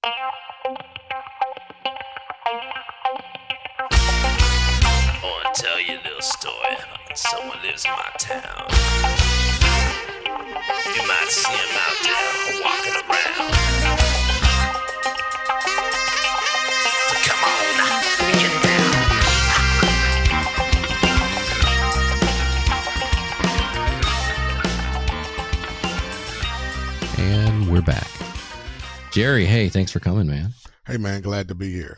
I want to tell you a little story. Someone lives in my town. You might see him out there walking around. So come on, get down. And we're back. Jerry, hey, thanks for coming, man. Hey, man, glad to be here.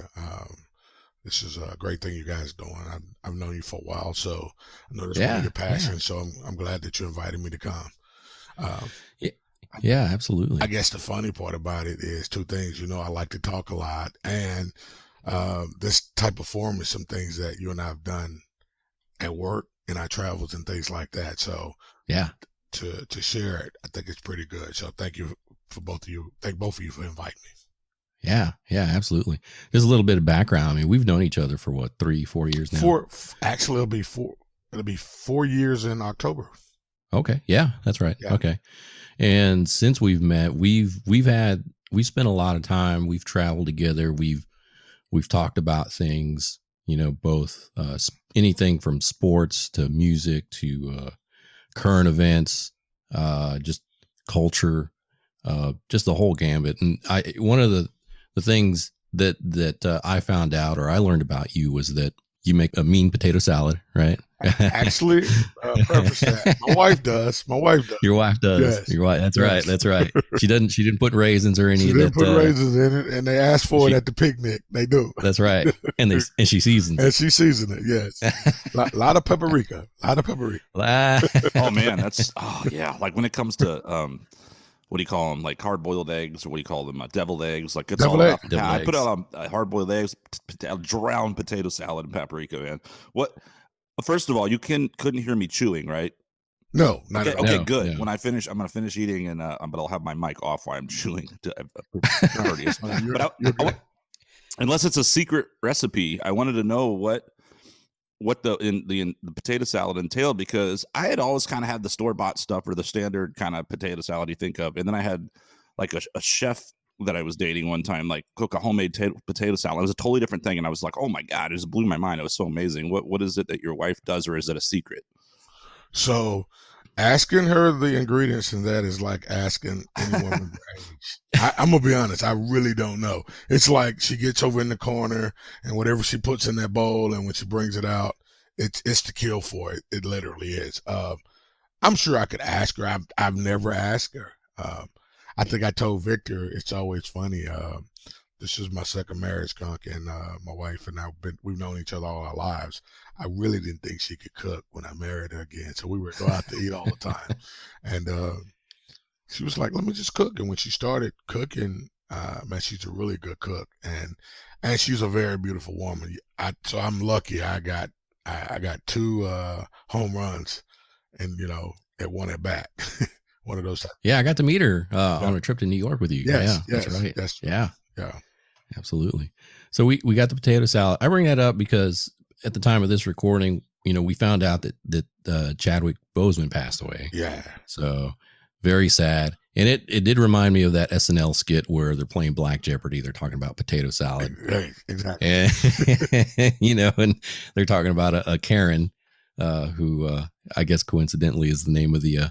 This is a great thing you guys are doing. I've known you for a while, so I know this is one of your passions. So I'm glad that you invited me to come. Yeah, absolutely. I guess the funny part about it is two things. You know, I like to talk a lot, and this type of forum is some things that you and I have done at work in our travels and things like that. So yeah, to share it, I think it's pretty good. So thank you for both of you. Thank both of you for inviting me. Yeah, absolutely. There's a little bit of background. I mean, we've known each other for what, 3-4 years now? Actually, it'll be 4 years in October. Okay. Yeah, that's right. Yeah. Okay. And since we've met, we spent a lot of time. We've traveled together. We've talked about things, you know, both anything from sports to music to current events, just culture, just the whole gambit. And one of the things that I found out, or I learned about you, was that you make a mean potato salad, right? Actually, preface that. My wife does. Your wife does. Yes. Your wife. That's right. That's right. She didn't put raisins or any she of that. She didn't put raisins in it, and they asked for it at the picnic. They do. That's right. And she seasons it. And she seasoned it. Yes. A lot of paprika. Oh man, yeah. Like when it comes to what do you call them? Like hard-boiled eggs, or what do you call them? Deviled eggs. Like it's all about. I put out hard-boiled eggs, drowned potato salad, and paprika. Man, what? First of all, you couldn't hear me chewing, right? No, not okay, at all. Okay, No, good. no. When I finish, I'm gonna finish eating, and but I'll have my mic off while I'm chewing. Unless it's a secret recipe, I wanted to know what the potato salad entailed, because I had always kind of had the store-bought stuff or the standard kind of potato salad you think of, and then I had like a chef that I was dating one time like cook a homemade potato salad. It was a totally different thing, and I was like, oh my god, it just blew my mind. It was so amazing. What is it that your wife does, or is it a secret? So asking her the ingredients in that is like asking any woman her age. I'm gonna be honest, I really don't know. It's like she gets over in the corner and whatever she puts in that bowl, and when she brings it out, it's to kill for it. It literally is. I'm sure I could ask her. I've never asked her. I think I told Victor, it's always funny. This is my second marriage, Skunk, and my wife and we've known each other all our lives. I really didn't think she could cook when I married her again. So we would go out to eat all the time. And she was like, let me just cook. And when she started cooking, man, she's a really good cook. And she's a very beautiful woman. So I'm lucky I got 2 home runs and, you know, at one at bat. One of those. Yeah, I got to meet her on a trip to New York with you. Yes, yeah, that's right. That's true. Yeah. Yeah. Absolutely. So we got the potato salad. I bring that up because at the time of this recording, you know, we found out that Chadwick Boseman passed away. Yeah. So very sad. And it did remind me of that SNL skit where they're playing Black Jeopardy. They're talking about potato salad. Right, exactly. And, you know, and they're talking about a Karen who I guess coincidentally is the name of the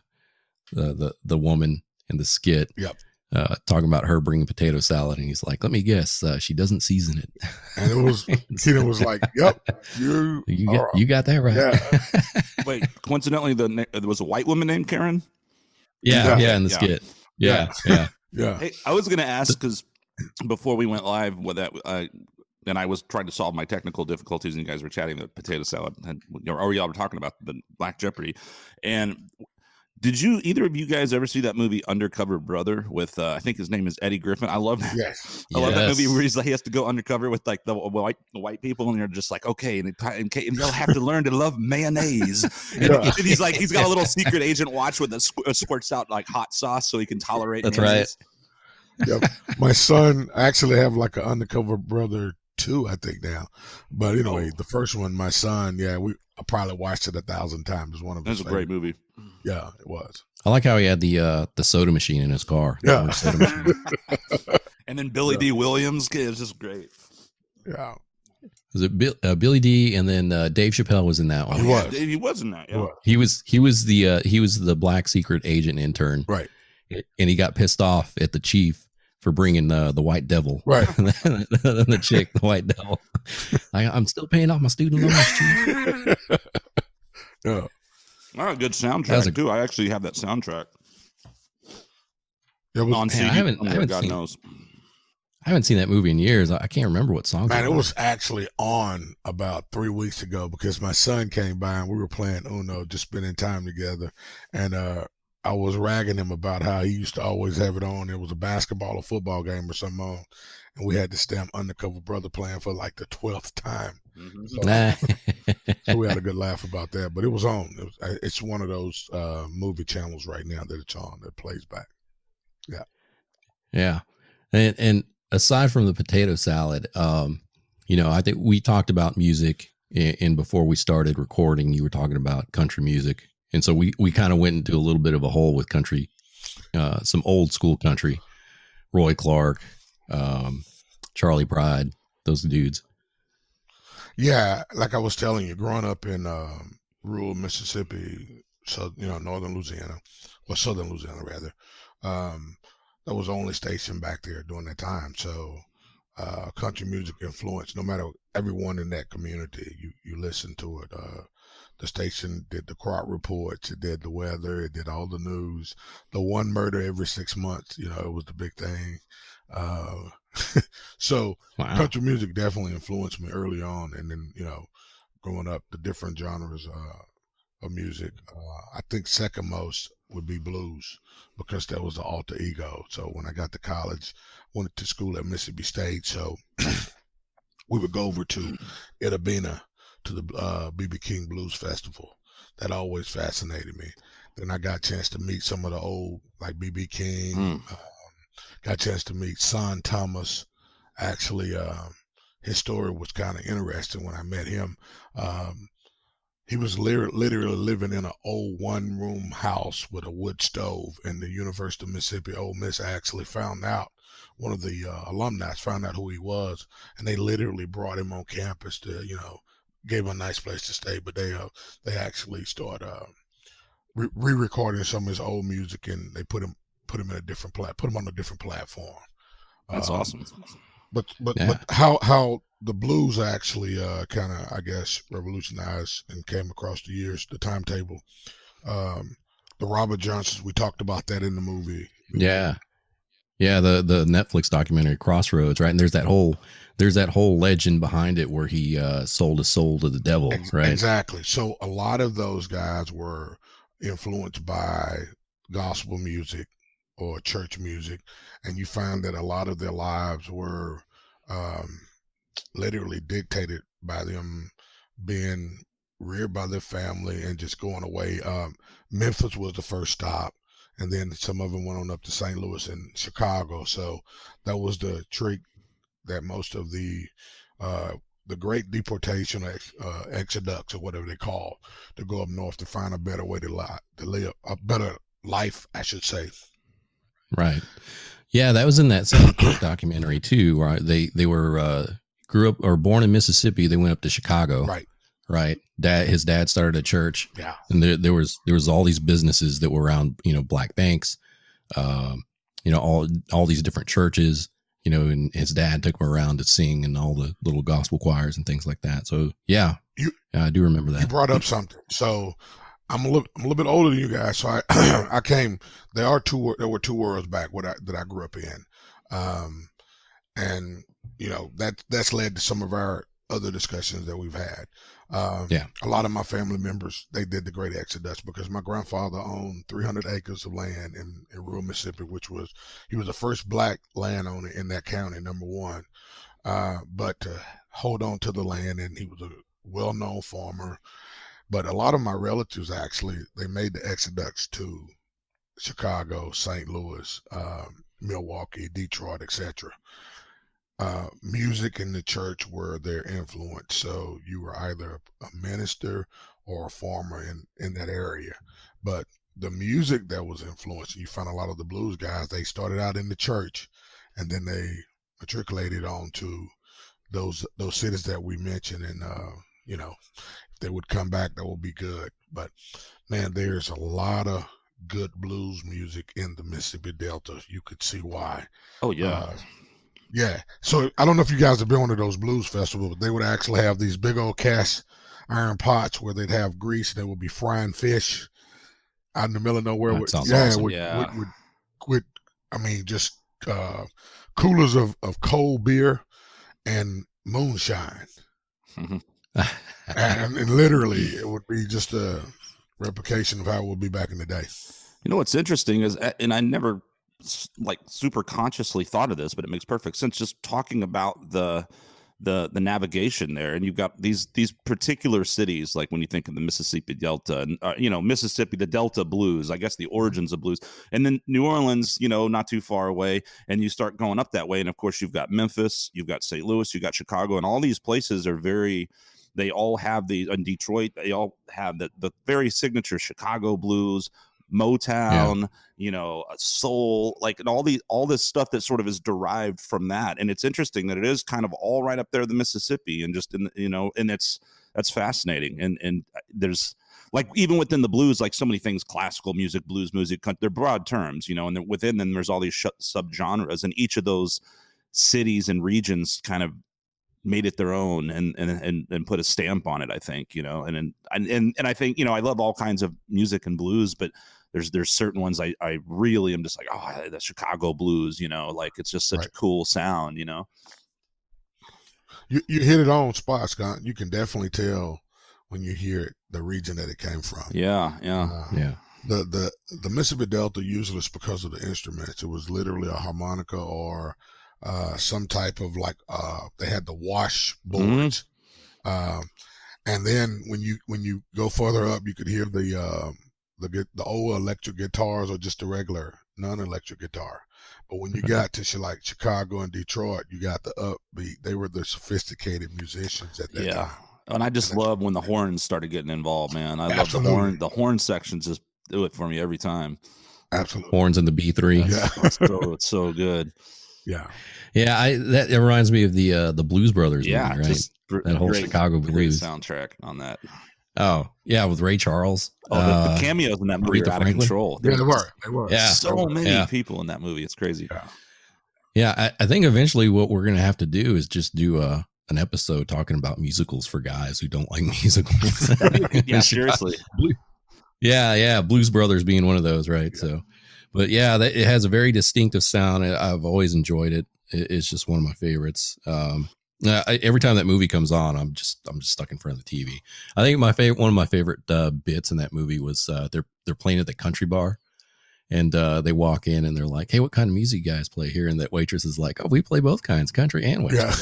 woman in the skit. Yep. Talking about her bringing potato salad, and he's like, "Let me guess, she doesn't season it." And it was Keaton was like, "Yep, you got that right." Yeah. Wait, coincidentally, there was a white woman named Karen. Yeah, in the skit. Yeah. Hey, I was going to ask because before we went live with that, then I was trying to solve my technical difficulties, and you guys were chatting the potato salad, and or y'all were talking about the Black Jeopardy, and. Did either of you guys ever see that movie Undercover Brother with I think his name is Eddie Griffin? I love that. Yes. I love that movie where he has to go undercover with like the white people, and they're just like, okay, and they'll have to learn to love mayonnaise. And he's got a little secret agent watch with squirts out like hot sauce so he can tolerate. That's mayonnaise. Right. Yep. My son actually have like an Undercover Brother 2, I think now. But anyway, the first one, my son, I probably watched it 1,000 times. It's one of his That's a great movie. Yeah, it was. I like how he had the soda machine in his car. Yeah. And then Billy D. Williams is just great. Yeah. Was it Billy D, and then Dave Chappelle was in that one. He was in that. Yeah. He was the black secret agent intern, Right. And he got pissed off at the chief for bringing the white devil, Right. The chick, the white devil. I'm still paying off my student loans, chief. Yeah. Wow, good soundtrack too. I actually have that soundtrack. On CD. I haven't God seen, knows. I haven't seen that movie in years. I can't remember what songs. Man, it was actually on about 3 weeks ago because my son came by and we were playing Uno, just spending time together. And I was ragging him about how he used to always have it on. It was a basketball or football game or something on. And we had to stamp Undercover Brother playing for like the 12th time. So we had a good laugh about that. But it was on. It's one of those movie channels right now that it's on that plays back. Yeah. Yeah. And aside from the potato salad, I think we talked about music, and before we started recording, you were talking about country music. And so we kind of went into a little bit of a hole with country, some old school country, Roy Clark, Charlie Pride, those dudes. Yeah. Like I was telling you, growing up in rural Mississippi, so, northern Louisiana, or southern Louisiana rather, that was the only station back there during that time. So country music influenced no matter everyone in that community. You listen to it. The station did the crop reports, it did the weather, it did all the news. The one murder every 6 months, it was the big thing. So Wow. Country music definitely influenced me early on. And then, growing up, the different genres of music. I think second most would be blues because that was the alter ego. So when I got to college, went to school at Mississippi State. So we would go over to Itabena to the B.B. King Blues Festival. That always fascinated me. Then I got a chance to meet some of the old, like B.B. King. Got a chance to meet Son Thomas. Actually, his story was kind of interesting when I met him. He was literally living in an old one-room house with a wood stove, and the University of Mississippi Ole Miss actually found out, one of the alumni found out who he was, and they literally brought him on campus to, gave him a nice place to stay. But they actually started re-recording some of his old music, and they put him in a different put him on a different platform. That's awesome. But how the blues actually kind of, I guess, revolutionized and came across the years, the timetable. The Robert Johnsons, we talked about that in the movie. Yeah. Yeah, the Netflix documentary Crossroads, right? And there's that whole legend behind it where he sold his soul to the devil, right? Exactly. So a lot of those guys were influenced by gospel music or church music, and you find that a lot of their lives were literally dictated by them being reared by their family and just going away. Memphis was the first stop, and then some of them went on up to St. Louis and Chicago. So that was the trick that most of the great deportation, exodus or whatever they call, to go up north to find a better way to live a better life, I should say. Right. Yeah, that was in that same documentary too, right? They were grew up or born in Mississippi. They went up to Chicago. Right. His dad started a church. Yeah. And there was all these businesses that were around, black banks, all these different churches, and his dad took him around to sing in all the little gospel choirs and things like that. So yeah, I do remember that. You brought up something. So I'm a little bit older than you guys. So I came, there were two worlds back that I grew up in. And that's led to some of our other discussions that we've had. A lot of my family members, they did the Great Exodus because my grandfather owned 300 acres of land in rural Mississippi, he was the first black landowner in that county, number one. But to hold on to the land, and he was a well-known farmer. But a lot of my relatives, actually, they made the exodus to Chicago, St. Louis, Milwaukee, Detroit, etc. Music and the church were their influence. So you were either a minister or a farmer in that area. But the music that was influenced, you find a lot of the blues guys, they started out in the church, and then they matriculated on to those cities that we mentioned, and if they would come back, that would be good. But man, there's a lot of good blues music in the Mississippi Delta. You could see why. Oh yeah. Yeah. So I don't know if you guys have been to those blues festivals, but they would actually have these big old cast iron pots where they'd have grease and they would be frying fish out in the middle of nowhere. That sounds awesome. With I mean, just coolers of cold beer and moonshine. and literally, it would be just a replication of how it would be back in the day. You know what's interesting is, and I never like super consciously thought of this, but it makes perfect sense. Just talking about the navigation there, and you've got these particular cities, like when you think of the Mississippi Delta, and Mississippi, the Delta blues, I guess the origins of blues, and then New Orleans, not too far away, and you start going up that way, and of course you've got Memphis, you've got St. Louis, you've got Chicago, and all these places are they all have in Detroit, they all have the very signature Chicago blues, Motown, soul, like, and all this stuff that sort of is derived from that. And it's interesting that it is kind of all right up there, the Mississippi, and just and that's fascinating. And there's, like, even within the blues, like so many things, classical music, blues music, they're broad terms, and within them there's all these subgenres, and each of those cities and regions kind of made it their own and put a stamp on it, I think, and I think, I love all kinds of music and blues, but there's certain ones I really am just like, oh, the Chicago blues, like it's just such a cool sound, You hit it on spot, Scott. You can definitely tell when you hear it, the region that it came from. Yeah. The Mississippi Delta, usually it's because of the instruments. It was literally a harmonica or some type of they had the wash boards. And then when you go further up, you could hear the old electric guitars or just a regular non-electric guitar. But when you got to Chicago and Detroit, you got the upbeat. They were the sophisticated musicians at that time. And I just love when the horns started getting involved, man. I love the horn sections just do it for me every time. Absolutely. Horns in the B3. It's so good. Yeah. Yeah, that reminds me of the Blues Brothers movie, right? Just that whole Chicago Blues soundtrack on that. Oh, yeah, with Ray Charles. The cameos in that movie are out of control. Yeah, they were. Yeah. So many people in that movie. It's crazy. Yeah, I think eventually what we're going to have to do is just do an episode talking about musicals for guys who don't like musicals. Yeah, seriously. Yeah, Blues Brothers being one of those, right? Yeah. So, but yeah, it has a very distinctive sound. I've always enjoyed it. It's just one of my favorites. Every time that movie comes on, I'm just stuck in front of the TV. I think one of my favorite bits in that movie was they're playing at the country bar, and they walk in and they're like, "Hey, what kind of music you guys play here?" And that waitress is like, "Oh, we play both kinds, country and western." Yeah.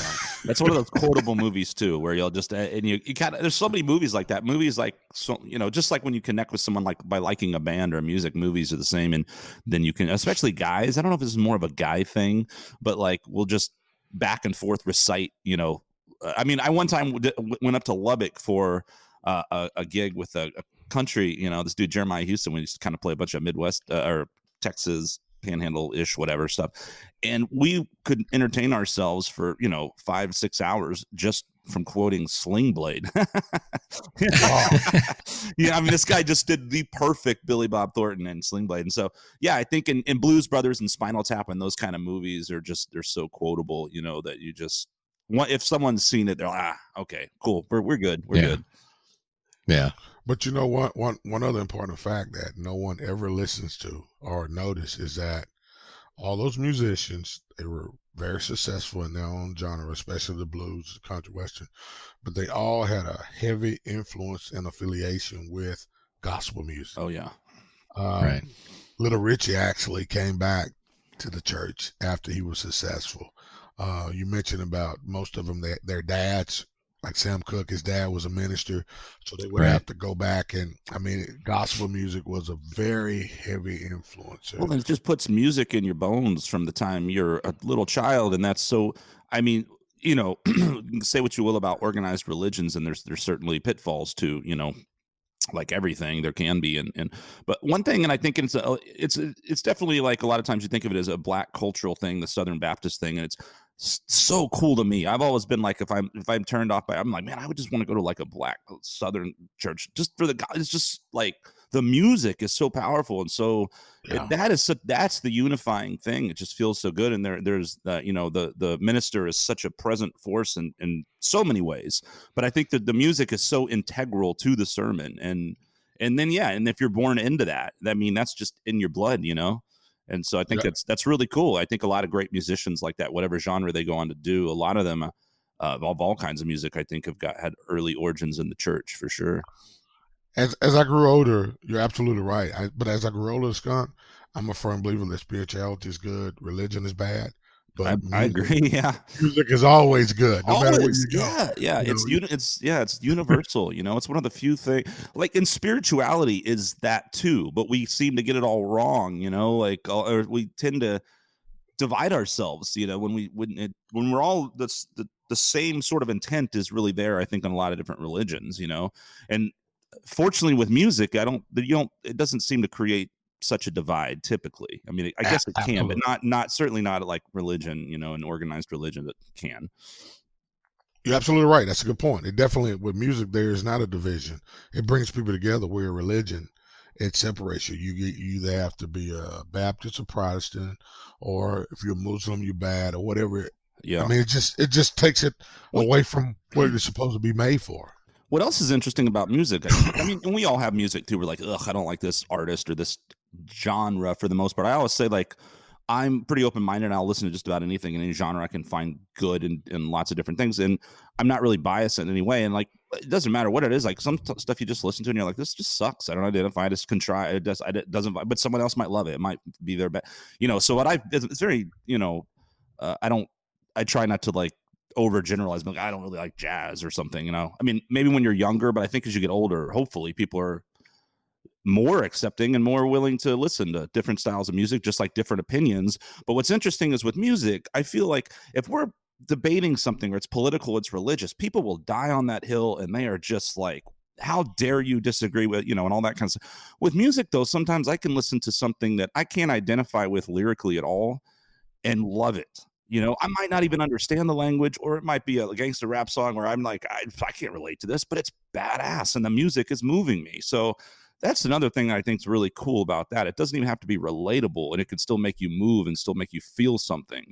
That's one of those quotable movies too, where you'll just and you kind of, there's so many movies like that. Movies like, so just like when you connect with someone like by liking a band or music, movies are the same, and then you can, especially guys. I don't know if this is more of a guy thing, but like we'll just back and forth recite. I mean, I one time went up to Lubbock for a gig with a country, this dude Jeremiah Houston. We used to kind of play a bunch of Midwest or Texas panhandle-ish whatever stuff, and we could entertain ourselves for 5-6 hours just from quoting Sling Blade. Yeah, I mean, this guy just did the perfect Billy Bob Thornton and Sling Blade. And so I think in Blues Brothers and Spinal Tap and those kind of movies they're so quotable, that you just want, if someone's seen it, they're like, okay, cool, we're good, we're good. Yeah. But you know what? One other important fact that no one ever listens to or notice is that all those musicians, they were very successful in their own genre, especially the blues, country, western, but they all had a heavy influence and affiliation with gospel music. Oh yeah. Right. Little Richie actually came back to the church after he was successful. You mentioned about most of them, their dads. Like Sam Cooke, his dad was a minister, so they would have to go back. And I mean, gospel music was a very heavy influence. Well, it just puts music in your bones from the time you're a little child, and that's so. I mean, say what you will about organized religions, and there's certainly pitfalls to like everything there can be. And but one thing, and I think it's definitely like a lot of times you think of it as a Black cultural thing, the Southern Baptist thing, and it's so cool to me. I've always been like, if I'm turned off by, I'm like, man, I would just want to go to like a Black Southern church just for the God. It's just like the music is so powerful, and so that's the unifying thing. It just feels so good, and there's the minister is such a present force in so many ways. But I think that the music is so integral to the sermon, and then and if you're born into that, I mean, that's just in your blood, And so I think that's really cool. I think a lot of great musicians like that, whatever genre they go on to do, a lot of them of all kinds of music, I think had early origins in the church for sure. As I grew older, you're absolutely right. But as I grew older, Skunk, I'm a firm believer that spirituality is good, religion is bad. But I agree. Yeah, music is always good, no matter where you go. Yeah. It's universal. It's one of the few things. Like in spirituality is that too, but we seem to get it all wrong. Or we tend to divide ourselves. When we're all the same sort of intent is really there. I think in a lot of different religions. And fortunately with music, it doesn't seem to create such a divide typically. I mean, I guess it can, but not certainly not like religion, an organized religion that can. You're absolutely right. That's a good point. It definitely, with music, there is not a division. It brings people together. Where religion, it separates you. You either have to be a Baptist or Protestant, or if you're Muslim, you're bad, or whatever. Yeah. I mean, it just takes it away from what it's supposed to be made for. What else is interesting about music? I mean, and we all have music too. We're like, ugh, I don't like this artist or this genre for the most part. I always say, like, I'm pretty open-minded. I'll listen to just about anything in any genre I can find good in lots of different things. And I'm not really biased in any way. And like, it doesn't matter what it is. Like some stuff you just listen to and you're like, this just sucks. I don't identify it as contrived. It doesn't, but someone else might love it. It might be their best, so it's very, I try not to like overgeneralize. Like, I don't really like jazz or something, I mean, maybe when you're younger, but I think as you get older, hopefully people are more accepting and more willing to listen to different styles of music, just like different opinions. But what's interesting is with music, I feel like if we're debating something or it's political, it's religious, people will die on that hill and they are just like, how dare you disagree with, and all that kind of stuff. With music though, sometimes I can listen to something that I can't identify with lyrically at all and love it. I might not even understand the language, or it might be a gangster rap song where I'm like, I can't relate to this, but it's badass and the music is moving me. So that's another thing I think is really cool about that. It doesn't even have to be relatable, and it can still make you move and still make you feel something,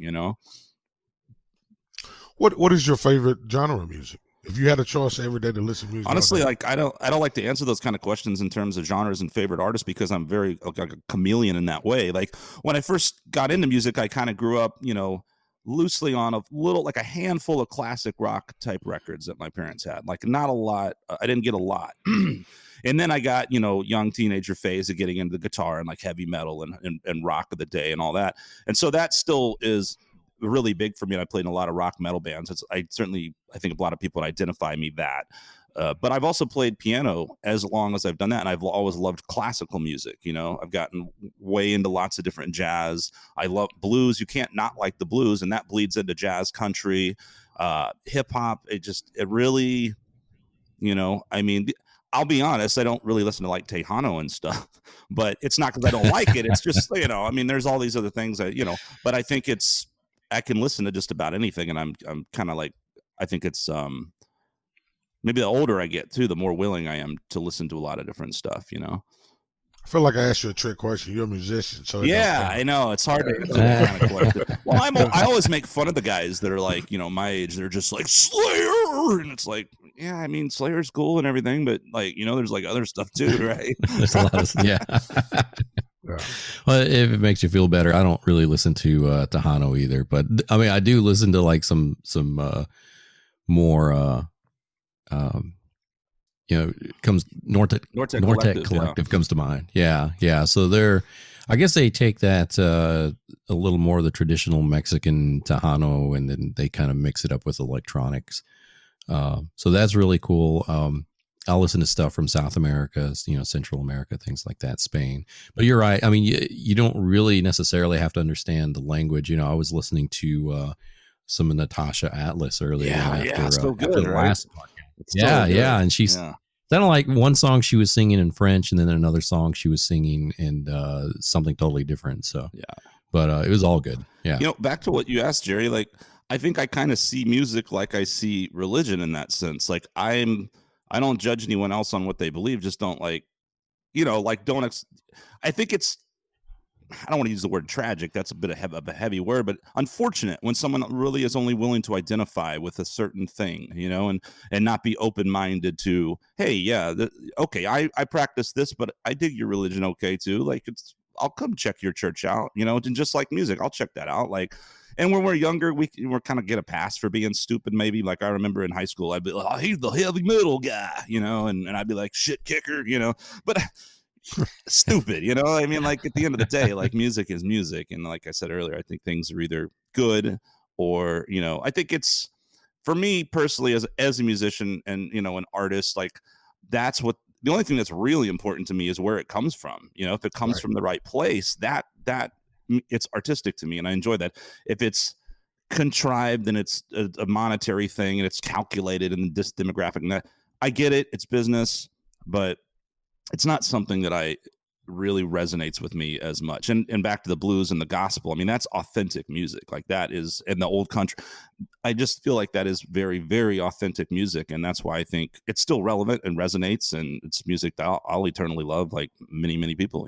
What is your favorite genre of music? If you had a choice every day to listen to music, honestly, like I don't like to answer those kind of questions in terms of genres and favorite artists, because I'm very like a chameleon in that way. Like when I first got into music, I kind of grew up, loosely on a handful of classic rock type records that my parents had. Like not a lot. I didn't get a lot. And then I got, young teenager phase of getting into the guitar and like heavy metal and rock of the day and all that. And so that still is really big for me. And I played in a lot of rock metal bands. I think a lot of people would identify me that. But I've also played piano as long as I've done that. And I've always loved classical music. I've gotten way into lots of different jazz. I love blues. You can't not like the blues, and that bleeds into jazz, country, hip hop. It really, I mean, I'll be honest, I don't really listen to like Tejano and stuff, but it's not because I don't like it. It's just, I mean, there's all these other things that, but I think I can listen to just about anything. And I'm kind of like, I think it's, maybe the older I get too, the more willing I am to listen to a lot of different stuff, I feel like I asked you a trick question. You're a musician, so yeah, I know it's hard to answer that kind of question. Well, I always make fun of the guys that are like, my age. They're just like Slayer, and it's like, yeah, I mean, Slayer's cool and everything, but like, there's like other stuff too, right? There's a lot of yeah. Well, if it makes you feel better, I don't really listen to Tejano either, but I mean, I do listen to like some more. Comes Nortec Collective comes to mind. Yeah. So I guess they take that a little more of the traditional Mexican Tejano, and then they kind of mix it up with electronics. So that's really cool. I'll listen to stuff from South America, Central America, things like that, Spain. But you're right. I mean, you don't really necessarily have to understand the language. I was listening to some of Natasha Atlas earlier. Yeah, so good, after the right? last podcast. Yeah, and she's Sounded like one song she was singing in French, and then another song she was singing in something totally different. So Yeah. But it was all good. Yeah. You know, back to what you asked, Jerry, like, I think I kind of see music like I see religion in that sense. Like, I don't judge anyone else on what they believe. Just don't like, I think it's, I don't want to use the word tragic. That's a bit of a heavy word, but unfortunate when someone really is only willing to identify with a certain thing, and not be open minded to, hey, yeah, okay, I practice this, but I dig your religion, okay, too. Like, I'll come check your church out, and just like music, I'll check that out. Like, and when we're younger, we're kind of get a pass for being stupid. Maybe like I remember in high school, I'd be like, oh, he's the heavy metal guy, and I'd be like, shit kicker, but stupid, I mean, like, at the end of the day, like, music is music, and like I said earlier, I think things are either good or, I think it's, for me personally, as a musician and an artist, like, that's what the only thing that's really important to me is where it comes from. If it comes from the right place, that it's artistic to me, and I enjoy that. If it's contrived and it's a monetary thing and it's calculated in this demographic, and that, I get it, it's business, but it's not something that I really resonates with me as much. And back to the blues and the gospel, I mean, that's authentic music. Like, that is, in the old country, I just feel like that is very, very authentic music. And that's why I think it's still relevant and resonates, and it's music that I'll eternally love, like many, many people,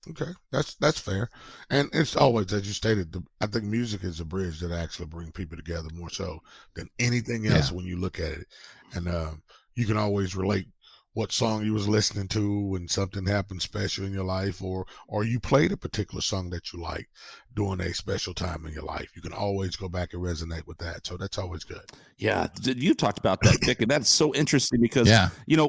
Okay, that's fair, and it's always, as you stated, I think music is a bridge that actually brings people together more so than anything else when you look at it, and you can always relate what song you was listening to when something happened special in your life, or you played a particular song that you like during a special time in your life. You can always go back and resonate with that, so that's always good. Yeah, you talked about that, Dick, and that's so interesting because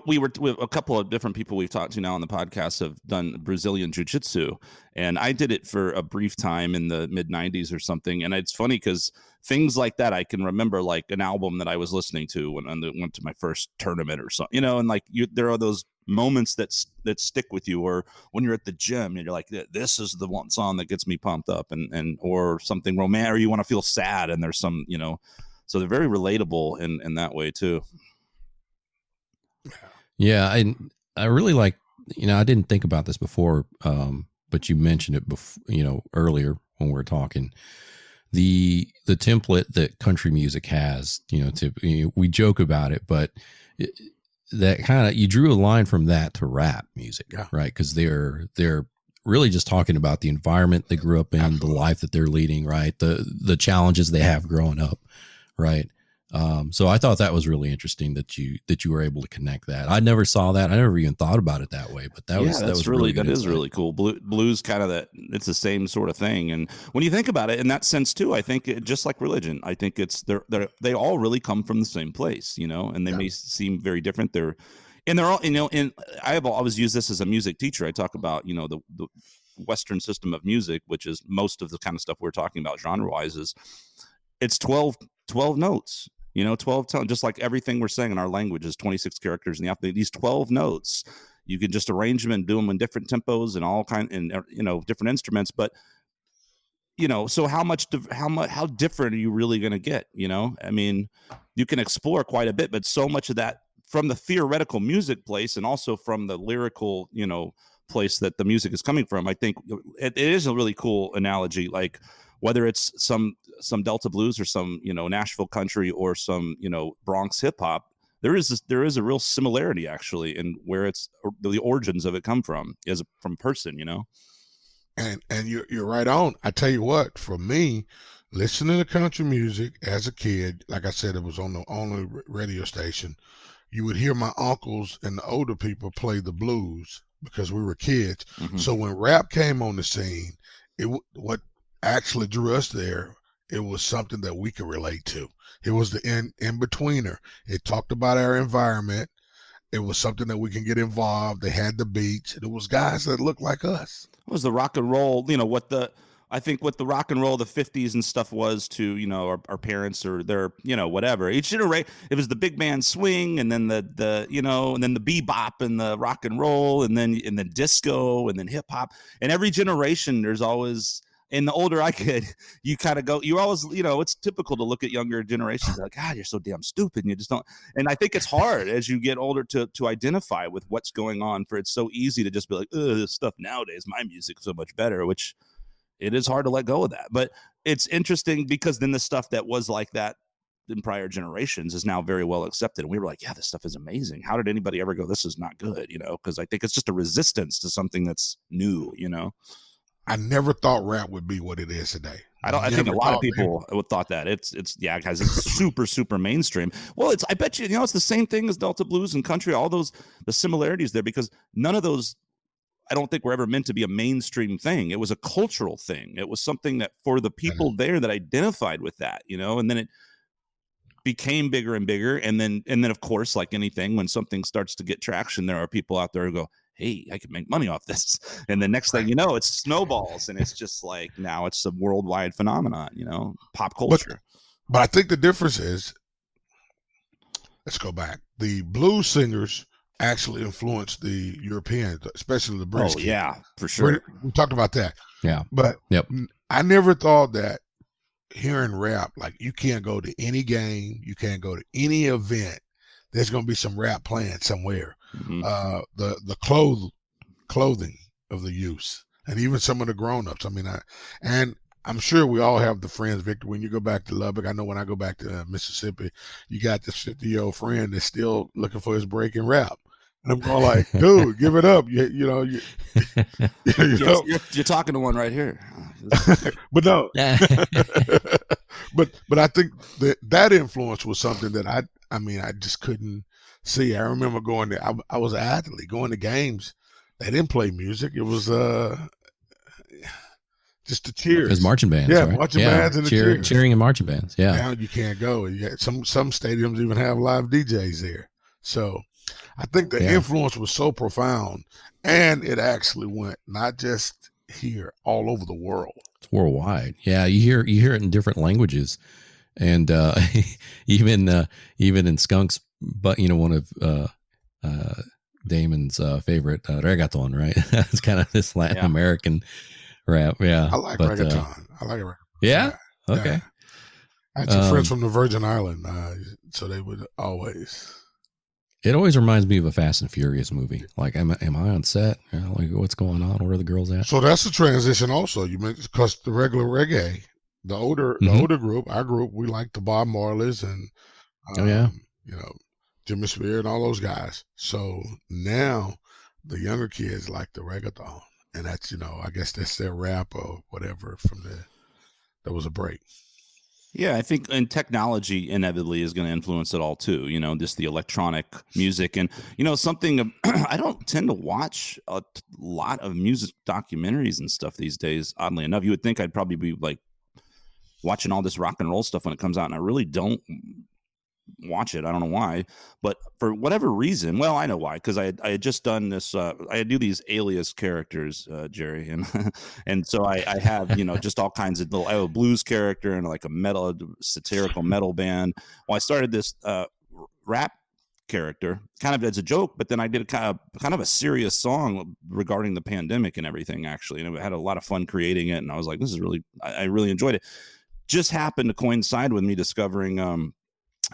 we were with a couple of different people we've talked to now on the podcast have done Brazilian jiu-jitsu, and I did it for a brief time in the mid 90s or something. And it's funny because things like that, I can remember like an album that I was listening to when I went to my first tournament or something, and like there are those moments that stick with you, or when you're at the gym and you're like, this is the one song that gets me pumped up, and or something romantic, or you want to feel sad, and there's some, so they're very relatable in that way too. Yeah, I really like, I didn't think about this before, but you mentioned it before, earlier when we were talking. The template that country music has, we joke about it, but that kind of, you drew a line from that to rap music, right? Because they're really just talking about the environment they grew up in, the life that they're leading, right? The challenges they have growing up, right? So I thought that was really interesting that you were able to connect that. I never saw that. I never even thought about it that way, but that was really good insight. Really cool. Blues kind of that, it's the same sort of thing. And when you think about it in that sense too, I think just like religion, I think they all really come from the same place, and they may seem very different. They're all, and I have always used this as a music teacher. I talk about, the Western system of music, which is most of the kind of stuff we're talking about genre wise, is it's 12 notes. 12 tones, just like everything we're saying in our language is 26 characters in the alphabet. These 12 notes, you can just arrange them and do them in different tempos and all different instruments. But so how different are you really going to get? I mean, you can explore quite a bit, but so much of that from the theoretical music place and also from the lyrical, place that the music is coming from. I think it is a really cool analogy, like whether it's some Delta blues or some, Nashville country or some, Bronx hip hop, there is a real similarity actually in where it's the origins of it come from from person, And you're right on. I tell you what, for me, listening to country music as a kid, like I said, it was on the only radio station. You would hear my uncles and the older people play the blues because we were kids. Mm-hmm. So when rap came on the scene, what actually drew us there, it was something that we could relate to. It was the in-betweener. It talked about our environment. It was something that we can get involved. They had the beats. It was guys that looked like us. It was the rock and roll, I think what the rock and roll of the 50s and stuff was to, our parents or their, whatever. Each generation, it was the big band swing, and then the and then the bebop and the rock and roll, and then disco, and then hip hop. And every generation, there's always, And the older I get, you kind of go, you always, it's typical to look at younger generations like, God, you're so damn stupid. And you just don't. And I think it's hard as you get older to identify with what's going on, for it's so easy to just be like, this stuff nowadays, my music's so much better, which it is hard to let go of that. But it's interesting because then the stuff that was like that in prior generations is now very well accepted. And we were like, yeah, this stuff is amazing. How did anybody ever go, this is not good? Because I think it's just a resistance to something that's new, I never thought rap would be what it is today. I think a lot of people thought that it's guys, it's super, super mainstream. Well, I bet you, it's the same thing as Delta blues and country, all the similarities there, because none of those, I don't think were ever meant to be a mainstream thing. It was a cultural thing. It was something that for the people there that identified with that, and then it became bigger and bigger. And then of course, like anything, when something starts to get traction, there are people out there who go, hey, I can make money off this. And the next thing you know, it's snowballs. And it's just like, now it's a worldwide phenomenon, pop culture. But I think the difference is, let's go back. The blues singers actually influenced the Europeans, especially the British. Oh, yeah, for sure. We talked about that. Yeah. But I never thought that hearing rap, like you can't go to any game, you can't go to any event, there's going to be some rap playing somewhere. Mm-hmm. The clothing of the youth, and even some of the grown-ups. I mean, I'm sure we all have the friends, Victor, when you go back to Lubbock. I know when I go back to Mississippi, you got this 50-year-old friend that's still looking for his break in rap. And I'm going like, dude, give it up. You're talking to one right here. But no. but I think that influence was something that I just couldn't see. I remember going there. I was an athlete going to games. They didn't play music. It was just the cheers. It was marching bands. Yeah, right? marching bands and the cheers. Cheering and marching bands. Yeah. Now you can't go. Some stadiums even have live DJs there. So I think the influence was so profound, and it actually went not just here, all over the world. It's worldwide. Yeah, you hear it in different languages, and even in Skunk's, but one of Damon's favorite reggaeton, right? It's kind of this Latin American rap. Yeah, I like reggaeton. I like it. Yeah. Okay. Yeah. I had some friends from the Virgin Islands, so they would always. It always reminds me of a Fast and Furious movie. Like, am I on set? Like, what's going on? Where are the girls at? So that's a transition also. You mentioned, because the regular reggae, the older group, our group, we like the Bob Marleys and Jimmy Spear and all those guys. So now the younger kids like the reggaeton, and that's I guess that's their rap or whatever from there. There was a break. Yeah, I think, and technology inevitably is going to influence it all too. Just the electronic music, and something. I don't tend to watch a lot of music documentaries and stuff these days. Oddly enough, you would think I'd probably be like watching all this rock and roll stuff when it comes out, and I really don't watch it. I don't know why, but for whatever reason, well, I know why, because I had just done this. I do these alias characters, Jerry, and so I have just all kinds of I have a blues character and like a satirical metal band. Well, I started this rap character kind of as a joke, but then I did kind of a serious song regarding the pandemic and everything, actually, and I had a lot of fun creating it, and I was like, this is really, I really enjoyed it. Just happened to coincide with me discovering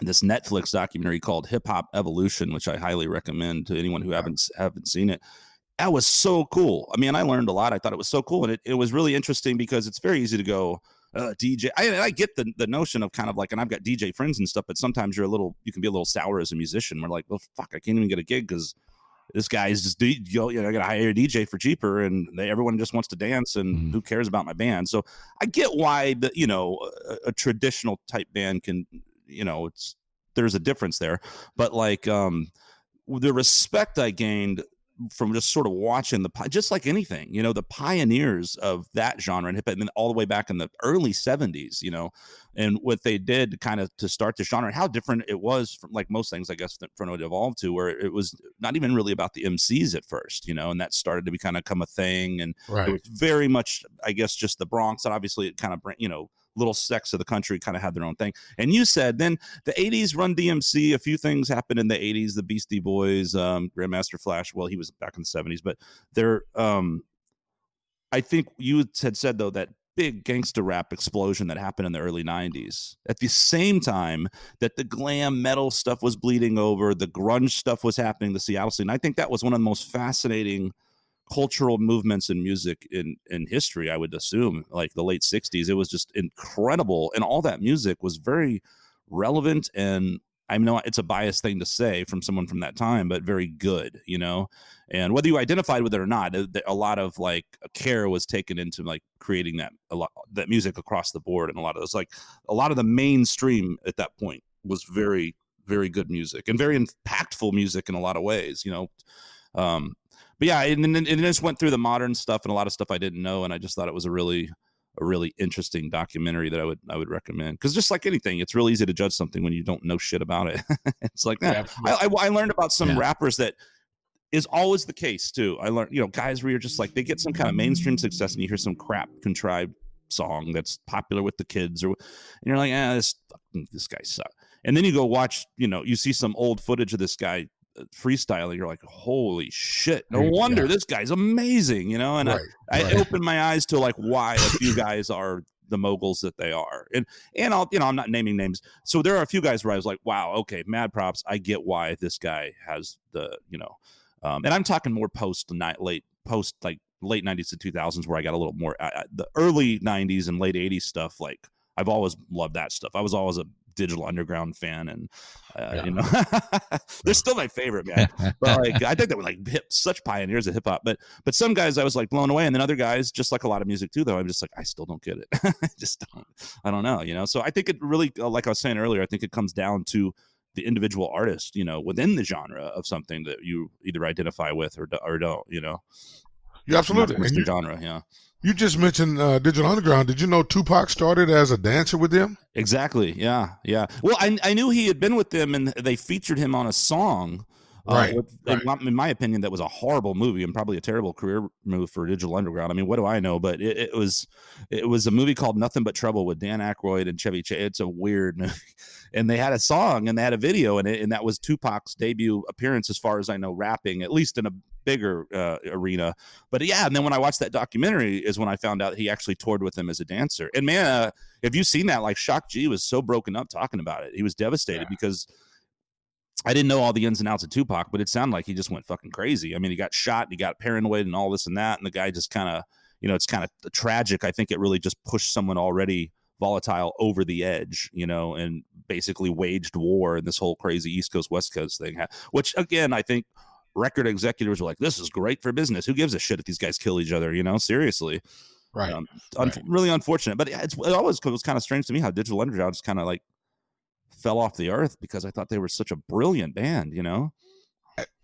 this Netflix documentary called Hip Hop Evolution, which I highly recommend to anyone who haven't seen it. That was so cool. I mean, I learned a lot. I thought it was so cool. And it was really interesting because it's very easy to go, DJ. I get the notion of kind of like, and I've got DJ friends and stuff, but sometimes you can be a little sour as a musician. We're like, well, fuck, I can't even get a gig because this guy is just, I got to hire a DJ for cheaper, and everyone just wants to dance, and who cares about my band? So I get why a traditional type band can, there's a difference there, but like the respect I gained from just sort of watching just like anything, the pioneers of that genre and hip hop, and then all the way back in the early 70s, and what they did kind of to start the genre, and how different it was from like most things, I guess, from what it evolved to, where it was not even really about the MCs at first, and that started to become a thing, and it was very much, I guess, just the Bronx, and obviously it kind of, little sects of the country kind of had their own thing. And you said then the 80s, Run DMC, a few things happened in the 80s, the Beastie Boys, Grandmaster Flash, well, he was back in the 70s, but they're I think you had said though that big gangster rap explosion that happened in the early 90s. At the same time that the glam metal stuff was bleeding over, the grunge stuff was happening, the Seattle scene. I think that was one of the most fascinating cultural movements in music in history, I would assume, like the late 60s. It was just incredible. And all that music was very relevant, and I know it's a biased thing to say from someone from that time, but very good, you know. And whether you identified with it or not, a lot of like care was taken into like creating that music across the board. And a lot of the mainstream at that point was very, very good music and very impactful music in a lot of ways, you know. But yeah, and then it just went through the modern stuff and a lot of stuff I didn't know, and I just thought it was a really interesting documentary that I would recommend. Because just like anything, it's real easy to judge something when you don't know shit about it. It's like that. I learned about some rappers that is always the case too. I learned, you know, guys where you're just like, they get some kind of mainstream success and you hear some crap contrived song that's popular with the kids, and you're like, this guy sucks. And then you go watch, you know, you see some old footage of this guy freestyling, you're like, holy shit, no wonder this guy's amazing, you know. And I opened my eyes to like why a few guys are the moguls that they are, and I'll, you know, I'm not naming names, so there are a few guys where I was like, wow, okay, mad props, I get why this guy has the, you know, and I'm talking more late 90s to 2000s, where I got a little more the early 90s and late 80s stuff. Like I've always loved that stuff. I was always a Digital Underground fan, and you know, they're still my favorite, man. But like, I think they were like such pioneers of hip hop. But some guys I was like blown away, and then other guys, just like a lot of music too, though, I'm just like, I still don't get it. I don't know, you know. So I think it really, like I was saying earlier, I think it comes down to the individual artist, you know, within the genre of something that you either identify with or don't, you know. Yeah, absolutely. And the genre, yeah. You just mentioned Digital Underground. Did you know Tupac started as a dancer with them? Exactly. Yeah. Well, I knew he had been with them, and they featured him on a song. Right. In my opinion, that was a horrible movie and probably a terrible career move for Digital Underground. I mean, what do I know? But it was a movie called Nothing But Trouble with Dan Aykroyd and Chevy Chase. It's a weird movie. And they had a song and they had a video in it, and that was Tupac's debut appearance, as far as I know, rapping, at least in a bigger arena. But yeah, and then when I watched that documentary is when I found out he actually toured with them as a dancer. And man, if you've seen that, like Shock G was so broken up talking about it. He was devastated because I didn't know all the ins and outs of Tupac, but it sounded like he just went fucking crazy. I mean, he got shot and he got paranoid and all this and that. And the guy just kind of, you know, it's kind of tragic. I think it really just pushed someone already volatile over the edge, you know, and basically waged war in this whole crazy East Coast, West Coast thing, which again, I think record executives were like, this is great for business. Who gives a shit if these guys kill each other, you know, seriously. Right. Really unfortunate. But it was kind of strange to me how Digital Underground just kind of like fell off the earth, because I thought they were such a brilliant band, you know.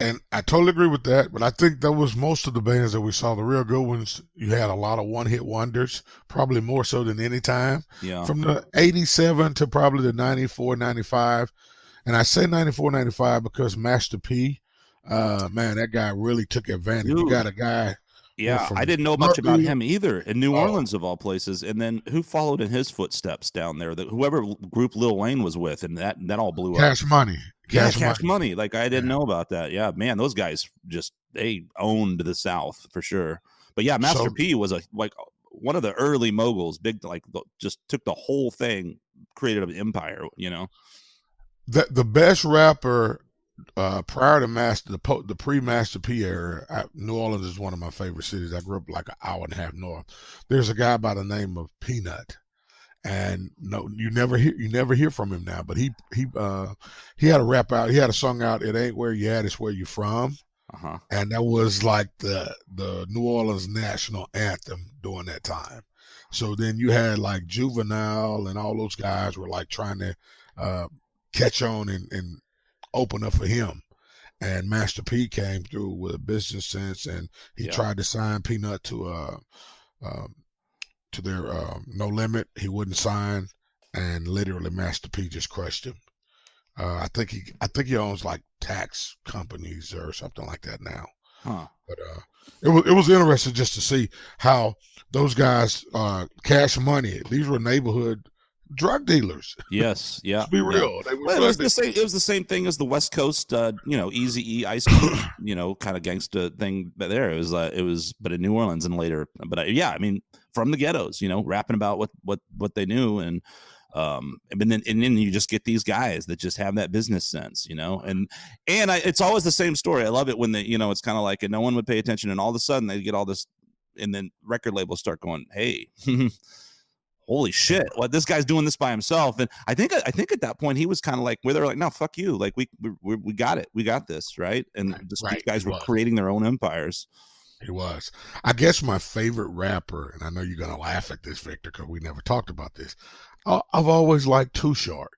And I totally agree with that, but I think that was most of the bands that we saw. The real good ones, you had a lot of one-hit wonders, probably more so than any time. Yeah. From the 87 to probably the 94, 95. And I say 94, 95 because Master P, man, that guy really took advantage. Dude. You got a guy. Yeah, I didn't know much about him either, in New Orleans of all places. And then who followed in his footsteps down there? Whoever group Lil Wayne was with, and that all blew up. Cash Money. Cash Money. Like, I didn't know about that. Yeah, man, those guys they owned the South for sure. But yeah, Master P was one of the early moguls, big, like just took the whole thing, created an empire, you know. The best rapper prior to the pre-Master P era, New Orleans is one of my favorite cities. I grew up like an hour and a half north. There's a guy by the name of Peanut, and no, you never hear from him now. But he had a rap out. He had a song out. It ain't where you at, it's where you from. And that was like the New Orleans national anthem during that time. So then you had like Juvenile and all those guys were like trying to catch on and open up for him, and Master P came through with a business sense, and he tried to sign Peanut to their No Limit. He wouldn't sign, and literally Master P just crushed him. I think he owns like tax companies or something like that now. But it was interesting just to see how those guys, Cash Money, these were neighborhood drug dealers. Yes, yeah. Let's be real. They were Well, drug dealers. it was the same thing as the West Coast, Easy-E, Ice Cube, kind of gangsta thing. But it was, but in New Orleans and later. But I mean, from the ghettos, rapping about what they knew, and then you just get these guys that just have that business sense, and it's always the same story. I love it when it's kind of like, and no one would pay attention, and all of a sudden they get all this, and then record labels start going, hey. Holy shit! What, this guy's doing this by himself, and I think at that point he was kind of like, where they're like, no, fuck you, like we got it, we got this, right? And these guys were creating their own empires. He was. I guess my favorite rapper, and I know you're gonna laugh at this, Victor, because we never talked about this. I've always liked Too Short.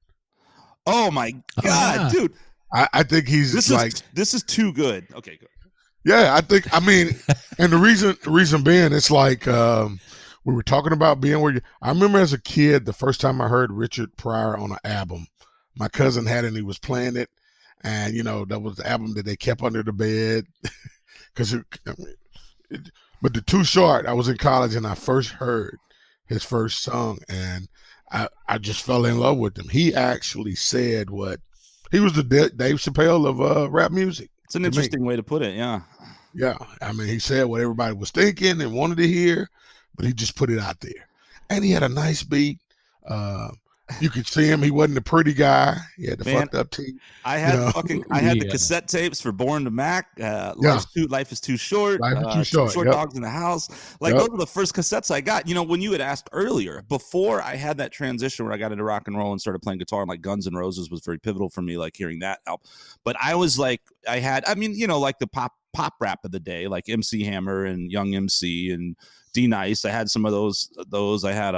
Oh my god, dude! I think this is too good. Okay, good. Yeah, I mean, and the reason being, it's like. We were talking about being where I remember as a kid, the first time I heard Richard Pryor on an album, my cousin had it and he was playing it. And, that was the album that they kept under the bed. But the Too Short, I was in college and I first heard his first song and I just fell in love with him. He actually said he was the Dave Chappelle of rap music. It's an interesting way to put it. Yeah. Yeah. I mean, he said what everybody was thinking and wanted to hear. But he just put it out there. And he had a nice beat. You could see him. He wasn't a pretty guy. He had the fucked up teeth. I had the cassette tapes for Born to Mac. Life is Too Short. Life is Too Short. Short Dogs in the House. Those were the first cassettes I got. When you had asked earlier, before I had that transition where I got into rock and roll and started playing guitar, and like Guns N' Roses was very pivotal for me, like hearing that album. But I was like, like the pop rap of the day, like MC Hammer and Young MC and D Nice. I had some of those. I had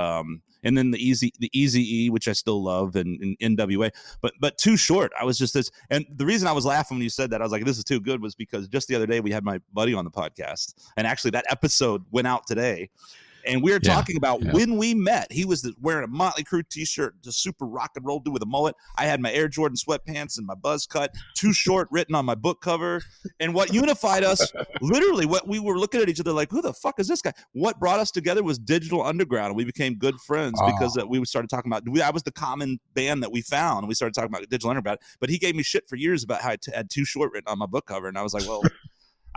and then the Eazy-E, which I still love, and NWA. But Too Short, I was just this. And the reason I was laughing when you said that, I was like, this is too good, was because just the other day we had my buddy on the podcast, and actually that episode went out today. And we were talking about when we met. He was wearing a Motley Crue t-shirt, just super rock and roll dude with a mullet. I had my Air Jordan sweatpants and my buzz cut, Too Short written on my book cover. And what unified us, literally, what we were looking at each other like, who the fuck is this guy? What brought us together was Digital Underground. And we became good friends because we started talking about, I was the common band that we found. And we started talking about Digital Underground. But he gave me shit for years about how I had Too Short written on my book cover. And I was like, well...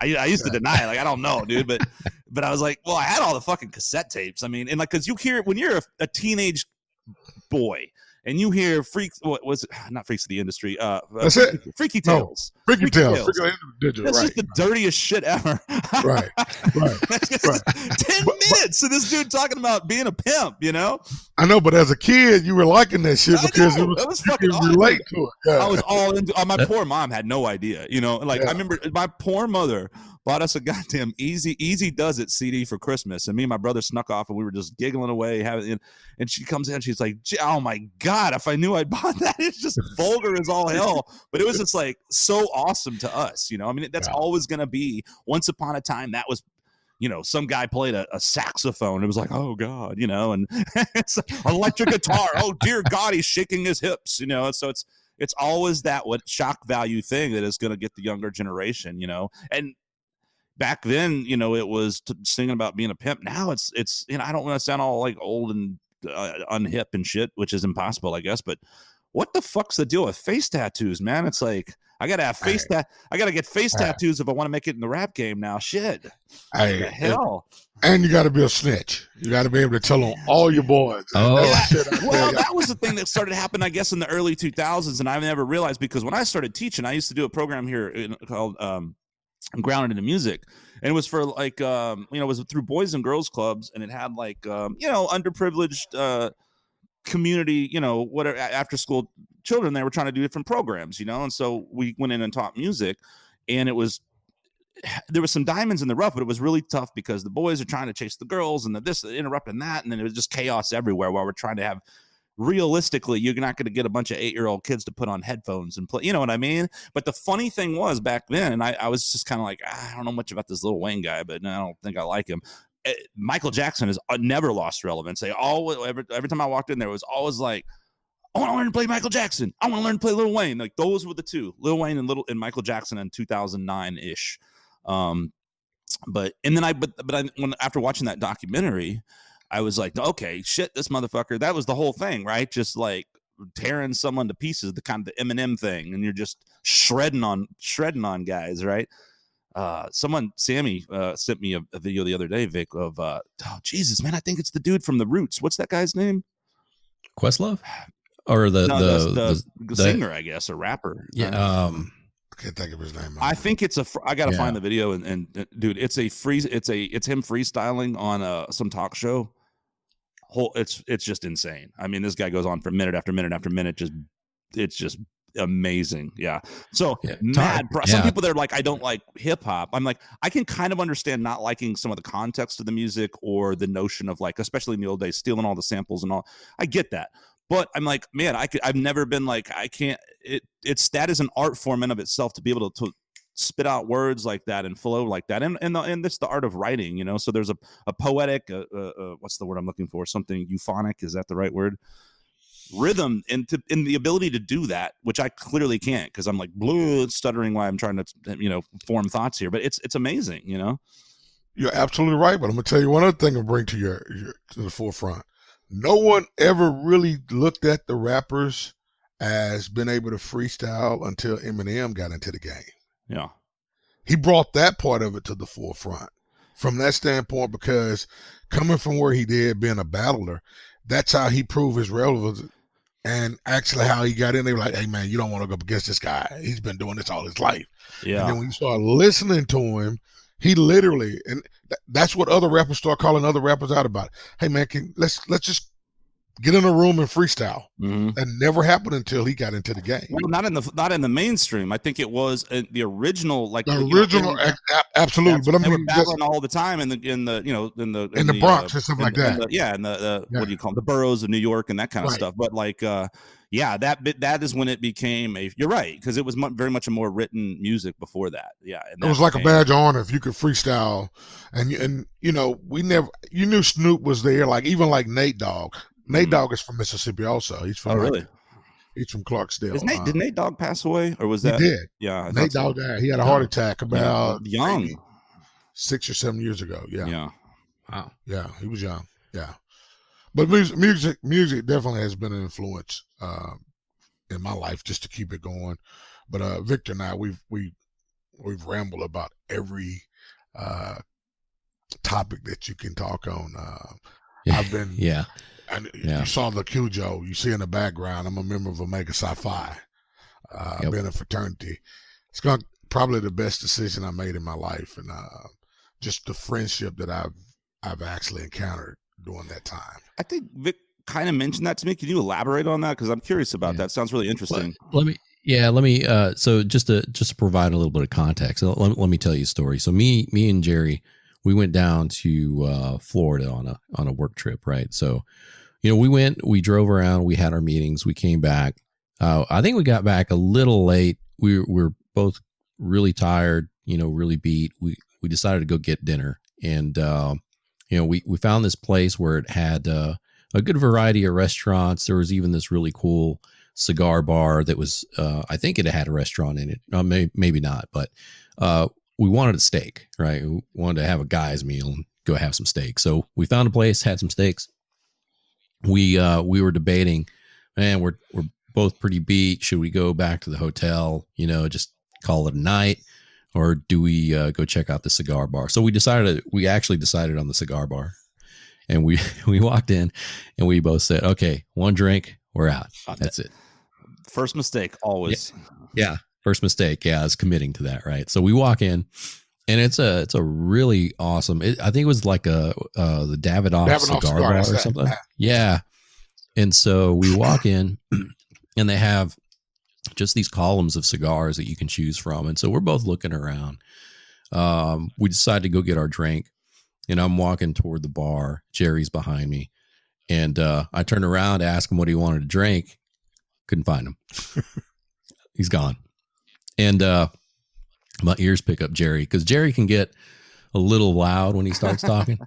I used to deny it, like I don't know, dude, but I was like, well, I had all the fucking cassette tapes. I mean, and like, because you hear when you're a teenage boy and you hear Freaks, what was it? Not Freaks of the Industry, that's it. Freaky Tales. No, Freaky Tales. That's just the dirtiest shit ever. Right. 10 minutes of this dude talking about being a pimp, I know, but as a kid, you were liking that shit because it was fucking you could relate to it. Yeah. I was all into. My poor mom had no idea, I remember my poor mother bought us a goddamn Easy Does It CD for Christmas, and me and my brother snuck off, and we were just giggling away, and she comes in, she's like, "Oh my god, if I knew I'd bought that!" It's just vulgar as all hell, but it was just like so awesome to us, I mean, that's always gonna be. Once upon a time, that was. Some guy played a saxophone. It was like, oh God, and it's an electric guitar. Oh dear God, he's shaking his hips. So it's always that shock value thing that is going to get the younger generation. And back then, it was singing about being a pimp. Now it's I don't want to sound all like old and unhip and shit, which is impossible, I guess. But what the fuck's the deal with face tattoos, man? It's like. I gotta have I gotta get face tattoos if I want to make it in the rap game now. Shit. Hell. And you gotta be a snitch. You gotta be able to tell on all your boys. That was the thing that started happening, I guess, in the early 2000s, and I never realized because when I started teaching, I used to do a program here called Grounded in Music, and it was for like it was through Boys and Girls Clubs, and it had like underprivileged community, whatever after school children. They were trying to do different programs, and so we went in and taught music, and there was some diamonds in the rough, but it was really tough because the boys are trying to chase the girls and this interrupting that, and then it was just chaos everywhere while we're trying to have. Realistically, you're not going to get a bunch of 8-year-old kids to put on headphones and play, you know what I mean? But the funny thing was back then, and I was just kind of like, I don't know much about this Lil Wayne guy, but I don't think I like him. Michael Jackson has never lost relevance. They always, every time I walked in there, it was always like, I want to learn to play Michael Jackson. I want to learn to play Lil Wayne. Like those were the two, Lil Wayne and Michael Jackson in 2009 ish. But after watching that documentary, I was like, okay, shit, this motherfucker. That was the whole thing, right? Just like tearing someone to pieces, the kind of the Eminem thing, and you're just shredding on guys, right? Sammy sent me a video the other day, Vic, of oh Jesus, man, I think it's the dude from The Roots. What's that guy's name? Questlove, or the singer, I guess, a rapper. Yeah. I can't think of his name. I think it's I gotta find the video and dude, it's him freestyling on some talk show. It's just insane. I mean, this guy goes on for minute after minute after minute. It's just amazing. Yeah. So some people, they're like, I don't like hip hop. I'm like, I can kind of understand not liking some of the context of the music or the notion of like, especially in the old days, stealing all the samples and all. I get that. But I'm like, man, I've never been like, I can't, that is an art form in of itself to be able to spit out words like that and flow like that. And that's the art of writing, you know? So there's a poetic, what's the word I'm looking for? Something euphonic. Is that the right word? Rhythm and the ability to do that, which I clearly can't because I'm like stuttering while I'm trying to, you know, form thoughts here, but it's amazing, you know? You're absolutely right. But I'm going to tell you one other thing I'll bring to to the forefront. No one ever really looked at the rappers as being able to freestyle until Eminem got into the game. Yeah. He brought that part of it to the forefront from that standpoint, because coming from where he did, being a battler, that's how he proved his relevance, and actually how he got in there. Like, hey man, you don't want to go up against this guy. He's been doing this all his life. Yeah. And then when you start listening to him, he literally, and that's what other rappers start calling other rappers out about. Hey man, let's just get in a room and freestyle. Mm-hmm. That never happened until he got into the game. Well, not in the mainstream. I think it was the original, like absolutely. But I mean, battling all the time in the Bronx and stuff like that. What do you call them? The boroughs of New York and that kind of stuff. But like, that is when it became you're right, because it was very much a more written music before that. Yeah, and it was like a badge of honor if you could freestyle, and you know, you knew Snoop was there. Like even like Nate Dogg. Nate Dogg is from Mississippi also. He's from really? He's from Clarksdale. Did Nate Dogg pass away, or was that? He did. Yeah, Nate Dogg died. He had a heart attack about young, 6 or 7 years ago. Yeah. Yeah. Wow. Yeah, he was young. Yeah. But music definitely has been an influence in my life, just to keep it going. But Victor and I, we've rambled about every topic that you can talk on. I've been You saw the Cujo you see in the background. I'm a member of Omega Psi Phi. I've been in a fraternity. It's probably the best decision I made in my life, and just the friendship that I've actually encountered during that time. I think Vic kind of mentioned that to me. Can you elaborate on that? Because I'm curious about that. Sounds really interesting. Let me. So just to provide a little bit of context, let me tell you a story. So me and Jerry, we went down to Florida on a work trip, right? So, you know, we drove around, we had our meetings, we came back. I think we got back a little late. We were both really tired, you know, really beat. We decided to go get dinner, and you know, we found this place where it had a good variety of restaurants. There was even this really cool cigar bar that was, I think it had a restaurant in it. Maybe not, but we wanted a steak, right? We wanted to have a guy's meal and go have some steak. So we found a place, had some steaks. We were debating, man, we're both pretty beat. Should we go back to the hotel, you know, just call it a night, or do we go check out the cigar bar? So we actually decided on the cigar bar, and we walked in and we both said, okay, one drink, we're out. That's it. First mistake, always. Yeah. First mistake. Yeah. I was committing to that. Right. So we walk in, and it's a really awesome, I think it was like the Davidoff cigar bar or something. Yeah. And so we walk in, and they have just these columns of cigars that you can choose from. And so we're both looking around. We decided to go get our drink, and I'm walking toward the bar. Jerry's behind me. And I turned around to ask him what he wanted to drink. Couldn't find him. He's gone. And my ears pick up Jerry, because Jerry can get a little loud when he starts talking.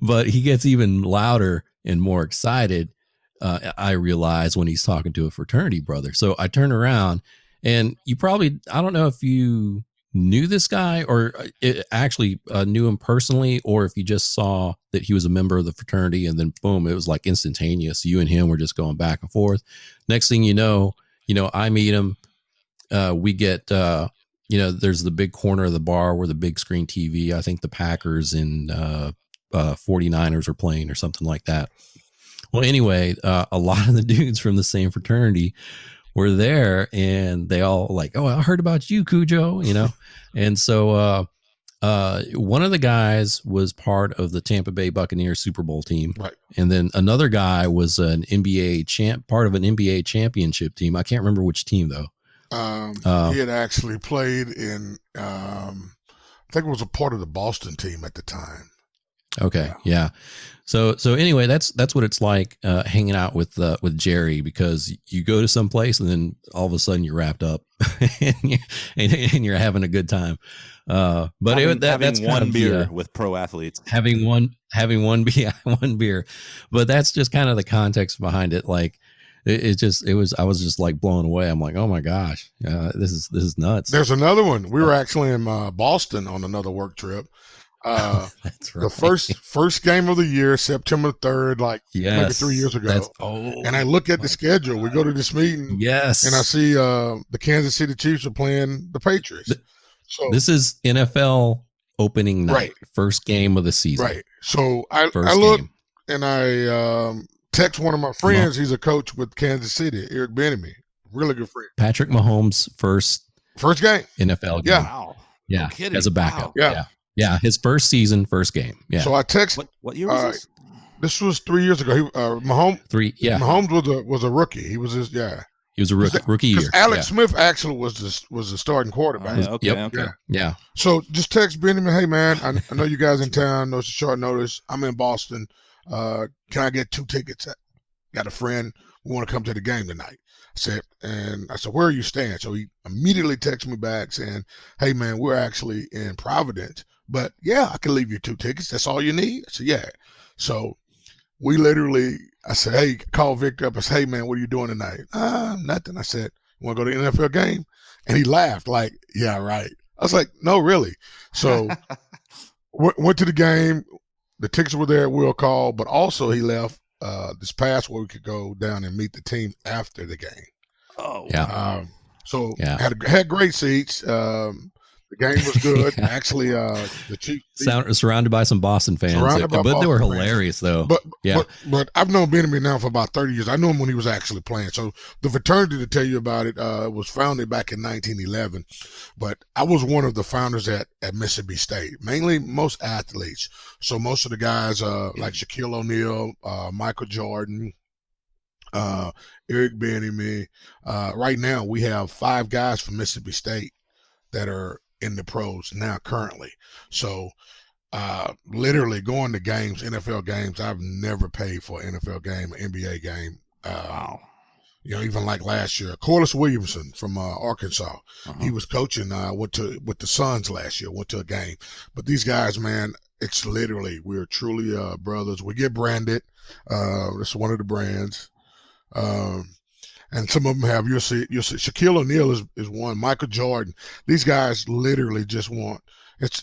But he gets even louder and more excited, I realize, when he's talking to a fraternity brother. So I turn around, and I don't know if you knew this guy or actually knew him personally, or if you just saw that he was a member of the fraternity and then boom, it was like instantaneous. You and him were just going back and forth. Next thing you know, I meet him. We get, there's the big corner of the bar where the big screen TV, I think the Packers and 49ers are playing or something like that. Well, anyway, a lot of the dudes from the same fraternity were there, and they all like, oh, I heard about you, Cujo, And so one of the guys was part of the Tampa Bay Buccaneers Super Bowl team. Right. And then another guy was an part of an NBA championship team. I can't remember which team though. He had actually played in, I think it was a part of the Boston team at the time. Okay. Yeah. So anyway, that's what it's like hanging out with Jerry, because you go to some place and then all of a sudden you're wrapped up and you're having a good time. But that's one beer with pro athletes, having one beer, but that's just kind of the context behind it. Like I was just like blown away. I'm like, oh my gosh, this is nuts. There's another one. We were actually in Boston on another work trip. That's right. The first game of the year, September 3rd, maybe 3 years ago. And I look at the schedule. We go to this meeting. Yes. And I see the Kansas City Chiefs are playing the Patriots. So this is NFL opening night, right. First game of the season. Right. So I look and I text one of my friends. He's a coach with Kansas City, Eric Bieniemy, really good friend. Patrick Mahomes' first game NFL game. Yeah. Wow. Yeah. No as a backup. Wow. Yeah. His first season, first game. Yeah. So I text. What year was this? This was 3 years ago. Mahomes. Mahomes was a rookie. He was He was a rookie year. Alex Smith actually was the starting quarterback. Okay. Yeah. So just text Benjamin, hey man, I know you guys in town. Know it's a short notice. I'm in Boston. Can I get 2 tickets? Got a friend. We want to come to the game tonight. I said, where are you staying? So he immediately texted me back saying, hey man, we're actually in Providence, but yeah, I can leave you 2 tickets. That's all you need. I said, yeah. So we literally, I said, hey, call Victor up. I said, hey man, what are you doing tonight? Nothing. I said, you want to go to the NFL game? And he laughed like, yeah, right. I was like, no, really. So went to the game. The tickets were there at will call, but also he left this pass where we could go down and meet the team after the game. Oh, yeah. Had great seats. The game was good. Actually, the Chiefs surrounded by some Boston fans, but they were hilarious though. But I've known Benjamin now for about 30 years. I knew him when he was actually playing. So the fraternity, to tell you about it, was founded back in 1911. But I was one of the founders at Mississippi State, mainly most athletes. So most of the guys like Shaquille O'Neal, Michael Jordan, Eric Bieniemy. Right now, we have 5 guys from Mississippi State that are in the pros now currently. So literally going to games, NFL games, I've never paid for an NFL game, an NBA game. Wow. Even like last year, Corliss Williamson from Arkansas, he was coaching, with the Suns last year, went to a game. But these guys, man, it's literally, we're truly brothers. We get branded. It's one of the brands. And some of them have, you'll see Shaquille O'Neal is one, Michael Jordan. These guys literally just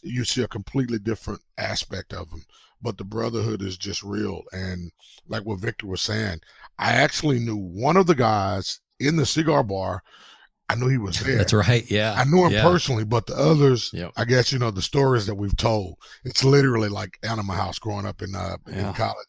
you see a completely different aspect of them, but the brotherhood is just real. And like what Victor was saying, I actually knew one of the guys in the cigar bar. I knew he was there. That's right. Yeah. I knew him personally, but the others, yep. I guess, the stories that we've told, it's literally like Animal House growing up in college.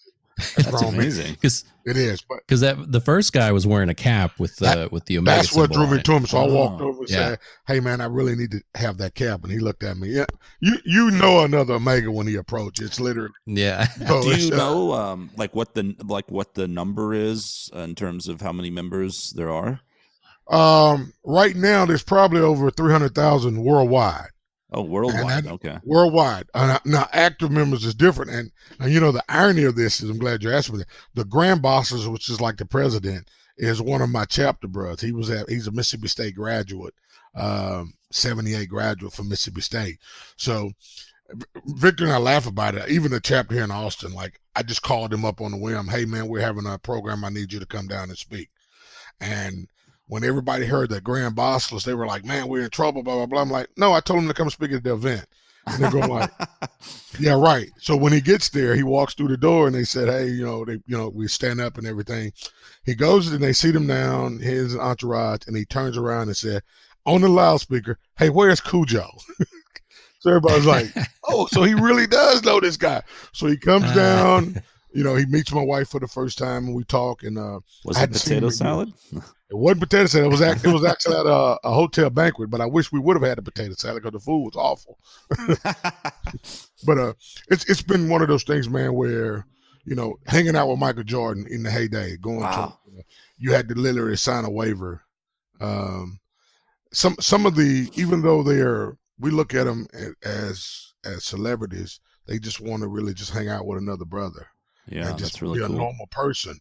That's amazing. It is, because the first guy was wearing a cap with the Omega. That's what drew me to him. So I walked over and said, "Hey man, I really need to have that cap." And he looked at me. Yeah, you know another Omega when he approached. It's literally So do you know what the number is in terms of how many members there are? Right now there's probably over 300,000 worldwide. Oh, worldwide. Okay. Worldwide. Now, active members is different. And the irony of this is, I'm glad you're asking me that. The Grand Bosses, which is like the president, is one of my chapter brothers. He's a Mississippi State graduate, 78 graduate from Mississippi State. So Victor and I laugh about it. Even the chapter here in Austin, like I just called him up on the whim. Hey man, we're having a program. I need you to come down and speak. And when everybody heard that Grand Bossless, they were like, man, we're in trouble, blah, blah, blah. I'm like, no, I told him to come speak at the event. And they're going like, yeah, right. So when he gets there, he walks through the door and they said, hey, we stand up and everything. He goes and they sit him down, his entourage, and he turns around and said on the loudspeaker, hey, where's Cujo? So everybody's like, oh, so he really does know this guy. So he comes down, he meets my wife for the first time and we talk. And was it potato salad? It wasn't potato salad. It was actually at a hotel banquet, but I wish we would have had the potato salad because the food was awful. But it's been one of those things, man, where, hanging out with Michael Jordan in the heyday, going to, you had to literally sign a waiver. Some of the, even though we look at them as celebrities, they just want to really just hang out with another brother. Yeah, and just that's really be cool. a normal person.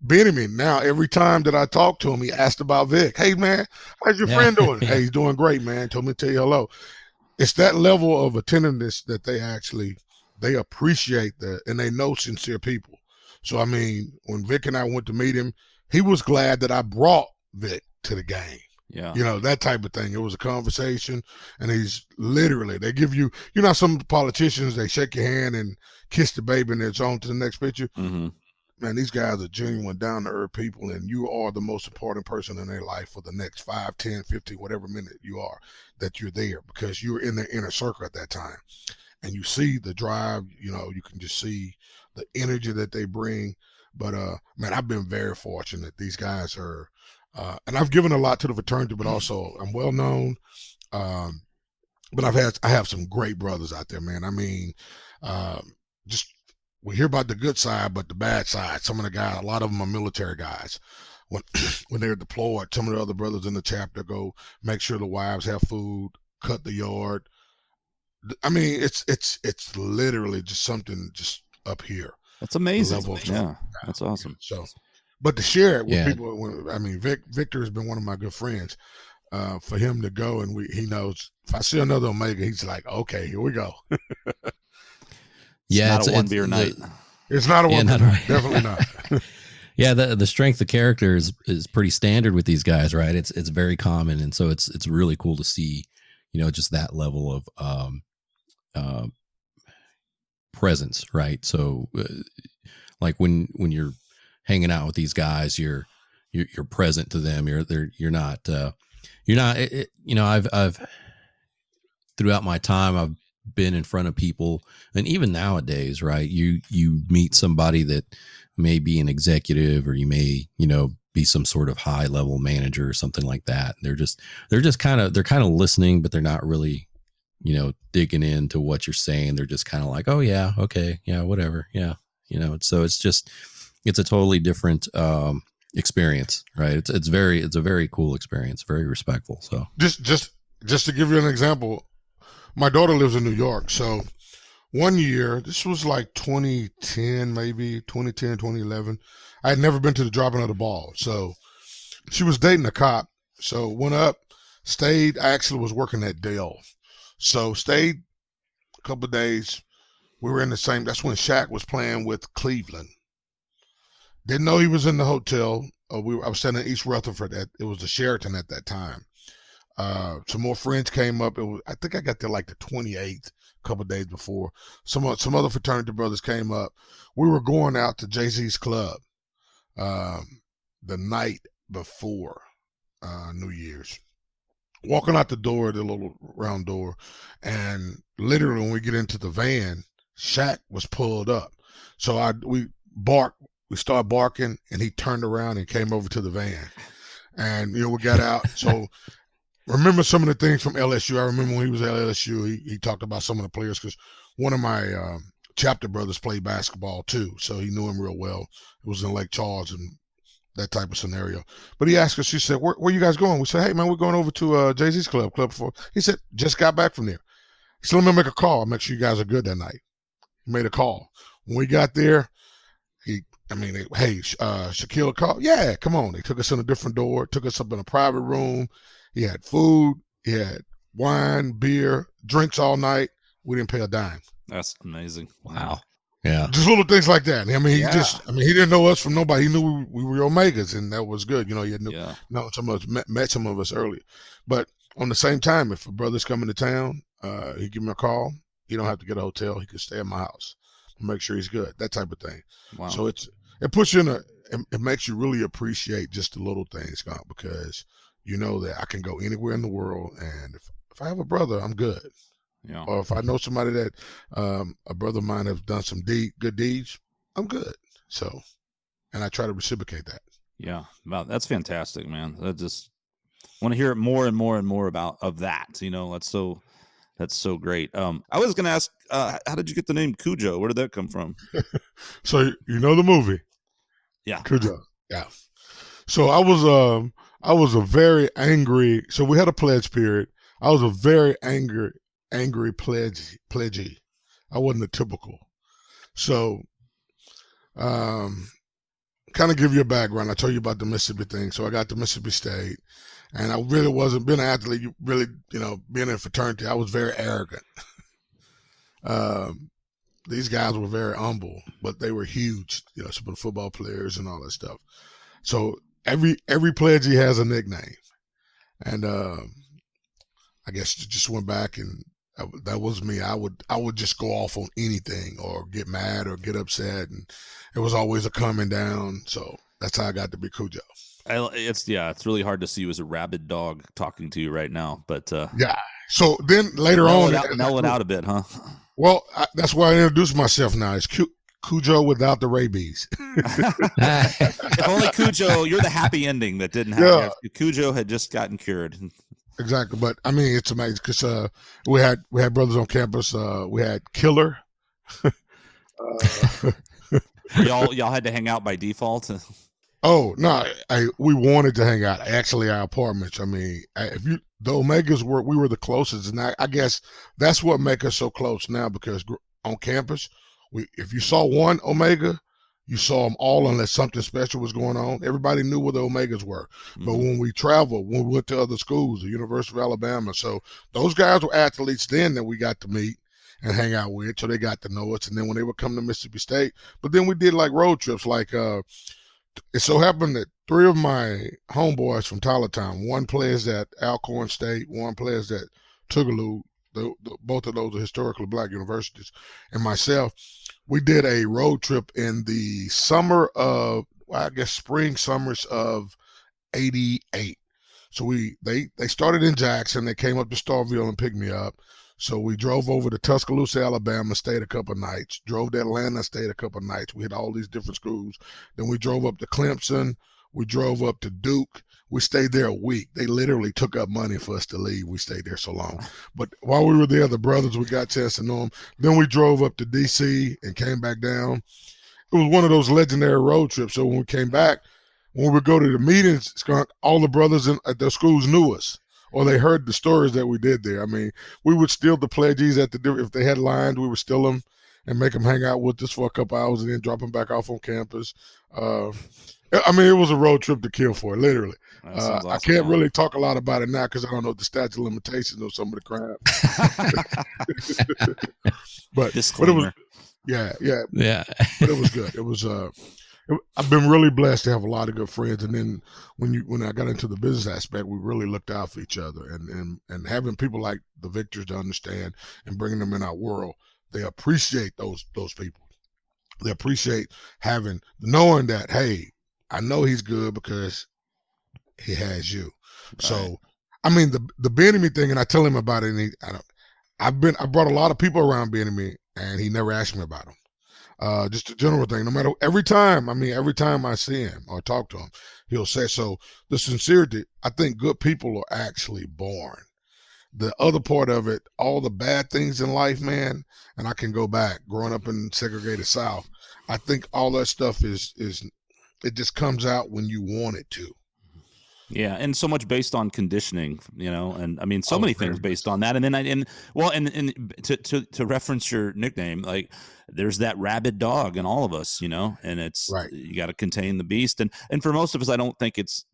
Benjamin, now every time that I talk to him, he asked about Vic. Hey man, how's your friend doing? Hey, he's doing great, man. Told me to tell you hello. It's that level of attentiveness that they appreciate that, and they know sincere people. So I mean, when Vic and I went to meet him, he was glad that I brought Vic to the game. Yeah. That type of thing. It was a conversation, and he's literally, they give you, some politicians, they shake your hand and kiss the baby and it's on to the next picture. Mm-hmm. Man, these guys are genuine, down-to-earth people, and you are the most important person in their life for the next 5, 10, 15, whatever minute you are, that you're there because you're in their inner circle at that time. And you see the drive, you can just see the energy that they bring. But, man, I've been very fortunate. These guys are, and I've given a lot to the fraternity, but also I'm well known. But I have some great brothers out there, man. I mean, we hear about the good side, but the bad side. Some of the guys, a lot of them are military guys. When they're deployed, some of the other brothers in the chapter go make sure the wives have food, cut the yard. I mean, it's literally just something just up here. That's amazing. Yeah, that's awesome. So, but to share it with people, I mean, Victor has been one of my good friends. For him to go and he knows if I see another Omega, he's like, okay, here we go. It's not a one beer night. It's not a one beer night. Definitely not. Yeah, the strength of character is pretty standard with these guys, right? It's very common, and so it's really cool to see, just that level of presence, right? So, like when you're hanging out with these guys, you're present to them. You're not. I've throughout my time, I've been in front of people, and even nowadays, right? You meet somebody that may be an executive, or you may, be some sort of high level manager or something like that. They're just kind of listening, but they're not really, digging into what you're saying. They're just kind of like, oh yeah, okay, yeah, whatever, yeah, So it's a totally different experience, right? It's a very cool experience, very respectful. So just to give you an example, my daughter lives in New York. So one year, this was like 2010, maybe 2010, 2011. I had never been to the dropping of the ball. So she was dating a cop. So went up, stayed. I actually was working at Dell. So stayed a couple of days. We were in the same, that's when Shaq was playing with Cleveland. Didn't know he was in the hotel. I was staying in East Rutherford. It was the Sheraton at that time. Some more friends came up. I think I got there like the 28th, a couple of days before. Some other fraternity brothers came up. We were going out to Jay-Z's club the night before New Year's. Walking out the door, the little round door, and literally when we get into the van, Shaq was pulled up. So we started barking, and he turned around and came over to the van. And, we got out. So remember some of the things from LSU. I remember when he was at LSU, he talked about some of the players because one of my chapter brothers played basketball too. So he knew him real well. It was in Lake Charles and that type of scenario. But he asked us, he said, where you guys going? We said, hey, man, we're going over to Jay-Z's Club 4. He said, just got back from there. He said, let me make a call. I'll make sure you guys are good that night. He made a call. When we got there, hey, Shaquille called. Yeah, come on. They took us in a different door, took us up in a private room. He had food. He had wine, beer, drinks all night. We didn't pay a dime. That's amazing. Wow. Yeah. Just little things like that. I mean, Yeah. he didn't know us from nobody. He knew we were Omegas, and that was good. You know, he had Yeah. some of us met some of us earlier. But on the same time, if a brother's coming to town, he give me a call. He don't have to get a hotel. He can stay at my house. Make sure he's good. That type of thing. Wow. So it puts you it makes you really appreciate just the little things, Scott, because you know that I can go anywhere in the world, and if I have a brother, I'm good. Yeah. Or if I know somebody that a brother of mine has done some good deeds, I'm good. So, and I try to reciprocate that. Yeah. Wow. That's fantastic, man. I just want to hear it more and more and more of that. You know, that's so great. I was going to ask, how did you get the name Cujo? Where did that come from? So you know the movie? Yeah. Cujo. Yeah. So I was a very angry. So we had a pledge period. I was a very angry pledgee. I wasn't a typical. So, kind of give you a background. I told you about the Mississippi thing. So I got to Mississippi State, and I really wasn't being an athlete. Really, being in a fraternity, I was very arrogant. These guys were very humble, but they were huge. Some of the football players and all that stuff. So every pledgee has a nickname, and I guess just went back and that was me. I would just go off on anything or get mad or get upset, and it was always a calming down. So that's how I got to be Cujo. It's really hard to see you as a rabid dog talking to you right now, but yeah. So then later mellow it out a bit, huh? Well, that's why I introduced myself now. It's Cujo without the rabies. If only Cujo, you're the happy ending that didn't happen. Yeah. Cujo had just gotten cured. Exactly, but I mean it's amazing because we had brothers on campus. We had Killer. Y'all had to hang out by default. Oh no, we wanted to hang out. Actually, our apartments. I mean, the Omegas we were the closest, and I guess that's what makes us so close now because on campus, if you saw one Omega, you saw them all unless something special was going on. Everybody knew where the Omegas were. Mm-hmm. But when we traveled, when we went to other schools, the University of Alabama, so those guys were athletes then that we got to meet and hang out with, so they got to know us. And then when they would come to Mississippi State, but then we did like road trips. Like it so happened that 3 of my homeboys from Tylertown, one plays at Alcorn State, one plays at Tougaloo. Both of those are historically black universities, and myself. We did a road trip in the summer of, spring summers of '88. So they started in Jackson. They came up to Starkville and picked me up. So we drove over to Tuscaloosa, Alabama, stayed a couple of nights. Drove to Atlanta, stayed a couple of nights. We hit all these different schools. Then we drove up to Clemson. We drove up to Duke. We stayed there a week. They literally took up money for us to leave. We stayed there so long. But while we were there, the brothers, we got a chance to know them. Then we drove up to D.C. and came back down. It was one of those legendary road trips. So when we came back, when we would go to the meetings, all the brothers at the schools knew us, or they heard the stories that we did there. I mean, we would steal the pledgees if they had lines, we would steal them and make them hang out with us for a couple hours and then drop them back off on campus. I mean, it was a road trip to kill for, literally. Awesome, I can't really talk a lot about it now because I don't know the statute of limitations of some of the crime. but it was, yeah. But it was good. It was. I've been really blessed to have a lot of good friends, and then when I got into the business aspect, we really looked out for each other, and having people like the Victors to understand and bringing them in our world, they appreciate those people. They appreciate knowing that, hey, I know he's good because he has you. Right. So, I mean, the Ben-Ami thing, and I tell him about it, and I brought a lot of people around Ben-Ami, and he never asked me about them. Just a general thing. No matter every time I see him or talk to him, he'll say. So the sincerity, I think good people are actually born. The other part of it, all the bad things in life, man, and I can go back growing up in segregated South. I think all that stuff is it just comes out when you want it to. Yeah, and so much based on conditioning, and I mean, so many things based on that. And then to reference your nickname, like there's that rabid dog in all of us, and it's right. You got to contain the beast. And for most of us, I don't think it's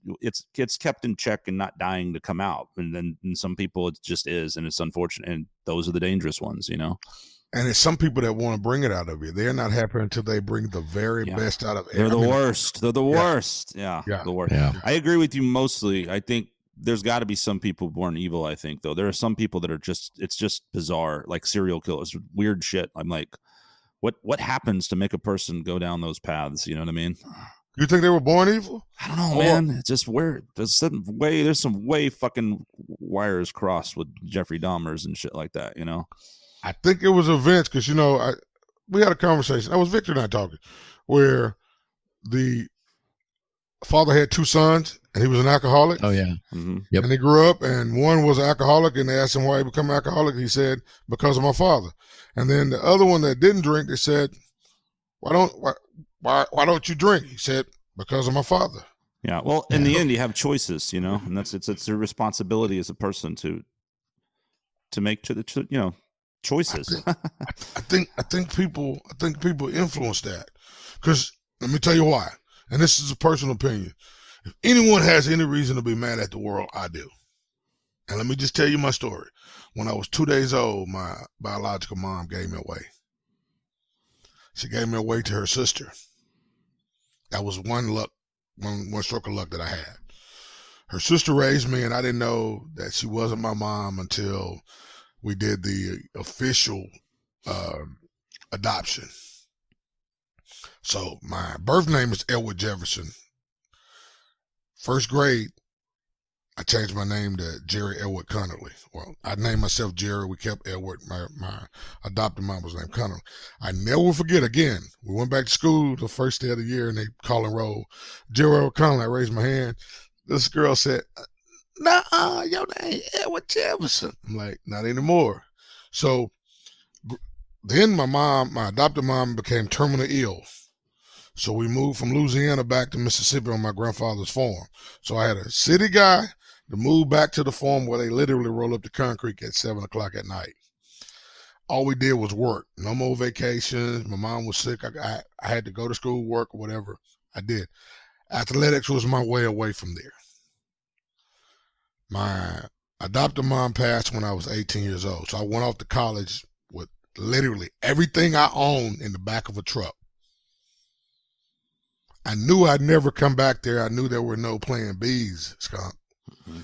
kept in check and not dying to come out. And then in some people it just is, and it's unfortunate. And those are the dangerous ones, And it's some people that want to bring it out of you. They're not happy until they bring the very best out of it. They're the worst. They're the worst. Yeah. The worst. Yeah. I agree with you mostly. I think there's got to be some people born evil, I think, though. There are some people that are it's just bizarre, like serial killers, weird shit. I'm like, what happens to make a person go down those paths? You know what I mean? You think they were born evil? I don't know, man. It's just weird. There's some way fucking wires crossed with Jeffrey Dahmers and shit like that, you know? I think it was events because, we had a conversation. That was Victor and I talking, where the father had 2 sons and he was an alcoholic. Oh, yeah. Mm-hmm. Yep. And he grew up and one was an alcoholic and they asked him why he became an alcoholic. He said, because of my father. And then the other one that didn't drink, they said, why don't you drink? He said, because of my father. Yeah. Well, in the end, you have choices, and it's your responsibility as a person to make choices. I think people influence that, because let me tell you why. And this is a personal opinion. If anyone has any reason to be mad at the world, I do. And let me just tell you my story. When I was 2 days old, my biological mom gave me away. She gave me away to her sister. That was one stroke of luck that I had. Her sister raised me, and I didn't know that she wasn't my mom until we did the official adoption. So my birth name is Edward Jefferson. First grade, I changed my name to Jerry Edward Conerly. Well, I named myself Jerry. We kept Edward. My adopted mom was named Conerly. I never will forget, again, we went back to school the first day of the year, and they call and roll. Jerry Edward Conerly. I raised my hand. This girl said, "Nah, your name Edward Jefferson." I'm like, not anymore. So then my adopted mom became terminally ill. So we moved from Louisiana back to Mississippi on my grandfather's farm. So I had a city guy to move back to the farm where they literally roll up the concrete at 7 o'clock at night. All we did was work. No more vacations. My mom was sick. I had to go to school, work, or whatever. I did. Athletics was my way away from there. My adopted mom passed when I was 18 years old. So I went off to college with literally everything I owned in the back of a truck. I knew I'd never come back there. I knew there were no plan Bs, Skunk. Mm-hmm.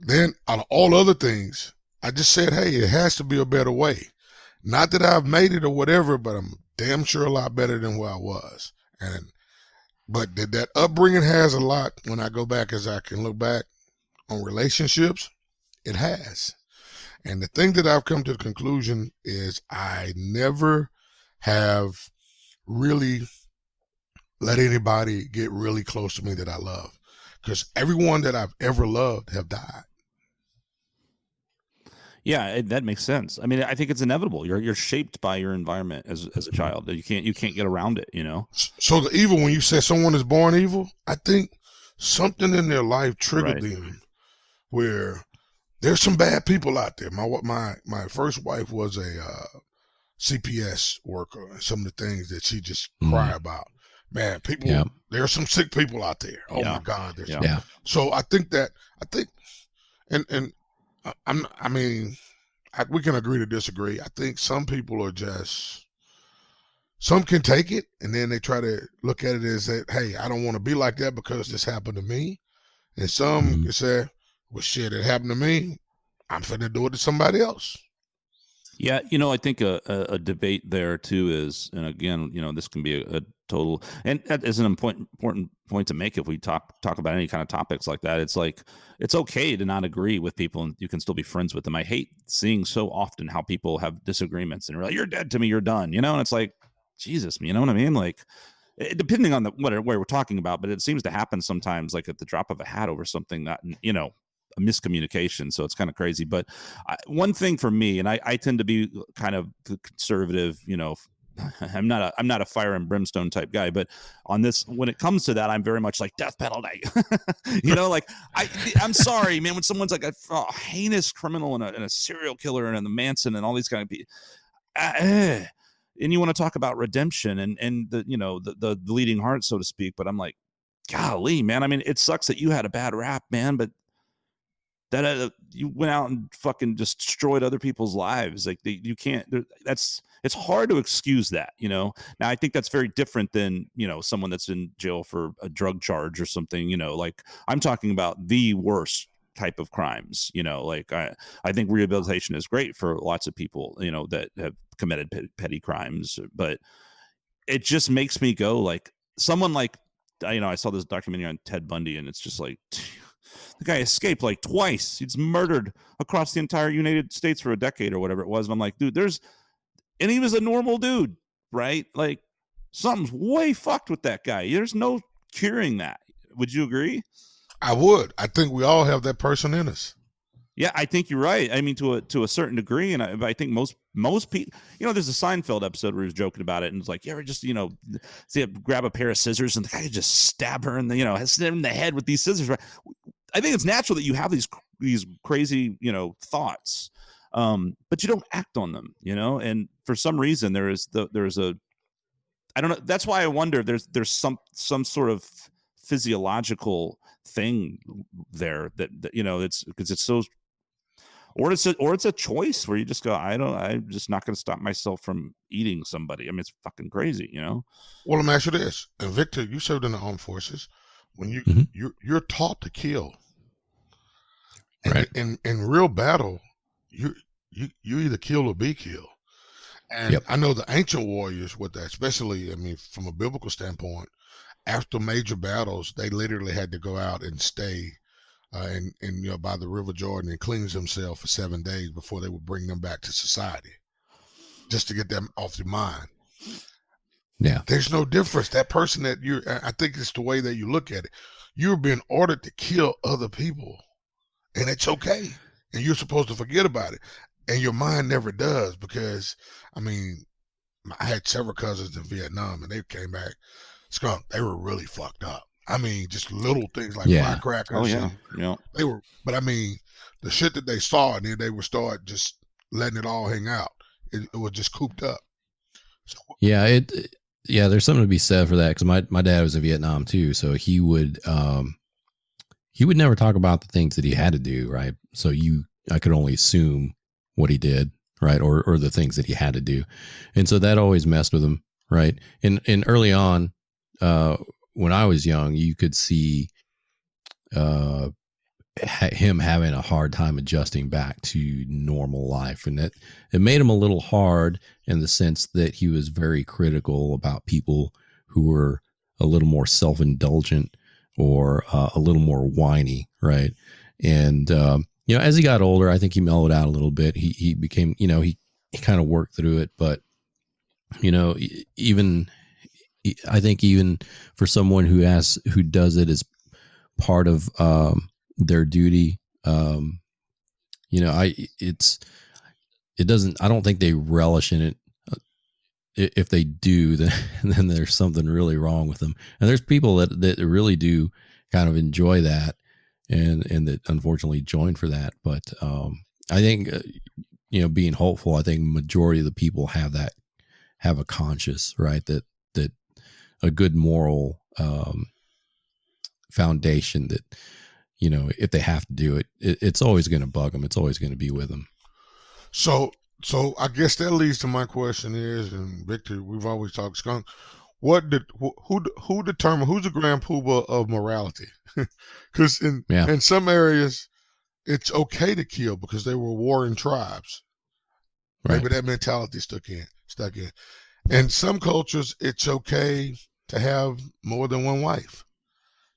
Then, out of all other things, I just said, hey, it has to be a better way. Not that I've made it or whatever, but I'm damn sure a lot better than where I was. But that upbringing has a lot, when I go back, as I can look back on relationships, it has. And the thing that I've come to the conclusion is I never have really let anybody get really close to me that I love, because everyone that I've ever loved have died. Yeah, that makes sense. I mean, I think it's inevitable. You're shaped by your environment as a child. You can't get around it, So the evil, when you say someone is born evil, I think something in their life triggered them, where there's some bad people out there. My first wife was a CPS worker, and some of the things that she just cry about. Man, people, there are some sick people out there. Oh my God. So I think we can agree to disagree. I think some people are some can take it, and then they try to look at it as that, hey, I don't want to be like that because this happened to me. And some can say, well, shit, it happened to me. I'm finna do it to somebody else. Yeah, I think a debate there too is, and again, this can be a total, and that is an important point to make if we talk about any kind of topics like that. It's like, it's okay to not agree with people, and you can still be friends with them. I hate seeing so often how people have disagreements and you're like, you're dead to me, you're done, and it's like, Jesus, you know what I mean? Like, depending on where we're talking about, but it seems to happen sometimes, like at the drop of a hat over something that, a miscommunication. So it's kind of crazy. But one thing for me, and I tend to be kind of conservative, I'm not a fire and brimstone type guy, but on this, when it comes to that, I'm very much like death penalty. Like I'm sorry, man, when someone's like a heinous criminal and a serial killer and the Manson and all these kind of people, and you want to talk about redemption and the bleeding heart, so to speak. But I'm like, golly, man, I mean, it sucks that you had a bad rap, man, but that you went out and fucking just destroyed other people's lives. Like you can't, it's hard to excuse that, you know? Now I think that's very different than, you know, someone that's in jail for a drug charge or something, you know, like I'm talking about the worst type of crimes, you know, like I think rehabilitation is great for lots of people, you know, that have committed petty crimes, but it just makes me go like someone like, you know, I saw this documentary on Ted Bundy and it's just like, the guy escaped like twice. He's murdered across the entire United States for a decade or whatever it was. And I'm like, dude, and he was a normal dude, right? Like something's way fucked with that guy. There's no curing that. Would you agree? I would. I think we all have that person in us. Yeah, I think you're right. I mean, to a certain degree, and I think most people, you know, there's a Seinfeld episode where he was joking about it, and it's like, you ever just, you know, grab a pair of scissors and the guy just stab her in the, you know, hit him in the head with these scissors. Right? I think it's natural that you have these crazy, you know, thoughts, but you don't act on them, you know. And for some reason, there's a, I don't know. That's why I wonder. There's some sort of physiological thing there that you know, it's because it's so. Or it's a choice where you just go, I'm just not going to stop myself from eating somebody. I mean, it's fucking crazy, you know? Well, let me ask you this. And Victor, you served in the armed forces. When you're taught to kill. And right. in real battle, you either kill or be killed. And I know the ancient warriors with that, especially, I mean, from a biblical standpoint, after major battles, they literally had to go out and stay and you know, by the River Jordan and cleanse themselves for 7 days before they would bring them back to society, just to get them off their mind. Yeah, there's no difference. That person that I think it's the way that you look at it. You're being ordered to kill other people, and it's okay, and you're supposed to forget about it, and your mind never does, because, I mean, I had several cousins in Vietnam, and they came back, skunk. They were really fucked up. I mean, just little things like firecrackers. Oh yeah, yeah. They were, but I mean, the shit that they saw, and then they would start just letting it all hang out. It was just cooped up. So, yeah, there's something to be said for that, because my dad was in Vietnam too, so he would never talk about the things that he had to do, right? So I could only assume what he did, right, or the things that he had to do, and so that always messed with him, right? And early on, when I was young, you could see him having a hard time adjusting back to normal life, and it made him a little hard in the sense that he was very critical about people who were a little more self-indulgent or a little more whiny, right? And you know, as he got older, I think he mellowed out a little bit. He became, you know, he kind of worked through it, but you know, I think even for someone who does it as part of their duty, you know, I don't think they relish in it. If they do, then there's something really wrong with them. And there's people that really do kind of enjoy that, and that unfortunately join for that. But I think you know, being hopeful, I think majority of the people have a conscience, right? That a good moral foundation that, you know, if they have to do it, it's always going to bug them. It's always going to be with them. So I guess that leads to my question is, and Victor, we've always talked skunk. Who determined who's the grand poobah of morality? Because in some areas, it's okay to kill because they were warring tribes. Right. Maybe that mentality stuck in. In some cultures, it's okay to have more than one wife.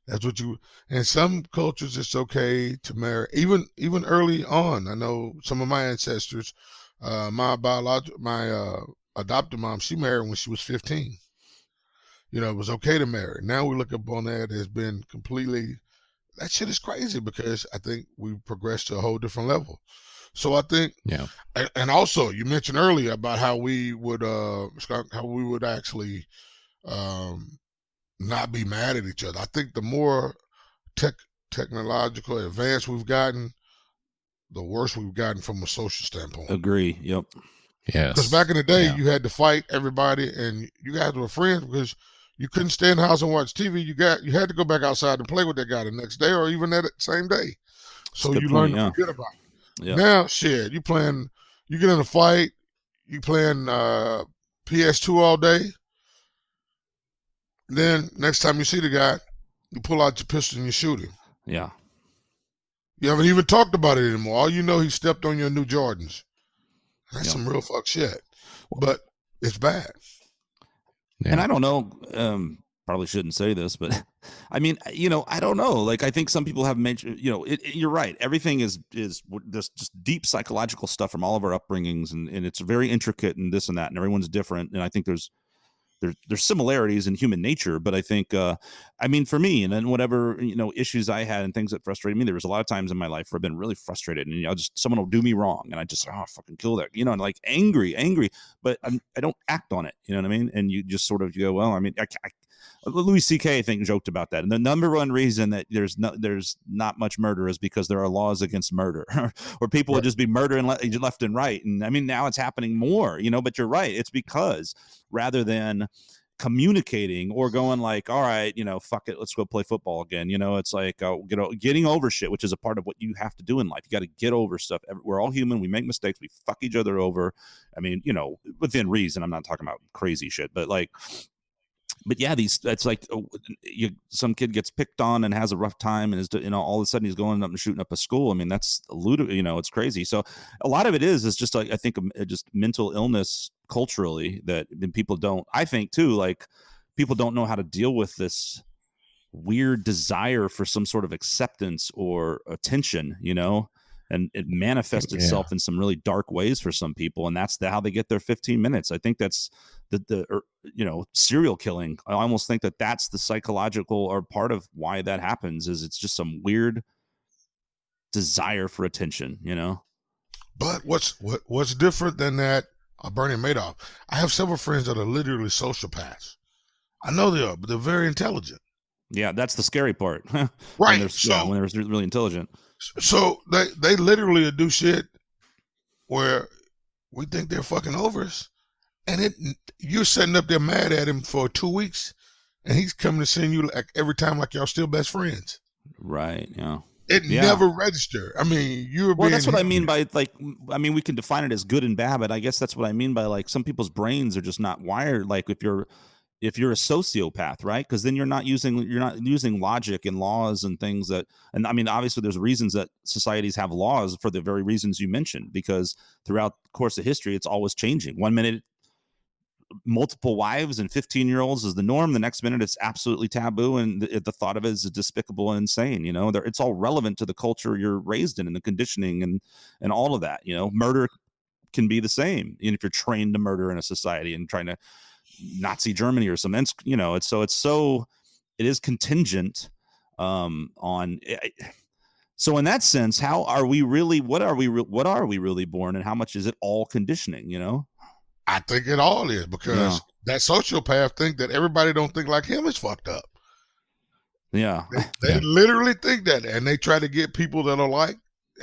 That's what in some cultures, it's okay to marry. Even early on, I know some of my ancestors, my adopted mom, she married when she was 15. You know, it was okay to marry. Now we look upon that as been completely, that shit is crazy, because I think we've progressed to a whole different level. So I think, and also you mentioned earlier about how we would actually not be mad at each other. I think the more technological advance we've gotten, the worse we've gotten from a social standpoint. Agree. Yep. Yes. Because back in the day, you had to fight everybody, and you guys were friends because you couldn't stay in the house and watch TV. You had to go back outside and play with that guy the next day, or even that same day. So good you point, learn to yeah. forget about it. Yeah. Now, shit, you get in a fight, you playing PS2 all day. Then next time you see the guy, you pull out your pistol and you shoot him. Yeah. You haven't even talked about it anymore. All you know, he stepped on your new Jordans. That's Yeah. some real fuck shit. But it's bad. Yeah. And I don't know, probably shouldn't say this, but I mean, I don't know. Like, I think some people have mentioned, you're right. Everything is just deep psychological stuff from all of our upbringings, and it's very intricate and this and that, and everyone's different. And I think there's similarities in human nature, but I think, I mean, for me, and then whatever, issues I had and things that frustrated me, there was a lot of times in my life where I've been really frustrated, and someone will do me wrong, and I just, fucking kill that, and like angry, but I don't act on it. You know what I mean? And you just sort of go, well, I mean, Louis C.K. I think joked about that, and the number one reason that there's not much murder is because there are laws against murder, or people would just be murdering left and right. And I mean, now it's happening more, but you're right. It's because rather than communicating or going like, all right, fuck it, let's go play football again. It's like getting over shit, which is a part of what you have to do in life. You got to get over stuff. We're all human. We make mistakes. We fuck each other over. I mean, within reason. I'm not talking about crazy shit, but like. But yeah, it's like some kid gets picked on and has a rough time, and all of a sudden he's going up and shooting up a school. I mean, that's it's crazy. So a lot of it is just like, I think just mental illness culturally that people don't. I think too, like people don't know how to deal with this weird desire for some sort of acceptance or attention, and it manifests itself in some really dark ways for some people, and that's how they get their 15 minutes. I think that's the serial killing. I almost think that that's the psychological or part of why that happens, is it's just some weird desire for attention, But what's different than that? Bernie Madoff. I have several friends that are literally sociopaths. I know they are, but they're very intelligent. Yeah, that's the scary part. Right. when they're really intelligent. So they literally do shit where we think they're fucking over us, and you're sitting up there mad at him for 2 weeks, and he's coming to see you like every time like y'all still best friends. Right. Yeah. It never registered. I mean, that's what I mean by like. I mean, we can define it as good and bad, but I guess that's what I mean by like some people's brains are just not wired. Like if you're a sociopath, right? Because then you're not using logic and laws and things that, and I mean, obviously there's reasons that societies have laws for the very reasons you mentioned, because throughout the course of history, it's always changing. 1 minute, multiple wives and 15-year-olds is the norm. The next minute it's absolutely taboo. And the thought of it is despicable and insane. It's all relevant to the culture you're raised in and the conditioning and all of that. Murder can be the same. And if you're trained to murder in a society and trying to Nazi Germany or something, it is contingent on. So in that sense, how are we really? What are we really born, and how much is it all conditioning? I think it all is, because that sociopath think that everybody don't think like him is fucked up. Yeah, they literally think that, and they try to get people that are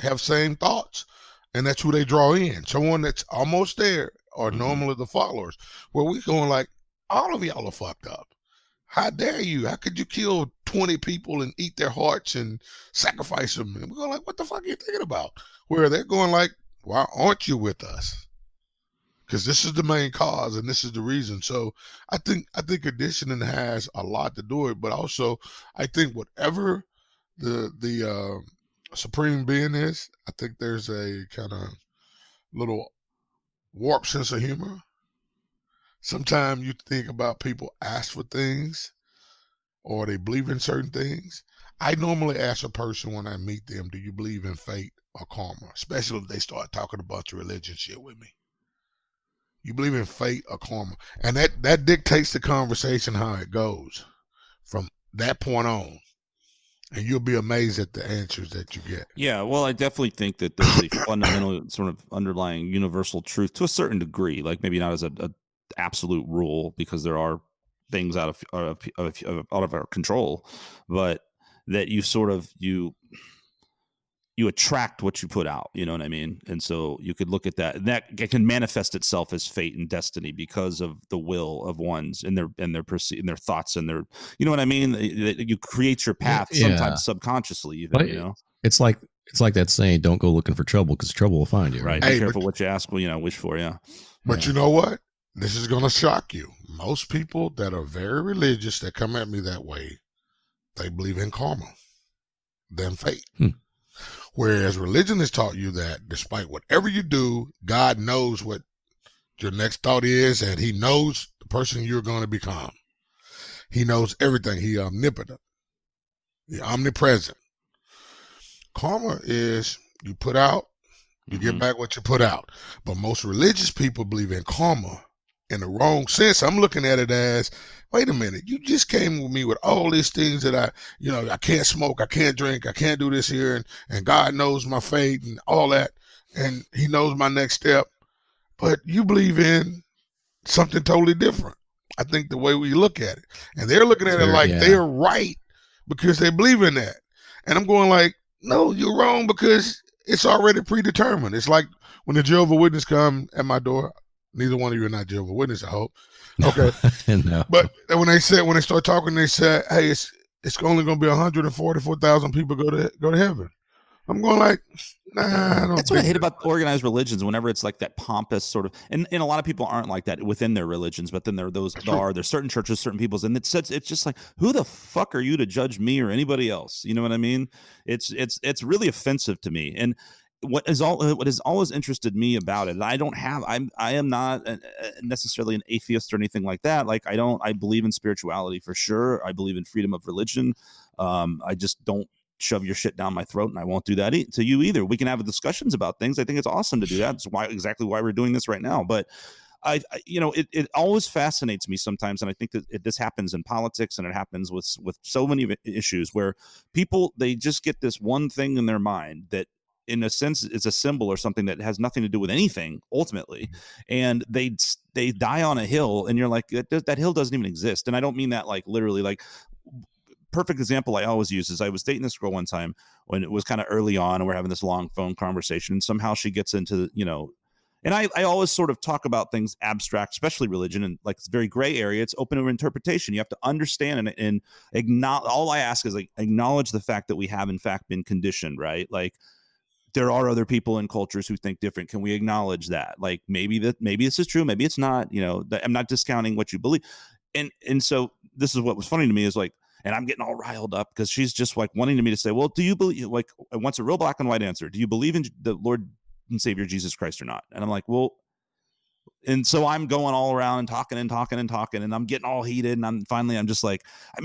have same thoughts, and that's who they draw in. Someone that's almost there. Or normally the followers, where we going like, all of y'all are fucked up. How dare you? How could you kill 20 people and eat their hearts and sacrifice them? And we're going like, what the fuck are you thinking about? Where they're going like, why aren't you with us? Because this is the main cause and this is the reason. So I think conditioning has a lot to do with it, but also I think whatever the supreme being is, I think there's a kind of little warped sense of humor. Sometimes you think about people ask for things or they believe in certain things. I normally ask a person when I meet them, do you believe in fate or karma? Especially if they start talking about the religion shit with me. You believe in fate or karma? And that dictates the conversation, how it goes from that point on. And you'll be amazed at the answers that you get. Yeah, well, I definitely think that there's a fundamental sort of underlying universal truth to a certain degree, like maybe not as a absolute rule, because there are things out of our control, but that you sort of you attract what you put out, you know what I mean? And so you could look at that, and that can manifest itself as fate and destiny because of the will of ones and their thoughts and their, you know what I mean? You create your path sometimes subconsciously, even, but it's like It's like that saying, "Don't go looking for trouble because trouble will find you." Right. Right. Be careful what you ask. Wish for. Yeah. But you know what? This is going to shock you. Most people that are very religious that come at me that way, they believe in karma than fate. Whereas religion has taught you that despite whatever you do, God knows what your next thought is, and he knows the person you're going to become. He knows everything. He omnipotent. He omnipresent. Karma is you put out, you get back what you put out. But most religious people believe in karma in the wrong sense. I'm looking at it as, wait a minute, you just came with me with all these things that I can't smoke, I can't drink, I can't do this here, and God knows my fate and all that, and he knows my next step. But you believe in something totally different. I think the way we look at it. And they're looking at it like they're right because they believe in that. And I'm going like, no, you're wrong because it's already predetermined. It's like when the Jehovah's Witness come at my door. Neither one of you are not Jehovah's Witness, I hope. Okay. No. But when they start talking, they said, hey, it's only going to be 144,000 people go to heaven. I'm going like, nah, I don't. That's what I hate about organized religions. Whenever it's like that pompous sort of, and a lot of people aren't like that within their religions, but then there's certain churches, certain peoples, and it's just like, who the fuck are you to judge me or anybody else? You know what I mean? It's really offensive to me. And what has always interested me about it, I am not necessarily an atheist or anything like that. Like I believe in spirituality for sure. I believe in freedom of religion. I just don't shove your shit down my throat, and I won't do that to you either. We can have discussions about things. I think it's awesome to do that. It's exactly why we're doing this right now. But it always fascinates me sometimes, and I think that this happens in politics, and it happens with so many issues where people, they just get this one thing in their mind that in a sense is a symbol or something that has nothing to do with anything ultimately, and they die on a hill, and you're like, that hill doesn't even exist. And I don't mean that like literally. Like, perfect example I always use is I was dating this girl one time when it was kind of early on, and we're having this long phone conversation, and somehow she gets into, and I always sort of talk about things abstract, especially religion, and like it's a very gray area. It's open to interpretation. You have to understand and acknowledge. All I ask is like acknowledge the fact that we have in fact been conditioned, right? Like there are other people in cultures who think different. Can we acknowledge that? Like maybe this is true, maybe it's not. I'm not discounting what you believe, and so this is what was funny to me is like. And I'm getting all riled up because she's just like wanting me to say, well, do you believe, like, I want a real black and white answer. Do you believe in the Lord and Savior Jesus Christ or not? And I'm like, well, and so I'm going all around and talking, and I'm getting all heated. And I'm just like,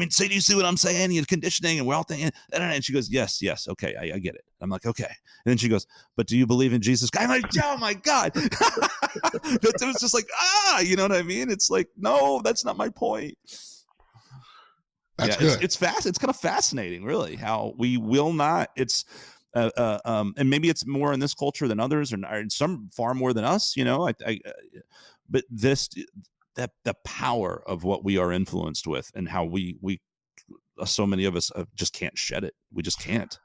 say, do you see what I'm saying? You're conditioning, and we're all thinking, and she goes, yes. Okay. I get it. I'm like, okay. And then she goes, but do you believe in Jesus? I'm like, oh my God. It was just like, you know what I mean? It's like, no, that's not my point. That's good. It's fast. It's kind of fascinating, really, how we will not. It's and maybe it's more in this culture than others, or some far more than us. But the power of what we are influenced with, and how we so many of us just can't shed it. We just can't.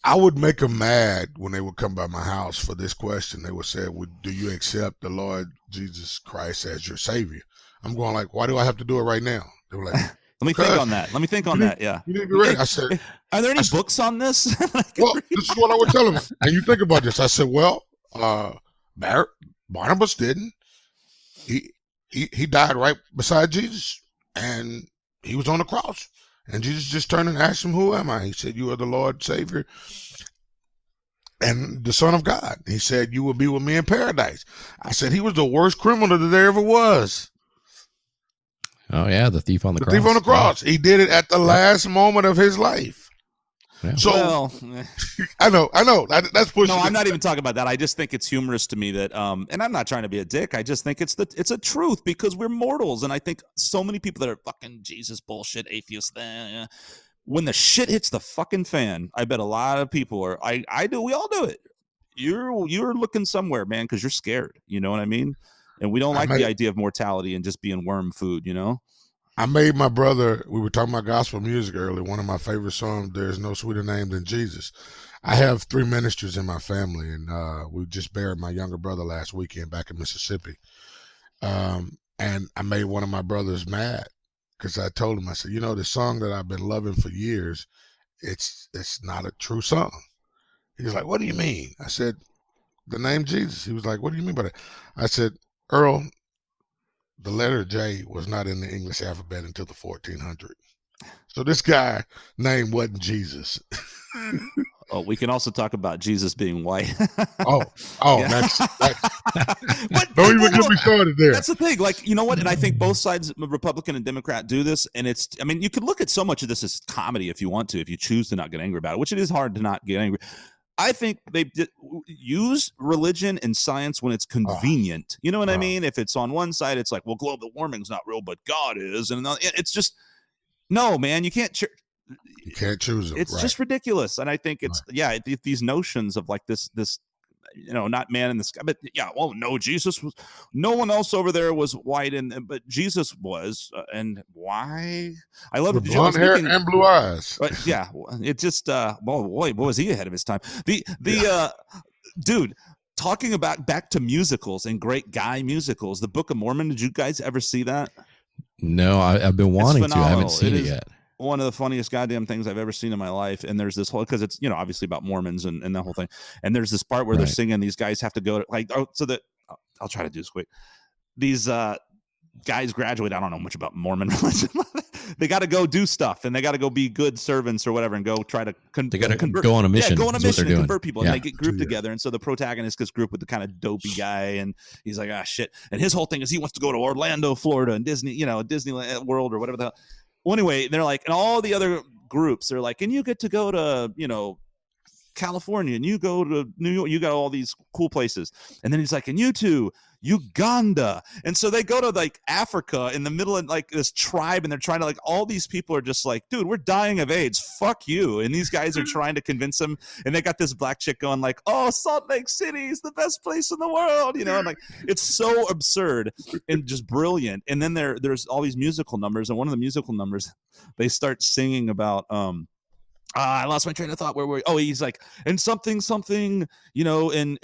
I would make them mad when they would come by my house for this question. They would say, do you accept the Lord Jesus Christ as your Savior? I'm going like, why do I have to do it right now? They were like, let me think on that. Yeah. You need to be ready. I said, are there any books on this? Well, this is what I would tell them. And you think about this. I said, well, Barnabas didn't. He died right beside Jesus, and he was on the cross. And Jesus just turned and asked him, who am I? He said, you are the Lord Savior and the Son of God. He said, you will be with me in paradise. I said, he was the worst criminal that there ever was. Oh yeah, the thief on the cross. The thief on the cross. Yeah. He did it at the last moment of his life. Yeah. So I know. That's pushing. No, I'm not even talking about that. I just think it's humorous to me that, and I'm not trying to be a dick. I just think it's a truth because we're mortals, and I think so many people that are fucking Jesus bullshit atheists. When the shit hits the fucking fan, I bet a lot of people are. I do. We all do it. You're looking somewhere, man, because you're scared. You know what I mean? And we don't like the idea of mortality and just being worm food, I made my brother, we were talking about gospel music earlier, one of my favorite songs, There's No Sweeter Name Than Jesus. I have 3 ministers in my family, and we just buried my younger brother last weekend back in Mississippi. And I made one of my brothers mad because I told him, I said, the song that I've been loving for years, it's not a true song. He was like, "What do you mean?" I said, "The name Jesus." He was like, "What do you mean by that?" I said, "Earl, the letter J was not in the English alphabet until the 1400s. So this guy name wasn't Jesus." Oh, we can also talk about Jesus being white. Oh, Yeah. that's But don't even people get me started there. That's the thing. Like, you know what? And I think both sides, Republican and Democrat, do this. And it's, I mean, you could look at so much of this as comedy if you want to, if you choose to not get angry about it, which it is hard to not get angry. I think they use religion and science when it's convenient. You know what I mean? If it's on one side, it's like, well, global warming's not real, but God is. And it's just, no, man, you can't. You can't choose them. It's just ridiculous. And I think it's, these notions of like this, you know, not man in the sky, but yeah, well, no, Jesus was, no one else over there was white, but Jesus was, and why? I love with blonde hair and blue eyes. But yeah, it just, boy, was he ahead of his time. Dude, talking about back to musicals and great guy musicals, the Book of Mormon. Did you guys ever see that? No, I've been wanting to. I haven't seen it yet. One of the funniest goddamn things I've ever seen in my life. And there's this whole, because it's, you know, obviously about Mormons and that whole thing. And there's this part where they're singing, these guys have to go to, like, so that I'll try to do this quick. These guys graduate. I don't know much about Mormon religion. They got to go do stuff, and they got to go be good servants or whatever, and go try to they got to go on a mission. Yeah, go on a mission and convert people. Yeah. And they get grouped together. And so the protagonist gets grouped with the kind of dopey guy, and he's like, ah, shit. And his whole thing is he wants to go to Orlando, Florida, and Disney, you know, Disneyland World or whatever the hell. Well, anyway, they're like, and all the other groups, they're like, and you get to go to, you know, California, and you go to New York, you got all these cool places. And then he's like, and you two, Uganda. And so they go to like Africa in the middle of like this tribe, and they're trying to, like, all these people are just like, dude, we're dying of AIDS, fuck you. And these guys are trying to convince them, and they got this black chick going like, oh, Salt Lake City is the best place in the world, you know. And like, it's so absurd and just brilliant. And then there's all these musical numbers, and one of the musical numbers, they start singing about I lost my train of thought. Where were we? Oh, he's like, and something, you know, and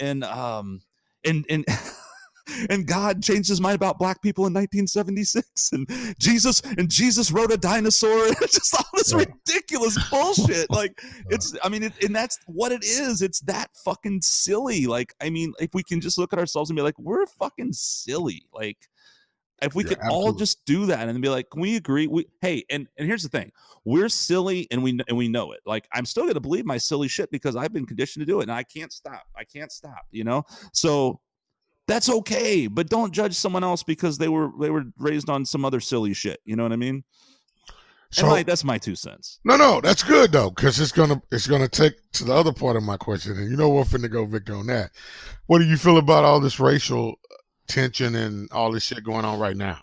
and God changed his mind about black people in 1976, and Jesus rode a dinosaur. It's just all this ridiculous bullshit. Like, it's, I mean, and that's what it is. It's that fucking silly. Like, I mean, if we can just look at ourselves and be like, we're fucking silly. Like, if we could all just do that and be like, can we agree? And here's the thing. We're silly, and we know it. Like, I'm still going to believe my silly shit because I've been conditioned to do it, and I can't stop, you know? So that's okay, but don't judge someone else because they were raised on some other silly shit. You know what I mean? So that's my 2 cents. No, that's good though, because it's gonna take to the other part of my question, and you know we're finna go, Victor, on that. What do you feel about all this racial tension and all this shit going on right now?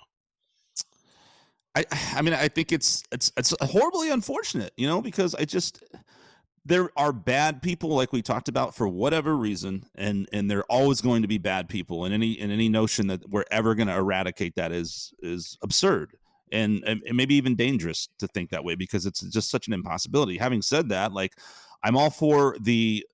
I mean, I think it's horribly unfortunate, you know, because there are bad people, like we talked about, for whatever reason, and there are always going to be bad people, and any notion that we're ever going to eradicate that is absurd and maybe even dangerous to think that way, because it's just such an impossibility. Having said that, like, I'm all for the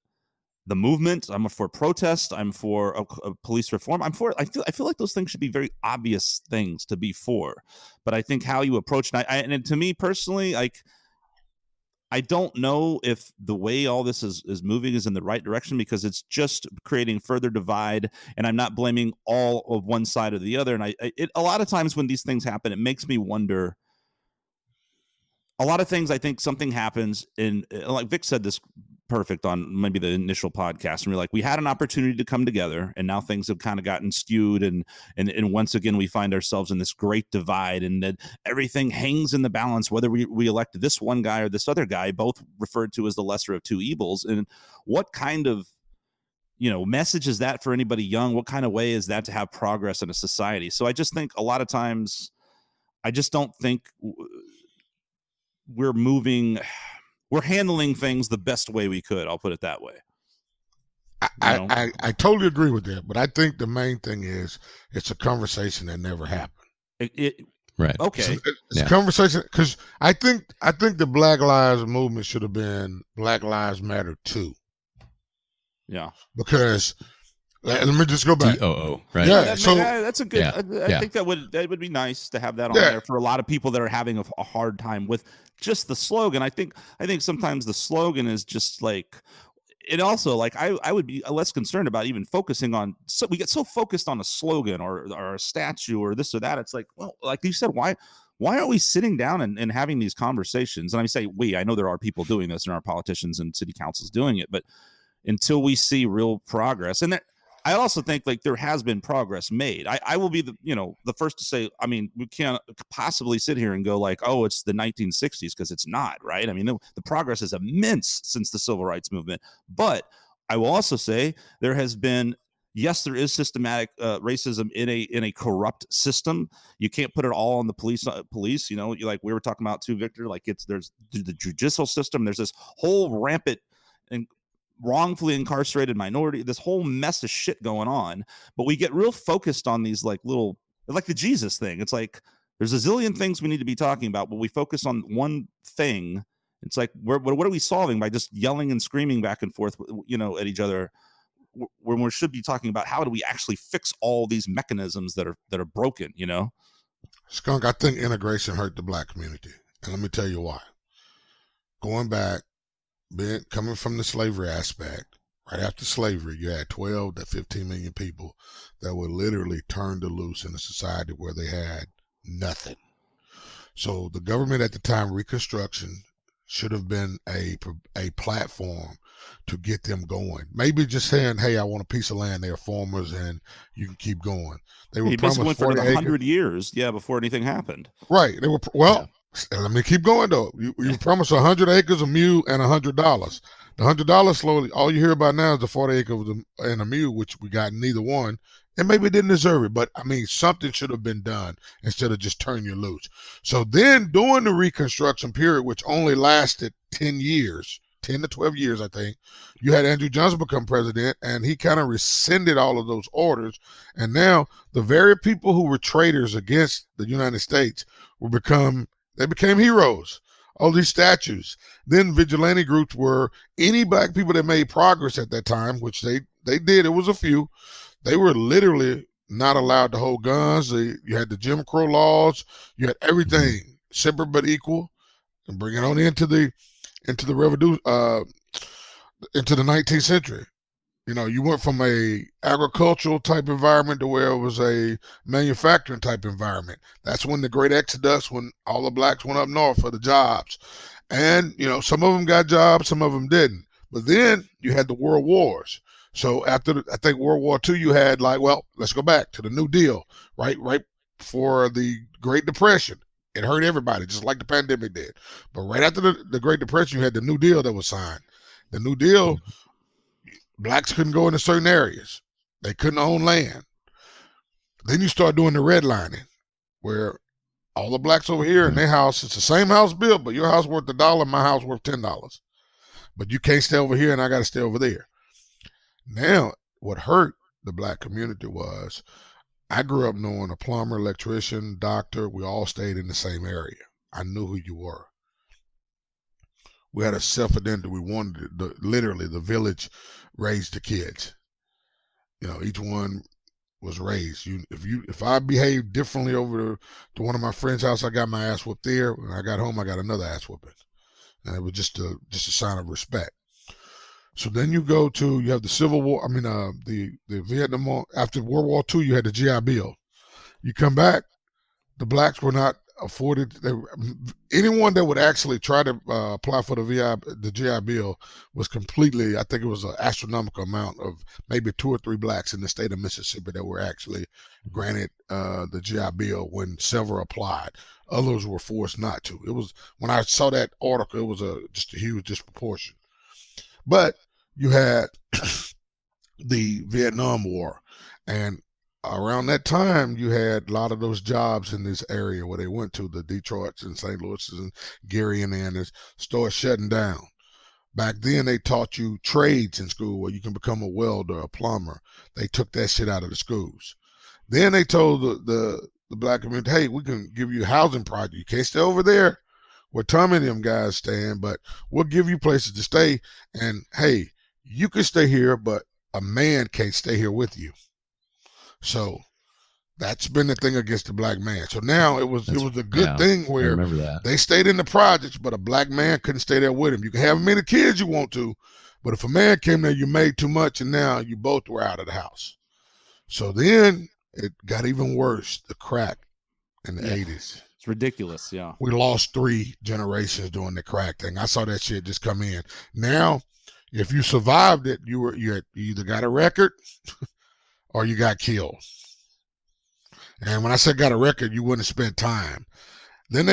movement. I'm for protest. I'm for a police reform. I feel like those things should be very obvious things to be for, but I think how you approach it, and to me personally, like, I don't know if the way all this is moving is in the right direction, because it's just creating further divide, and I'm not blaming all of one side or the other. And a lot of times when these things happen, it makes me wonder. A lot of things, I think something happens, and like Vic said this perfect on maybe the initial podcast, and we're like, we had an opportunity to come together, and now things have kind of gotten skewed, and once again we find ourselves in this great divide, and that everything hangs in the balance, whether we elect this one guy or this other guy, both referred to as the lesser of two evils. And what kind of, you know, message is that for anybody young? What kind of way is that to have progress in a society? So I just think a lot of times, I just don't think we're handling things the best way we could. I'll put it that way. I totally agree with that, but I think the main thing is it's a conversation that never happened. Right. So Okay. it's a conversation, because I think the Black Lives Movement should have been Black Lives Matter too. Yeah. Because let me just go back. DOO, right? Yeah. That's a good. I think that would be nice to have that on there for a lot of people that are having a hard time with just the slogan. I think sometimes the slogan is just like, it also, like, I would be less concerned about even focusing on, so we get so focused on a slogan or a statue or this or that. It's like, well, like you said, why aren't we sitting down and having these conversations? And I say I know there are people doing this and our politicians and city councils doing it, but until we see real progress, and I also think like there has been progress made. I will be the first to say, I mean, we can't possibly sit here and go like, oh, it's the 1960s, because it's not, right? I mean, the progress is immense since the civil rights movement. But I will also say there has been, yes, there is systematic racism in a corrupt system. You can't put it all on the police. Like we were talking about too, Victor. Like there's the judicial system. There's this whole rampant and wrongfully incarcerated minority, this whole mess of shit going on. But we get real focused on these like little, like the Jesus thing. It's like there's a zillion things we need to be talking about, but we focus on one thing. It's like, what are we solving by just yelling and screaming back and forth, at each other, when we should be talking about how do we actually fix all these mechanisms that are broken, Skunk, I think integration hurt the black community. And let me tell you why. Going back, coming from the slavery aspect, right after slavery, you had 12 to 15 million people that were literally turned loose in a society where they had nothing. So the government at the time, Reconstruction, should have been a platform to get them going. Maybe just saying, hey, I want a piece of land. They're farmers and you can keep going. They were promised went for 100 years, before anything happened. Right. They were, let me keep going though. You promised 100 acres, a mule, and $100. The $100 slowly, all you hear about now is the 40 acres and a mule, which we got neither one, and maybe didn't deserve it. But I mean, something should have been done instead of just turning you loose. So then during the Reconstruction period, which only lasted 10 to 12 years, I think, you had Andrew Johnson become president, and he kind of rescinded all of those orders. And now the very people who were traitors against the United States became heroes. All these statues. Then vigilante groups were any black people that made progress at that time, which they did. It was a few. They were literally not allowed to hold guns. You had the Jim Crow laws. You had everything separate but equal. And bring it on into the revolution, into the 19th century. You went from a agricultural type environment to where it was a manufacturing type environment. That's when the Great Exodus, when all the blacks went up north for the jobs. And, some of them got jobs, some of them didn't. But then you had the world wars. So after, I think, World War II, you had let's go back to the New Deal, right before the Great Depression. It hurt everybody, just like the pandemic did. But right after the Great Depression, you had the New Deal that was signed. The New Deal, blacks couldn't go into certain areas. They couldn't own land. Then you start doing the redlining, where all the blacks over here in their house, it's the same house built, but your house worth $1, my house worth $10. But you can't stay over here and I got to stay over there. Now, what hurt the black community was, I grew up knowing a plumber, electrician, doctor. We all stayed in the same area. I knew who you were. We had a self-identity. We wanted literally the village raised the kids. Each one was raised. If I behaved differently over to one of my friends' house, I got my ass whooped there. When I got home, I got another ass whooping, and it was just a sign of respect. So then you have the Civil War. I mean, the Vietnam War. After World War II, you had the GI Bill. You come back, the blacks were not afforded. Anyone that would actually try to apply for the GI Bill was completely, I think it was an astronomical amount of maybe 2 or 3 blacks in the state of Mississippi that were actually granted the GI Bill when several applied. Others were forced not to. It was, when I saw that article, it was just a huge disproportion. But you had the Vietnam War, and around that time, you had a lot of those jobs in this area where they went to, the Detroits and St. Louis and Gary and Anders, started shutting down. Back then, they taught you trades in school where you can become a welder, a plumber. They took that shit out of the schools. Then they told the black community, hey, we can give you a housing project. You can't stay over there where Tommy and them guys stand, but we'll give you places to stay. And, hey, you can stay here, but a man can't stay here with you. So that's been the thing against the black man. So now it was a good thing where they stayed in the projects, but a black man couldn't stay there with him. You can have as many kids you want to, But if a man came there, you made too much, and now you both were out of the house. So then it got even worse, the crack in the 80s. It's ridiculous, yeah. We lost 3 generations doing the crack thing. I saw that shit just come in. Now, if you survived it, you either got a record or you got killed. And when I said got a record, you wouldn't spend time. Then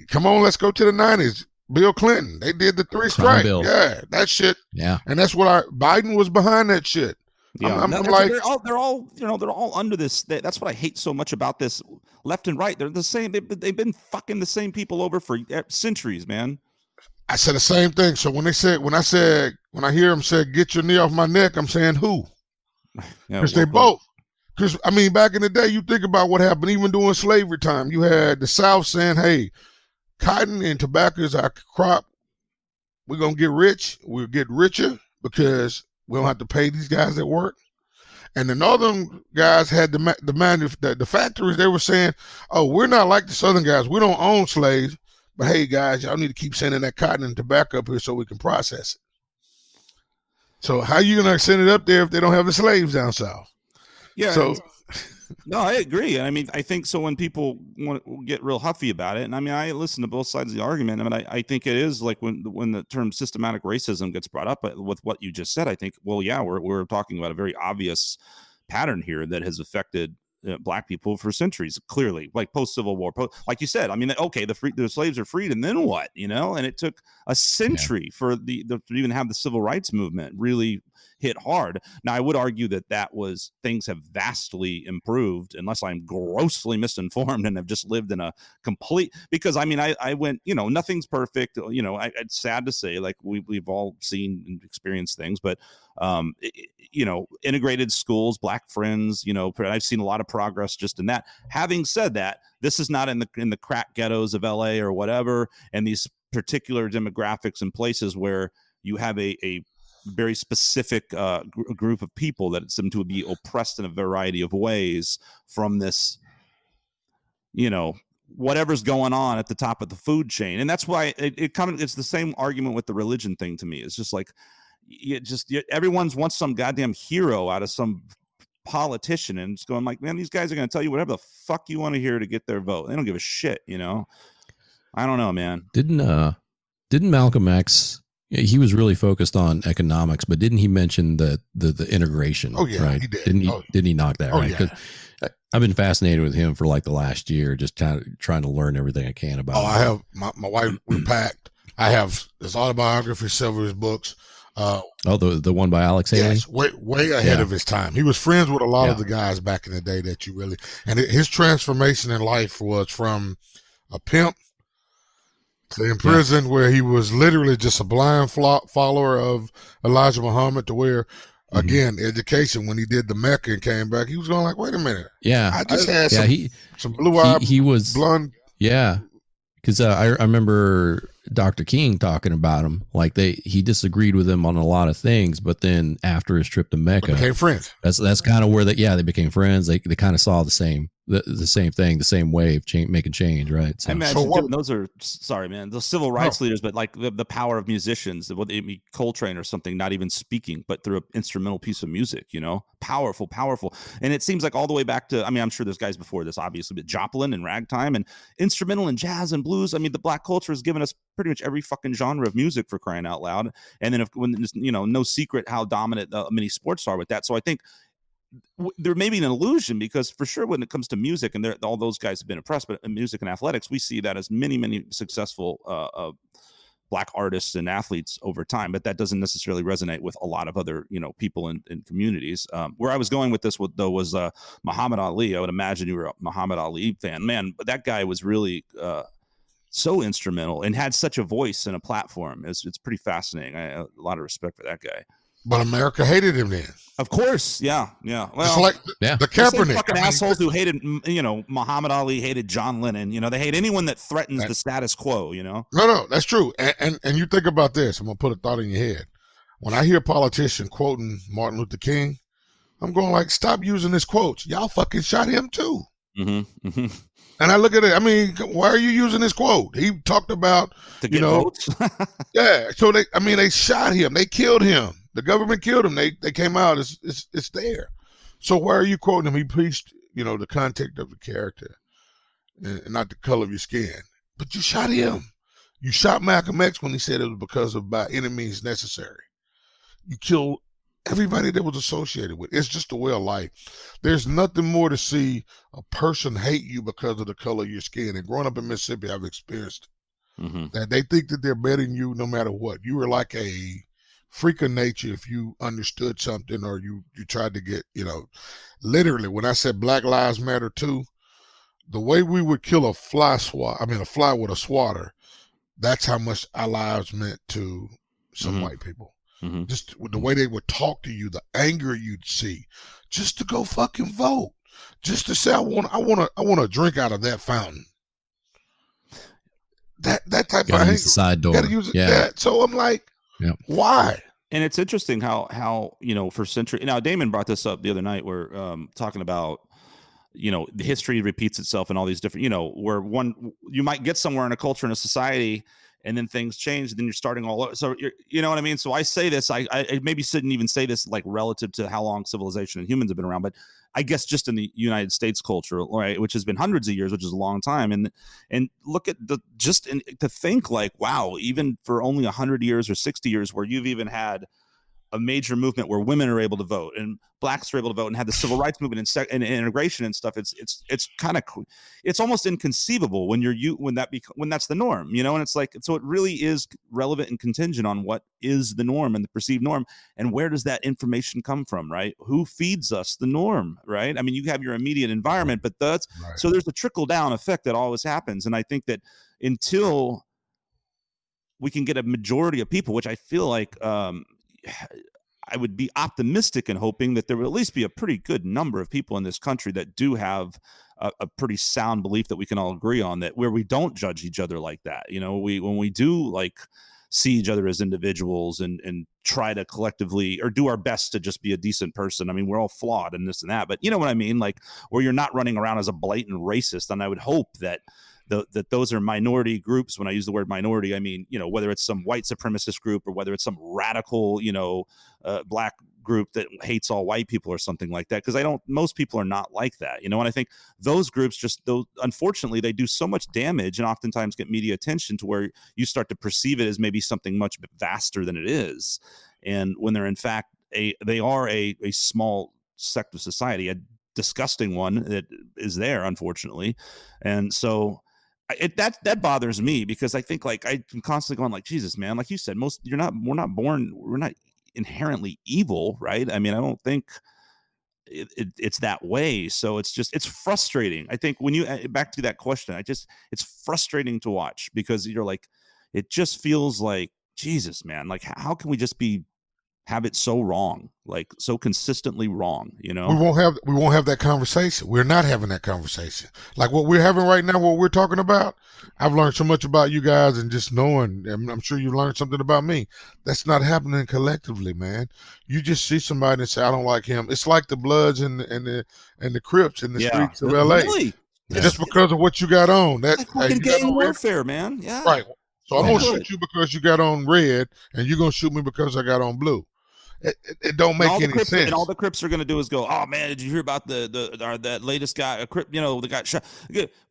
come on, let's go to the 90s. Bill Clinton, they did the 3 strike. Yeah, that shit. Yeah. And that's what Biden was behind that shit. Yeah, I'm like, they're all under this. That's what I hate so much about this left and right. They're the same. They've been fucking the same people over for centuries, man. I said the same thing. So when I hear them say, "Get your knee off my neck," I'm saying who? Because they both. Because I mean, back in the day, you think about what happened even during slavery time. You had the South saying, "Hey, cotton and tobacco is our crop. We're gonna get rich. We'll get richer because we don't have to pay these guys that work." And the northern guys had the factories. They were saying, "Oh, we're not like the southern guys. We don't own slaves, but hey, guys, y'all need to keep sending that cotton and tobacco up here so we can process it." So how you gonna send it up there if they don't have the slaves down south? Yeah. So no, I agree. I mean, I think so when people want to get real huffy about it, and I mean, I listen to both sides of the argument. I mean, I think it is like when the term systematic racism gets brought up with what you just said, I think, well, yeah, we're talking about a very obvious pattern here that has affected Black people for centuries, clearly, like post-Civil War, like you said. I mean, okay, the slaves are freed, and then what? And it took a century for to even have the civil rights movement really hit hard. Now, I would argue that things have vastly improved, unless I'm grossly misinformed and have just lived in a complete. Because I mean, I went, nothing's perfect. It's sad to say, like we've all seen and experienced things, but integrated schools, Black friends, I've seen a lot of progress just in that. Having said that, this is not in the crack ghettos of LA or whatever, and these particular demographics and places where you have a very specific group of people that seem to be oppressed in a variety of ways from this, whatever's going on at the top of the food chain. And that's why it's the same argument with the religion thing to me. It's just like, everyone wants some goddamn hero out of some politician, and it's going like, man, these guys are going to tell you whatever the fuck you want to hear to get their vote. They don't give a shit, I don't know, man. Didn't Malcolm X? He was really focused on economics, but didn't he mention the integration? Oh yeah, right? He did. Didn't he knock that right? Yeah. Because I've been fascinated with him for like the last year, just trying to learn everything I can about him. I have my wife. We're packed. I have his autobiography, several of his books. The one by Alex Haley? Yes, way ahead of his time. He was friends with a lot of the guys back in the day that you really, and his transformation in life was from a pimp to in prison, where he was literally just a blind follower of Elijah Muhammad, to where, again, education, when he did the Mecca and came back, he was going like, wait a minute. Yeah. I just had some blue-eyed, he was blonde. Yeah. Because I remember Dr. King talking about him, like he disagreed with him on a lot of things, but then after his trip to Mecca, became friends. That's kind of where they became friends. They kind of saw the same thing, the same wave, making change, right? So, I imagine those are those civil rights leaders, but like the power of musicians, whether it be Coltrane or something, not even speaking, but through an instrumental piece of music, powerful. And it seems like all the way back to, I mean, I'm sure there's guys before this, obviously, but Joplin and ragtime and instrumental and jazz and blues. I mean, the Black culture has given us pretty much every fucking genre of music, for crying out loud. And then no secret how dominant many sports are with that. So I think there may be an illusion, because for sure when it comes to music, and all those guys have been oppressed, but in music and athletics, we see that as many successful Black artists and athletes over time, but that doesn't necessarily resonate with a lot of other people in communities. Where I was going with this was Muhammad Ali. I would imagine you were a Muhammad Ali fan, man, but that guy was really so instrumental and had such a voice and a platform. It's pretty fascinating. I have a lot of respect for that guy. But America hated him then. Of course, yeah. Well, it's like the Kaepernick. Fucking assholes who hated, Muhammad Ali hated John Lennon. They hate anyone that threatens the status quo. No, that's true. And you think about this. I'm gonna put a thought in your head. When I hear a politician quoting Martin Luther King, I'm going like, stop using his quotes. Y'all fucking shot him too. Mm-hmm. Mm-hmm. And I look at it. I mean, why are you using this quote? He talked about, To get votes. yeah. So they shot him. They killed him. The government killed him. They came out. It's there. So why are you quoting him? He preached, the context of the character and not the color of your skin. But you shot him. You shot Malcolm X when he said it was because of by any means necessary. You killed everybody that was associated with it. It's just a way of life. There's nothing more to see a person hate you because of the color of your skin. And growing up in Mississippi, I've experienced that they think that they're better than you no matter what. You were like a freak of nature if you understood something or you tried to get, literally when I said Black Lives Matter too, the way we would kill a fly with a swatter, that's how much our lives meant to some white people. Mm-hmm. Just the way they would talk to you, the anger you'd see, just to go fucking vote, just to say I want to drink out of that fountain. That type of anger. Side door. Gotta use it. Yeah. So I'm like, why? And it's interesting how for centuries. Now Damon brought this up the other night. We're talking about the history repeats itself and all these different where you might get somewhere in a culture in a society. And then things change, and then you're starting all over. So you know what I mean? So I say this, I maybe shouldn't even say this like relative to how long civilization and humans have been around, but I guess just in the United States culture, right, which has been hundreds of years, which is a long time. And look at to think like, wow, even for only 100 years or 60 years where you've even had a major movement where women are able to vote and blacks are able to vote and had the civil rights movement and integration and stuff. It's kind of, it's almost inconceivable when when that's the norm, and it's like, so it really is relevant and contingent on what is the norm and the perceived norm. And where does that information come from, right? Who feeds us the norm, right? I mean, you have your immediate environment, but that's right. So there's a trickle down effect that always happens. And I think that until we can get a majority of people, which I feel like, I would be optimistic and hoping that there would at least be a pretty good number of people in this country that do have a pretty sound belief that we can all agree on, that where we don't judge each other like that. When we do like see each other as individuals and try to collectively or do our best to just be a decent person. I mean, we're all flawed and this and that, but you know what I mean? Like where you're not running around as a blatant racist. And I would hope that that those are minority groups. When I use the word minority, I mean, whether it's some white supremacist group or whether it's some radical, black group that hates all white people or something like that. Because most people are not like that, and I think those groups unfortunately, they do so much damage and oftentimes get media attention to where you start to perceive it as maybe something much vaster than it is. And when they're in fact, they are a small sect of society, a disgusting one that is there, unfortunately. And so that bothers me because I think like I'm constantly going like, Jesus, man, like you said, we're not inherently evil, right? I mean, I don't think it's that way. So it's frustrating. I think when you back to that question, it's frustrating to watch because you're like, it just feels like, Jesus, man, like how can we just have it so wrong, like so consistently wrong, We won't have that conversation. We're not having that conversation. Like what we're having right now, what we're talking about. I've learned so much about you guys and just knowing, I'm sure you learned something about me. That's not happening collectively, man. You just see somebody and say, I don't like him. It's like the Bloods and the Crips in the streets of LA. Really? Just because of what you got on. That's like gang warfare, man. Yeah. Right. So I'm going to shoot you because you got on red and you're going to shoot me because I got on blue. It don't make any sense. And all the Crips are going to do is go, oh man, did you hear about that latest guy, a Crip, that got shot?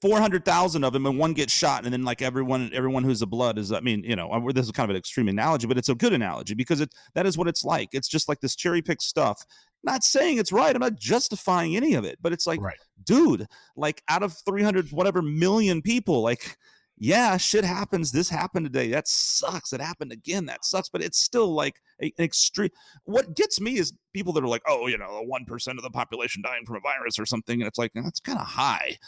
400,000 of them, and one gets shot, and then like everyone who's a Blood is. I mean, this is kind of an extreme analogy, but it's a good analogy because that is what it's like. It's just like this cherry picked stuff. Not saying it's right. I'm not justifying any of it, but it's like, dude, like out of 300 whatever million people, like. Yeah, shit happens. This happened today. That sucks. It happened again. That sucks. But it's still like an extreme. What gets me is people that are like, oh, 1% of the population dying from a virus or something. And it's like, that's kind of high.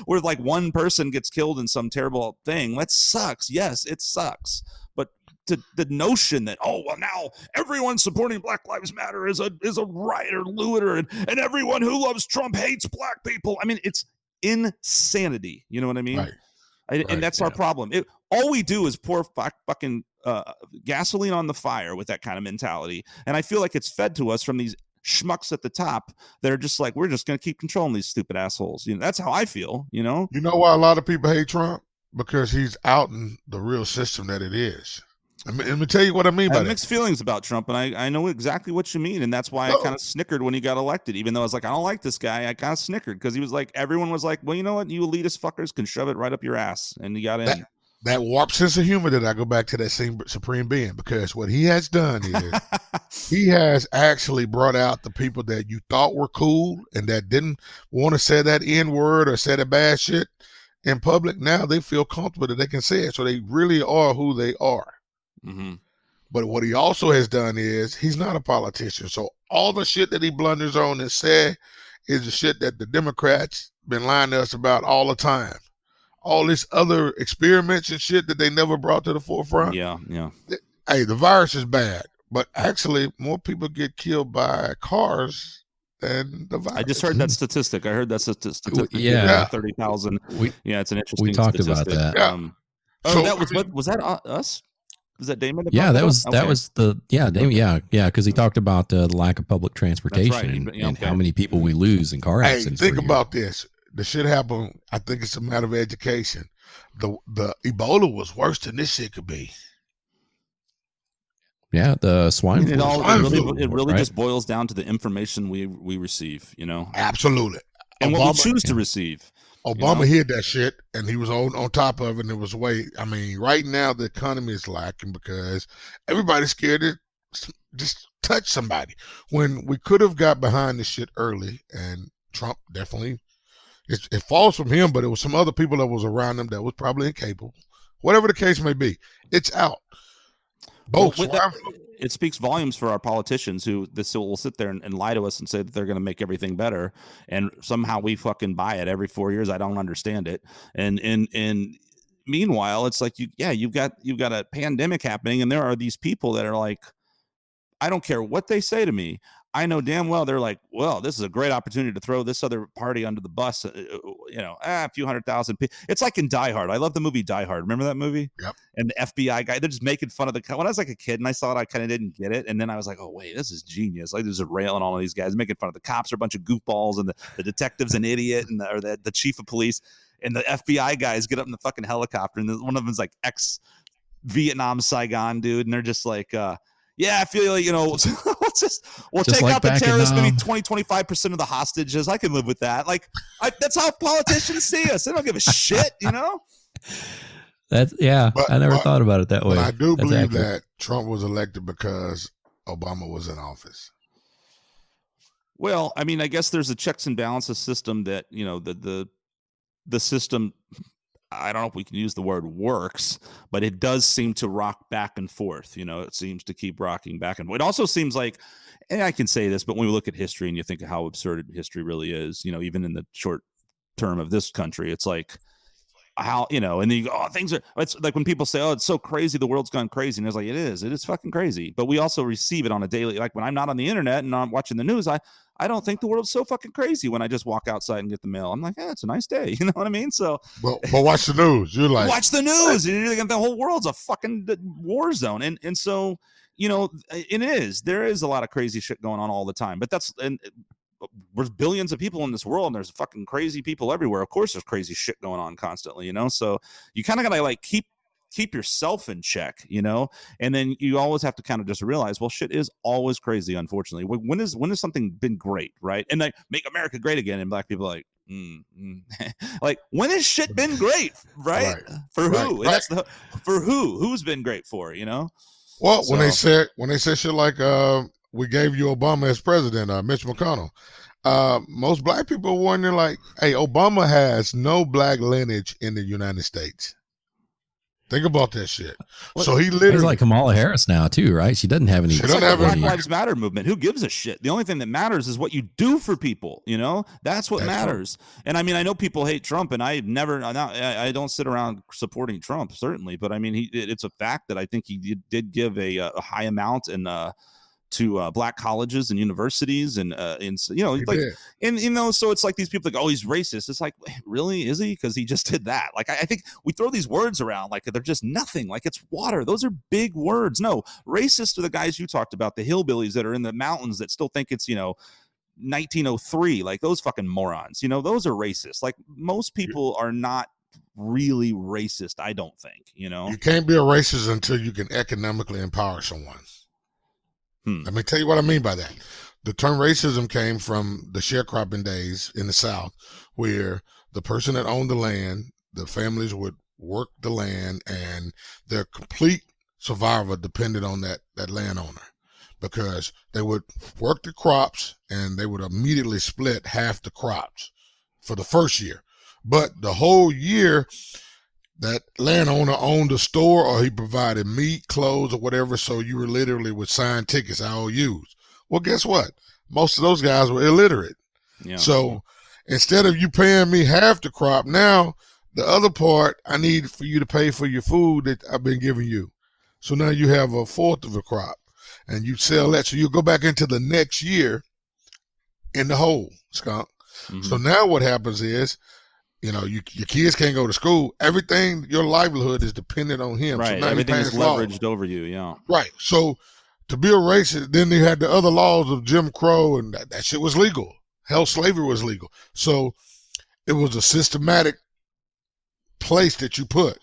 Where like one person gets killed in some terrible thing. That sucks. Yes, it sucks. But the notion that, oh, well, now everyone supporting Black Lives Matter is a rioter, looter, and everyone who loves Trump hates black people. I mean, it's insanity. You know what I mean? Right. And that's our problem. All we do is pour fucking gasoline on the fire with that kind of mentality. And I feel like it's fed to us from these schmucks at the top that are just like, we're just going to keep controlling these stupid assholes. You know, that's how I feel, you know? You know why a lot of people hate Trump? Because he's out in the real system that it is. Let me tell you what I mean I by have that. mixed feelings about Trump, and I know exactly what you mean, and that's why I kind of snickered when he got elected. Even though I was like, I don't like this guy, I kind of snickered because he was like, everyone was like, well, you know what, you elitist fuckers can shove it right up your ass, and he got in. That warped sense of humor that I go back to that same supreme being, because what he has done is he has actually brought out the people that you thought were cool and that didn't want to say that N word or say that bad shit in public. Now they feel comfortable that they can say it, so they really are who they are. Mm-hmm. But what he also has done is he's not a politician. So all the shit that he blunders on and said is the shit that the Democrats been lying to us about all the time. All this other experiments and shit that they never brought to the forefront. Yeah. Hey, the virus is bad, but actually more people get killed by cars than the virus. I just heard that statistic. I heard that statistic. Yeah. 30,000. Yeah, it's an interesting We talked statistic. about that. Yeah. So that was that us? Was that Damon? Yeah, that was Damon. Yeah, because he talked about the lack of public transportation and how many people we lose in car accidents. Think about this. The shit happened. I think it's a matter of education. The Ebola was worse than this shit could be. Yeah, the swine flu. It really just boils down to the information we receive, you know? Absolutely. And what we choose to receive. Obama hid that shit, and he was on top of it, and it was right now the economy is lacking because everybody's scared to just touch somebody. When we could have got behind this shit early, and Trump definitely, it falls from him, but it was some other people that was around him that was probably incapable. Whatever the case may be, it's out. It speaks volumes for our politicians who will sit there and lie to us and say that they're going to make everything better, and somehow we fucking buy it every 4 years. I don't understand it. And meanwhile, it's like you've got a pandemic happening, and there are these people that are like, I don't care what they say to me. I know damn well they're like, well, this is a great opportunity to throw this other party under the bus. A few 100,000 people. It's like in Die Hard. I love the movie Die Hard. Remember that movie? Yep. And the FBI guy, they're just making fun of when I was like a kid and I saw it, I kind of didn't get it. And then I was like, oh, wait, this is genius. Like there's a railing all of these guys making fun of the cops are a bunch of goofballs and the detective's an idiot and the chief of police and the FBI guys get up in the fucking helicopter. And one of them's like ex-Vietnam Saigon dude. And they're just like, yeah, I feel like, we'll take out the terrorists, maybe 20-25% of the hostages. I can live with that. Like, that's how politicians see us. They don't give a shit, That's I never thought about it that way. But I do believe that Trump was elected because Obama was in office. Well, I mean, I guess there's a checks and balances system that, the system, I don't know if we can use the word works, but it does seem to rock back and forth. It seems to keep rocking back and forth. It also seems like, and I can say this, but when we look at history and you think of how absurd history really is, even in the short term of this country, it's like how, and then you go, it's like when people say, oh, it's so crazy, the world's gone crazy. And it's like, it is fucking crazy. But we also receive it on a daily, like when I'm not on the internet and I'm watching the news, I don't think the world's so fucking crazy when I just walk outside and get the mail. I'm like, it's a nice day. You know what I mean? So, but watch the news. You're like, watch the news. And you're like, the whole world's a fucking war zone. And so, there is a lot of crazy shit going on all the time. But there's billions of people in this world and there's fucking crazy people everywhere. Of course, there's crazy shit going on constantly, So you kind of got to like keep yourself in check, and then you always have to kind of just realize, well, shit is always crazy. Unfortunately, when has something been great, right? And they make America great again, and black people are like, like when has shit been great, right? For who? Right. And that's for who's been great for, Well, when they said shit like, we gave you Obama as president, Mitch McConnell. Most black people are wondering like, hey, Obama has no black lineage in the United States. Think about that shit. So he literally, he's like Kamala Harris now too, right? She doesn't have any. It's like the Black Lives Matter movement. Who gives a shit? The only thing that matters is what you do for people. That's what matters. True. And I mean, I know people hate Trump, and I don't sit around supporting Trump, certainly. But I mean, it's a fact that I think he did give a high amount and black colleges and universities and you know, He like, did. and you know, so it's like these people like, oh, he's racist. It's like, really, is he? Because he just did that. Like, I think we throw these words around like they're just nothing, like it's water. Those are big words. No, racist are the guys you talked about, the hillbillies that are in the mountains that still think it's, you know, 1903, like those fucking morons, you know, those are racist. Like most people are not really racist, I don't think, you know. You can't be a racist until you can economically empower someone. Let me tell you what I mean by that. The term racism came from the sharecropping days in the South, where the person that owned the land, the families would work the land, and their complete survival depended on that landowner, because they would work the crops and they would immediately split half the crops for the first year. But the whole year, that landowner owned a store, or he provided meat, clothes, or whatever, so you were literally with signed tickets, IOUs. Well, guess what? Most of those guys were illiterate. Yeah. So instead of you paying me half the crop, now the other part I need for you to pay for your food that I've been giving you. So now you have a fourth of the crop, and you sell that. So you go back into the next year in the hole, skunk. Mm-hmm. So now what happens is, you know, your kids can't go to school. Everything, your livelihood is dependent on him. Right. So now everything is leveraged laws over you. Yeah. Right. So to be a racist, then they had the other laws of Jim Crow, and that shit was legal. Hell, slavery was legal. So it was a systematic place that you put.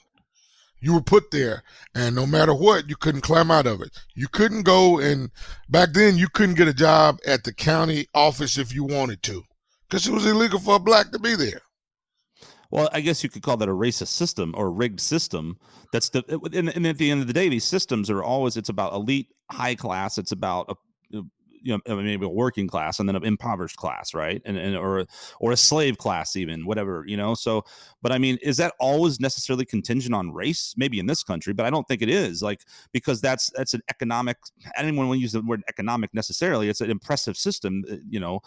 You were put there, and no matter what, you couldn't climb out of it. You couldn't go, and back then you couldn't get a job at the county office if you wanted to, because it was illegal for a black to be there. Well, I guess you could call that a racist system or a rigged system. That's and at the end of the day, these systems are always, it's about elite, high class. It's about maybe a working class, and then an impoverished class, right? And or a slave class, even, whatever, you know. So, but I mean, is that always necessarily contingent on race? Maybe in this country, but I don't think it is. Like, because that's an economic. I didn't want to use the word economic necessarily. It's an impressive system, you know,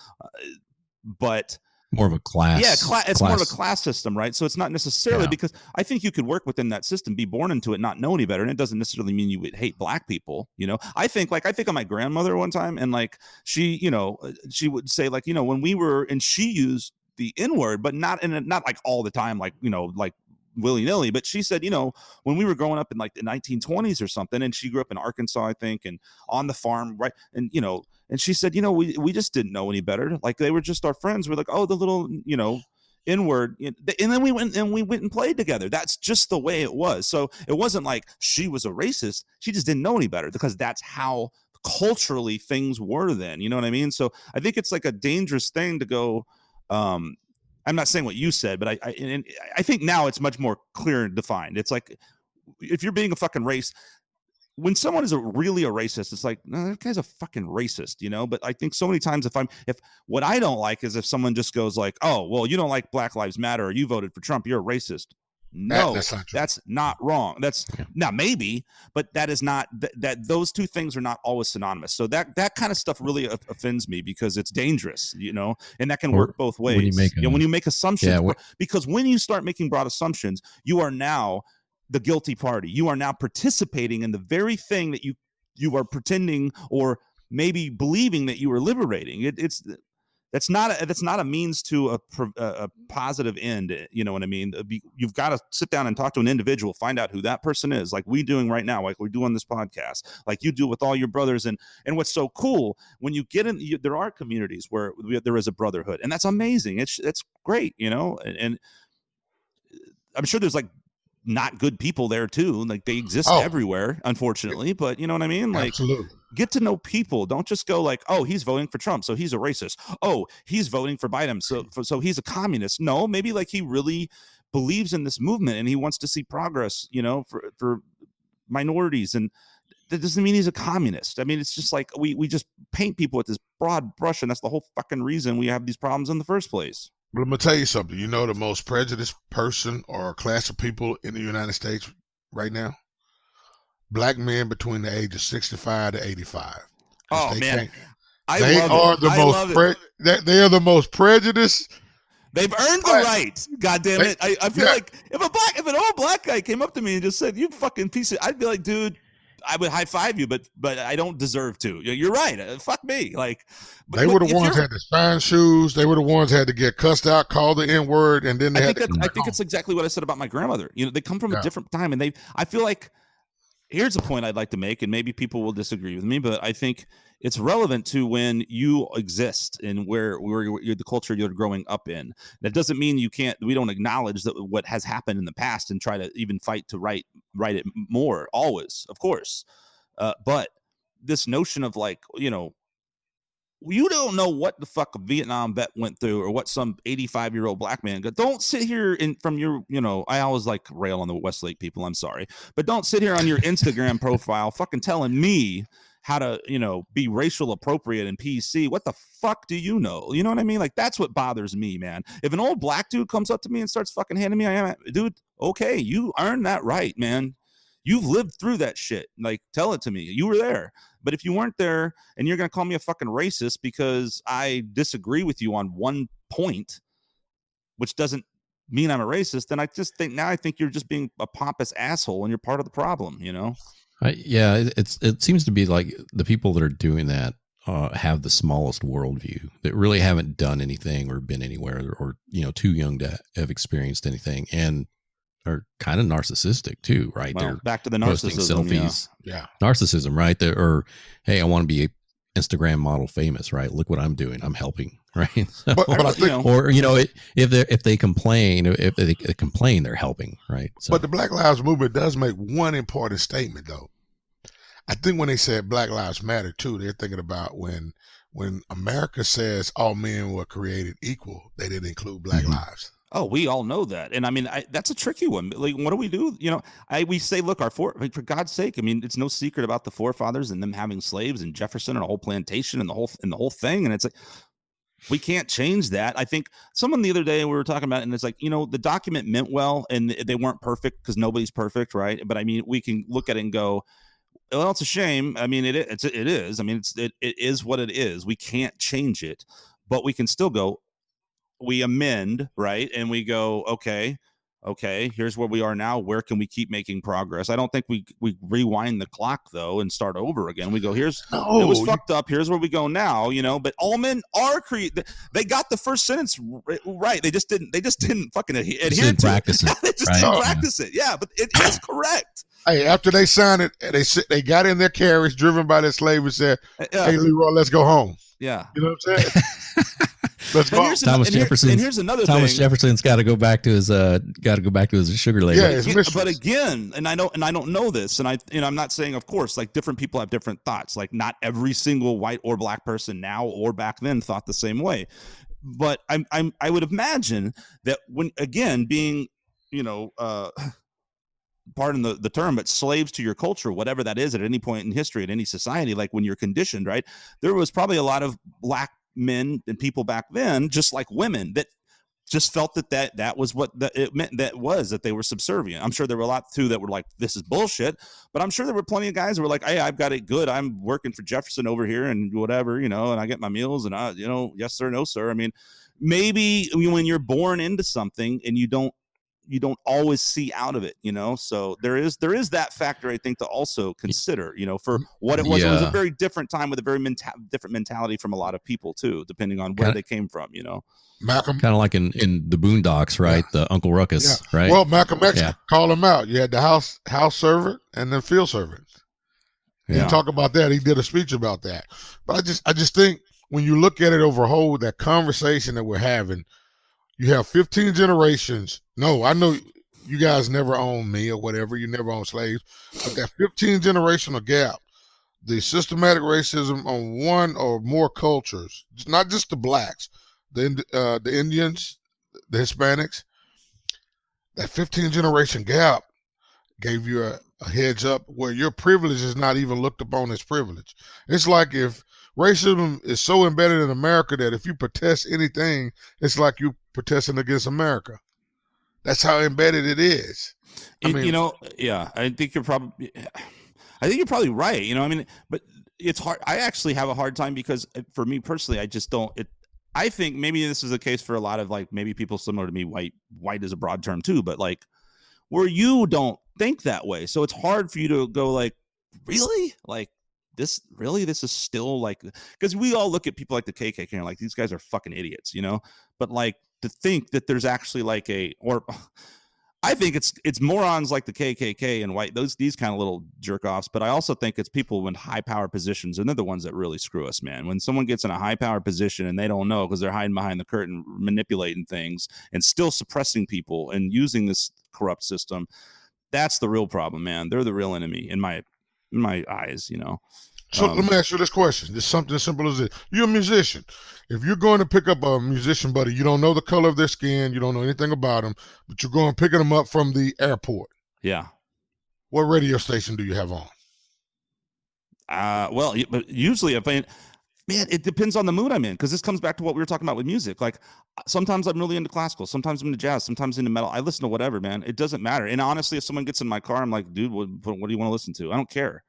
but. More of a class. Yeah, it's more of a class system, right? So it's not necessarily, because I think you could work within that system, be born into it, not know any better, and it doesn't necessarily mean you would hate black people, you know. I think of my grandmother one time, and like she, you know, she would say, like, you know, when we were, and she used the N-word, but not like all the time, like, you know, like willy-nilly, but she said, you know, when we were growing up in like the 1920s or something, and she grew up in Arkansas, I think, and on the farm, right, and you know. And she said, you know, we just didn't know any better. Like, they were just our friends. We're like, oh, the little, you know, N-word. And then we went and played together. That's just the way it was. So it wasn't like she was a racist. She just didn't know any better, because that's how culturally things were then. You know what I mean? So I think it's like a dangerous thing to go. I'm not saying what you said, but I think now it's much more clear and defined. It's like, if you're being a fucking race, when someone is really a racist, it's like, no, that guy's a fucking racist, you know? But I think so many times if what I don't like is if someone just goes like, oh, well, you don't like Black Lives Matter, or you voted for Trump, you're a racist. No, that's not wrong. That's now maybe, but that is not that those two things are not always synonymous. So that kind of stuff really offends me, because it's dangerous, you know, and that can work both ways. When you make assumptions, because when you start making broad assumptions, you are now the guilty party. You are now participating in the very thing that you are pretending or maybe believing that you are liberating. That's not a means to a positive end. You know what I mean? You've got to sit down and talk to an individual, find out who that person is, like we're doing right now, like we're doing this podcast, like you do with all your brothers. And what's so cool, when you get in, there are communities where there is a brotherhood, and that's amazing. It's great, you know, and I'm sure there's like not good people there too, like they exist everywhere, unfortunately, but you know what I mean? Like, absolutely. Get to know people. Don't just go like, oh, he's voting for Trump, so he's a racist. Oh, he's voting for Biden, so he's a communist. No, maybe like he really believes in this movement and he wants to see progress, you know, for minorities, and that doesn't mean he's a communist. I mean, it's just like we just paint people with this broad brush, and that's the whole fucking reason we have these problems in the first place. But I'm going to tell you something. You know the most prejudiced person or class of people in the United States right now? Black men between the age of 65 to 85. Oh, man. They are the most prejudiced. They've earned the right. God damn it. I feel like if an old black guy came up to me and just said, you fucking piece of, I'd be like, dude, would high five you, but I don't deserve to. You're right. Fuck me. Like they were the ones had to shine shoes. They were the ones had to get cussed out, called the N word, and then they I think it's exactly what I said about my grandmother. They come from a different time, and I feel like here's a point I'd like to make, and maybe people will disagree with me, but I think it's relevant to when you exist and where you're the culture you're growing up in. That doesn't mean we don't acknowledge that what has happened in the past and try to even fight to right it more, always, of course. But this notion of like, you don't know what the fuck a Vietnam vet went through or what some 85-year-old black man got. Don't sit here from your, I always like rail on the Westlake people. I'm sorry, but don't sit here on your Instagram profile fucking telling me how to, be racial appropriate and PC. What the fuck do you know? You know what I mean? Like, that's what bothers me, man. If an old black dude comes up to me and starts fucking handing me, dude, okay, you earned that right, man. You've lived through that shit. Like, tell it to me. You were there. But if you weren't there and you're going to call me a fucking racist because I disagree with you on one point, which doesn't mean I'm a racist, then I think you're just being a pompous asshole and you're part of the problem, It seems to be like the people that are doing that have the smallest worldview, that really haven't done anything or been anywhere or too young to have experienced anything, and are kind of narcissistic too, right? Well, They're back to the posting narcissism, selfies. Yeah. Narcissism, right? Or, hey, I want to be a Instagram model famous, right? Look what I'm doing. I'm helping, right? So, but I think, if they complain, they're helping, right? So, but the Black Lives Movement does make one important statement, though. I think when they said Black Lives Matter too, they're thinking about when America says all men were created equal, they didn't include Black lives. Oh, we all know that. And I mean, that's a tricky one. Like, what do we do? We say, look, for God's sake, I mean, it's no secret about the forefathers and them having slaves and Jefferson and a whole plantation and the whole thing. And it's like, we can't change that. I think someone the other day we were talking about it, and it's like, the document meant well and they weren't perfect because nobody's perfect, right? But I mean, we can look at it and go, well, it's a shame. I mean, it is. I mean, it is what it is. We can't change it, but we can still go, we amend, right? And we go, okay, here's where we are now. Where can we keep making progress? I don't think we rewind the clock though and start over again. We go, it was fucked up. Here's where we go now, but all men are they got the first sentence right. They just didn't fucking adhere to practice it. They just didn't practice it. Yeah, but it is correct. Hey, after they signed it, they got in their carriage driven by their slave and said, hey, Leroy, let's go home. Yeah. You know what I'm saying? Let's go. Thomas Jefferson. And here's another Thomas thing. Jefferson's got to go back to his sugar lady. Yeah, but again, and I don't know this, and I'm not saying, of course, like different people have different thoughts. Like not every single white or black person now or back then thought the same way. But I would imagine that when again being, pardon the term, but slaves to your culture, whatever that is at any point in history, in any society, like when you're conditioned, right? There was probably a lot of black men and people back then, just like women, that just felt that was what it meant, that they were subservient. I'm sure there were a lot too that were like, this is bullshit, but I'm sure there were plenty of guys who were like, hey, I've got it good. I'm working for Jefferson over here and whatever, and I get my meals and yes sir, no sir. I mean, maybe when you're born into something and you don't always see out of it, so there is that factor, I think, to also consider, for what it was. It was a very different time with a very different mentality from a lot of people too, depending on where they came from, Malcolm, kind of like in the Boondocks, right? The Uncle Ruckus, right? Well, Malcolm X called him out. You had the house servant and the field servant. He talked about that. He did a speech about that. But I just think when you look at it overall, that conversation that we're having, you have 15 generations. No, I know you guys never owned me or whatever. You never owned slaves. But that 15 generational gap, the systematic racism on one or more cultures, not just the blacks, the Indians, the Hispanics, that 15 generation gap gave you a heads up where your privilege is not even looked upon as privilege. It's like if racism is so embedded in America that if you protest anything, it's like you protesting against America. That's how embedded it is. I think you're probably right. But it's hard. I actually have a hard time because for me personally, I just don't. I think maybe this is the case for a lot of like maybe people similar to me. White is a broad term too, but like where you don't think that way, so it's hard for you to go like, really? Like, this is still like, because we all look at people like the KKK and like, these guys are fucking idiots, you know? But like, to think that there's actually like I think it's morons like the KKK and these kind of little jerk offs, but I also think it's people in high power positions, and they're the ones that really screw us, man. When someone gets in a high power position and they don't know because they're hiding behind the curtain, manipulating things and still suppressing people and using this corrupt system, that's the real problem, man. They're the real enemy in my eyes, you know. So let me ask you this question. It's something as simple as this. You're a musician. If you're going to pick up a musician buddy, you don't know the color of their skin, you don't know anything about them, but you're going picking them up from the airport. Yeah. What radio station do you have on? Well, but usually man, it depends on the mood I'm in, because this comes back to what we were talking about with music. Like, sometimes I'm really into classical, sometimes I'm into jazz, sometimes into metal. I listen to whatever, man. It doesn't matter. And honestly, if someone gets in my car, I'm like, dude, what do you want to listen to? I don't care.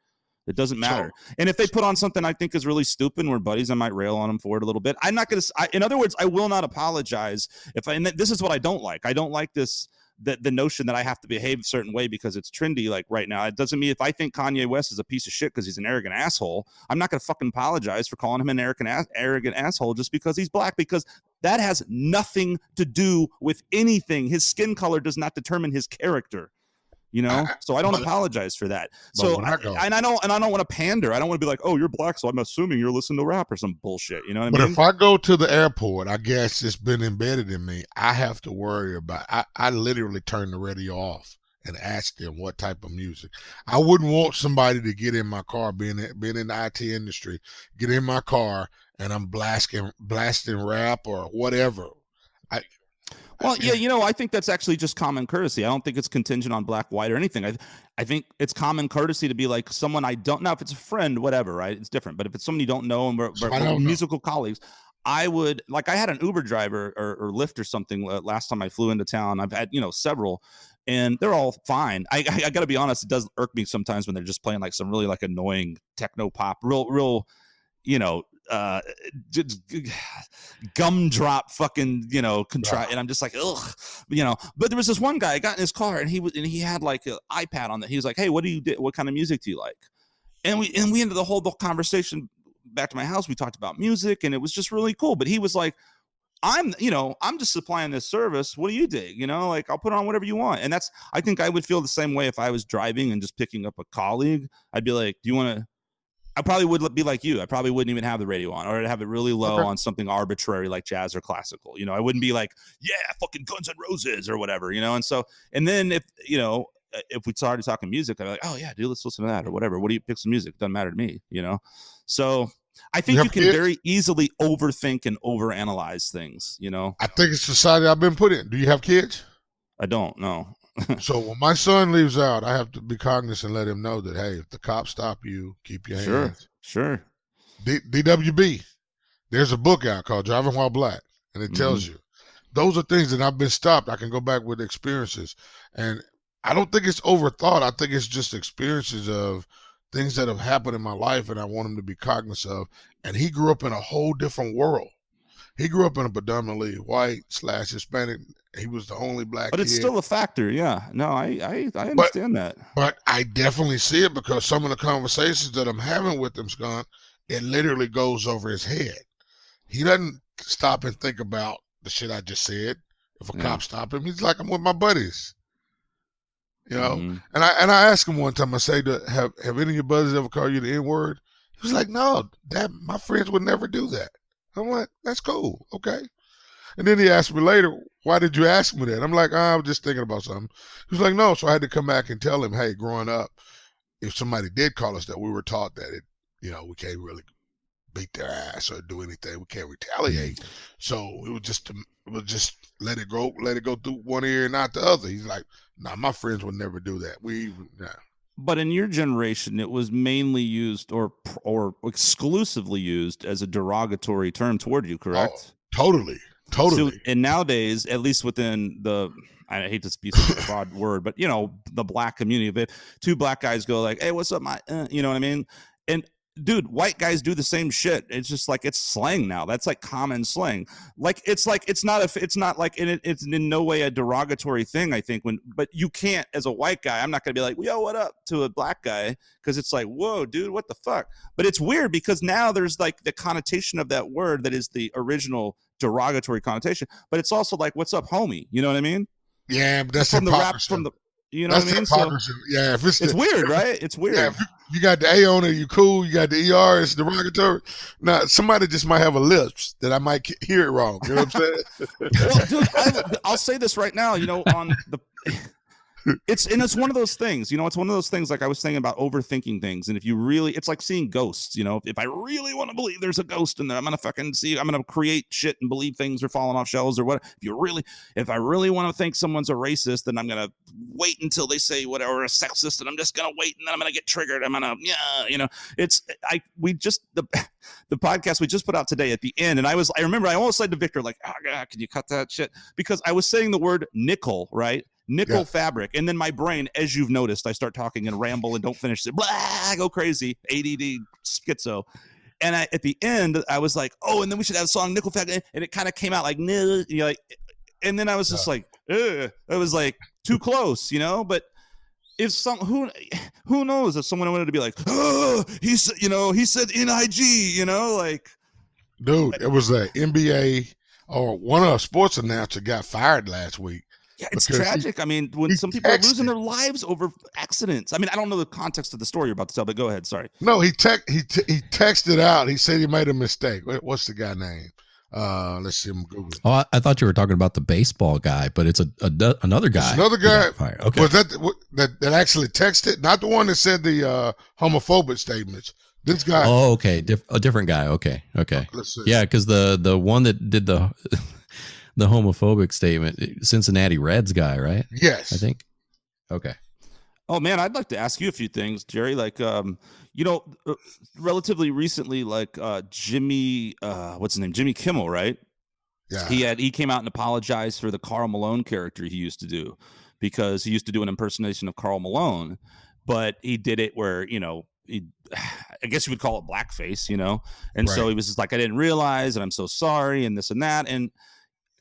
It doesn't matter. And if they put on something I think is really stupid and we're buddies, I might rail on them for it a little bit. I'm not going to, in other words, I will not apologize and this is what I don't like. I don't like this, the notion that I have to behave a certain way because it's trendy. Like right now, it doesn't mean if I think Kanye West is a piece of shit because he's an arrogant asshole, I'm not going to fucking apologize for calling him an arrogant asshole just because he's black, because that has nothing to do with anything. His skin color does not determine his character. You know, so I don't apologize for that. So I don't want to pander. I don't want to be like, oh, you're black, so I'm assuming you're listening to rap or some bullshit. You know what I mean? But if I go to the airport, I guess it's been embedded in me. I have to worry about. I literally turn the radio off and ask them what type of music. I wouldn't want somebody to get in my car, being in the IT industry, get in my car and I'm blasting rap or whatever. Well, yeah, you know, I think that's actually just common courtesy. I don't think it's contingent on black, white, or anything. I think it's common courtesy to be like someone I don't know. If it's a friend, whatever, right? It's different. But if it's someone you don't know and we're musical colleagues, I would, like, I had an Uber driver or Lyft or something last time I flew into town. I've had, several, and they're all fine. I got to be honest, it does irk me sometimes when they're just playing like some really like annoying techno pop, real, gumdrop fucking and I'm just like, ugh, but there was this one guy, I got in his car and he had like an iPad on that. He was like, hey, what kind of music do you like? And we ended the whole conversation back to my house. We talked about music and it was just really cool. But he was like, I'm just supplying this service. What do you dig? Like, I'll put on whatever you want. And I think I would feel the same way if I was driving and just picking up a colleague. I'd be like, do you want to, I probably would be like you. I probably wouldn't even have the radio on, or I'd have it really low on something arbitrary like jazz or classical. I wouldn't be like, yeah, fucking Guns N' Roses or whatever, and then if we started talking music, I'd be like, oh yeah, dude, let's listen to that or whatever. What do you pick some music? Doesn't matter to me, So I think you can very easily overthink and overanalyze things, I think it's society I've been put in. Do you have kids? I don't know. So when my son leaves out, I have to be cognizant and let him know that, hey, if the cops stop you, keep your hands. Sure. DWB, there's a book out called Driving While Black, and it tells you. Those are things that I've been stopped. I can go back with experiences. And I don't think it's overthought. I think it's just experiences of things that have happened in my life, and I want him to be cognizant of. And he grew up in a whole different world. He grew up in a predominantly white / Hispanic. He was the only black but it's kid. Still a factor. Yeah. No, I understand that. But I definitely see it because some of the conversations that I'm having with him, Skunk, it literally goes over his head. He doesn't stop and think about the shit I just said. If a cop stop him, he's like, I'm with my buddies. And I asked him one time, I say, have any of your buddies ever called you the N-word? He was like, no, my friends would never do that. I'm like, that's cool. Okay. And then he asked me later, why did you ask me that? I'm like, I was just thinking about something. He was like, no. So I had to come back and tell him, hey, growing up, if somebody did call us that, we were taught that we can't really beat their ass or do anything. We can't retaliate. So it was just let it go through one ear and not the other. He's like, nah, my friends would never do that. But in your generation, it was mainly used or exclusively used as a derogatory term toward you, correct? Oh, totally. So, and nowadays, at least within I hate to be such a broad word, but the black community, if two black guys go like, hey, what's up, you know what I mean? And dude, white guys do the same shit. It's just like it's slang now. That's like common slang. Like it's not like it's in no way a derogatory thing. I think but you can't as a white guy. I'm not gonna be like, yo, what up to a black guy, because it's like, whoa, dude, what the fuck? But it's weird because now there's like the connotation of that word that is the original derogatory connotation, but it's also like, what's up, homie? You know what I mean? Yeah, but that's from the rap hypocrisy. from the. You know what I mean? So, yeah, if it's weird, right? It's weird. Yeah, if you got the A on it, you cool. You got the ER, it's derogatory. Now, somebody just might have a lisp that I might hear it wrong. You know what I'm saying? Well, dude, I'll say this right now. You know, on the. It's one of those things, you know, it's one of those things like I was saying about overthinking things. And if you really, it's like seeing ghosts, you know, if I really want to believe there's a ghost in there, I'm going to create shit and believe things are falling off shelves or what. If I really want to think someone's a racist, then I'm going to wait until they say whatever, a sexist, and I'm just going to wait and then I'm going to get triggered. I'm going to, you know, the podcast we just put out today at the end. And I remember I almost said to Victor, like, oh God, can you cut that shit? Because I was saying the word nickel, right? Nickel fabric. And then my brain, as you've noticed, I start talking and ramble and don't finish it. Blah, go crazy. ADD, schizo. And at the end, I was like, oh, and then we should have a song, Nickel Fabric. And it kind of came out like, you know, like, and then I was just like, ugh. It was like too close, you know? But if who knows if someone wanted to be like, oh, he said NIG, you know, like. Dude, it was a NBA or one of our sports announcer got fired last week. Yeah, it's tragic. I mean, when some people are losing their lives over accidents. I mean, I don't know the context of the story you're about to tell, but go ahead. Sorry. No, he texted out. He said he made a mistake. What's the guy name? Let's see. I'm Googling. Oh, I thought you were talking about the baseball guy, but it's another guy. It's another guy. Okay. Was that actually texted? Not the one that said the homophobic statements. This guy. Oh, okay. A different guy. Okay. Let's see. Yeah, because the one that did the the homophobic statement, Cincinnati Reds guy, right? Yes, I think. Okay. Oh man, I'd like to ask you a few things, Jerry. Like, you know, relatively recently, like Jimmy, what's his name, Jimmy Kimmel, right? Yeah. He came out and apologized for the Karl Malone character he used to do, because he used to do an impersonation of Karl Malone, but he did it where, you know, I guess you would call it blackface, you know, and so he was just like, I didn't realize, and I'm so sorry, and this and that, and.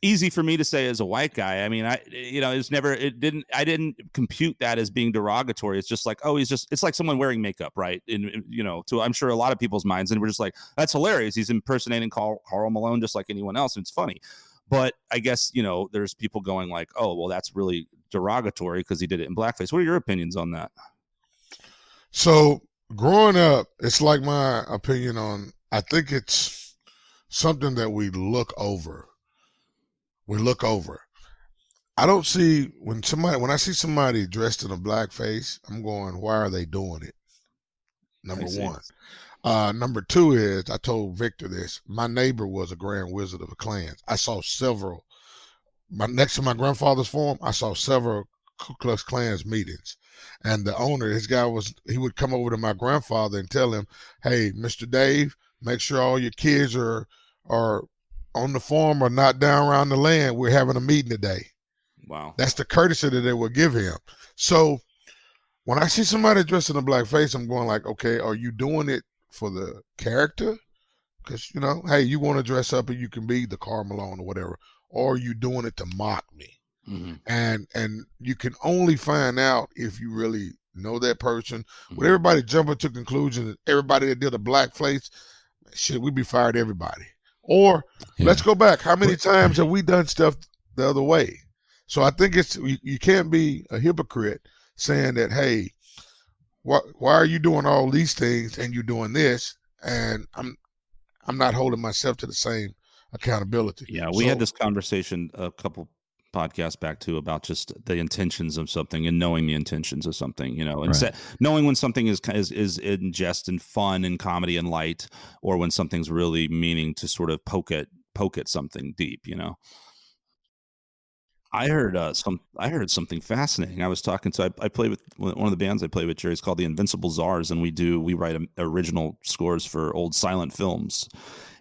Easy for me to say as a white guy. I mean, I didn't compute that as being derogatory. It's just like, oh, it's like someone wearing makeup, right? And, you know, to I'm sure a lot of people's minds, and we're just like, that's hilarious. He's impersonating Karl Malone just like anyone else, and it's funny. But I guess, you know, there's people going like, oh, well, that's really derogatory because he did it in blackface. What are your opinions on that? So growing up, it's like my opinion on, I think it's something that we look over. I don't see when I see somebody dressed in a blackface, I'm going, why are they doing it? Number one. Number two is, I told Victor this, my neighbor was a Grand Wizard of the Klans. I saw several, next to my grandfather's farm, I saw several Ku Klux Klans meetings. And the owner, he would come over to my grandfather and tell him, hey, Mr. Dave, make sure all your kids are on the farm or not down around the land. We're having a meeting today. Wow. That's the courtesy that they will give him. So when I see somebody dressed in a blackface, I'm going like, okay, are you doing it for the character? Because, you know, hey, you want to dress up and you can be the Karl Malone or whatever, or are you doing it to mock me? Mm-hmm. And you can only find out if you really know that person. Mm-hmm. When everybody jumping to conclusions, everybody that did a blackface, shit, we'd be fired everybody. Or let's go back. How many times have we done stuff the other way? So I think you can't be a hypocrite saying that, hey, why are you doing all these things and you're doing this? And I'm not holding myself to the same accountability. Yeah, we had this conversation a couple podcasts back too about just the intentions of something and knowing the intentions of something, you know, and knowing when something is in jest and fun and comedy and light, or when something's really meaning to sort of poke at something deep, you know. I heard something fascinating. I was talking to I play with one of the bands I play with, Jerry. It's called the Invincible Czars, and we write original scores for old silent films.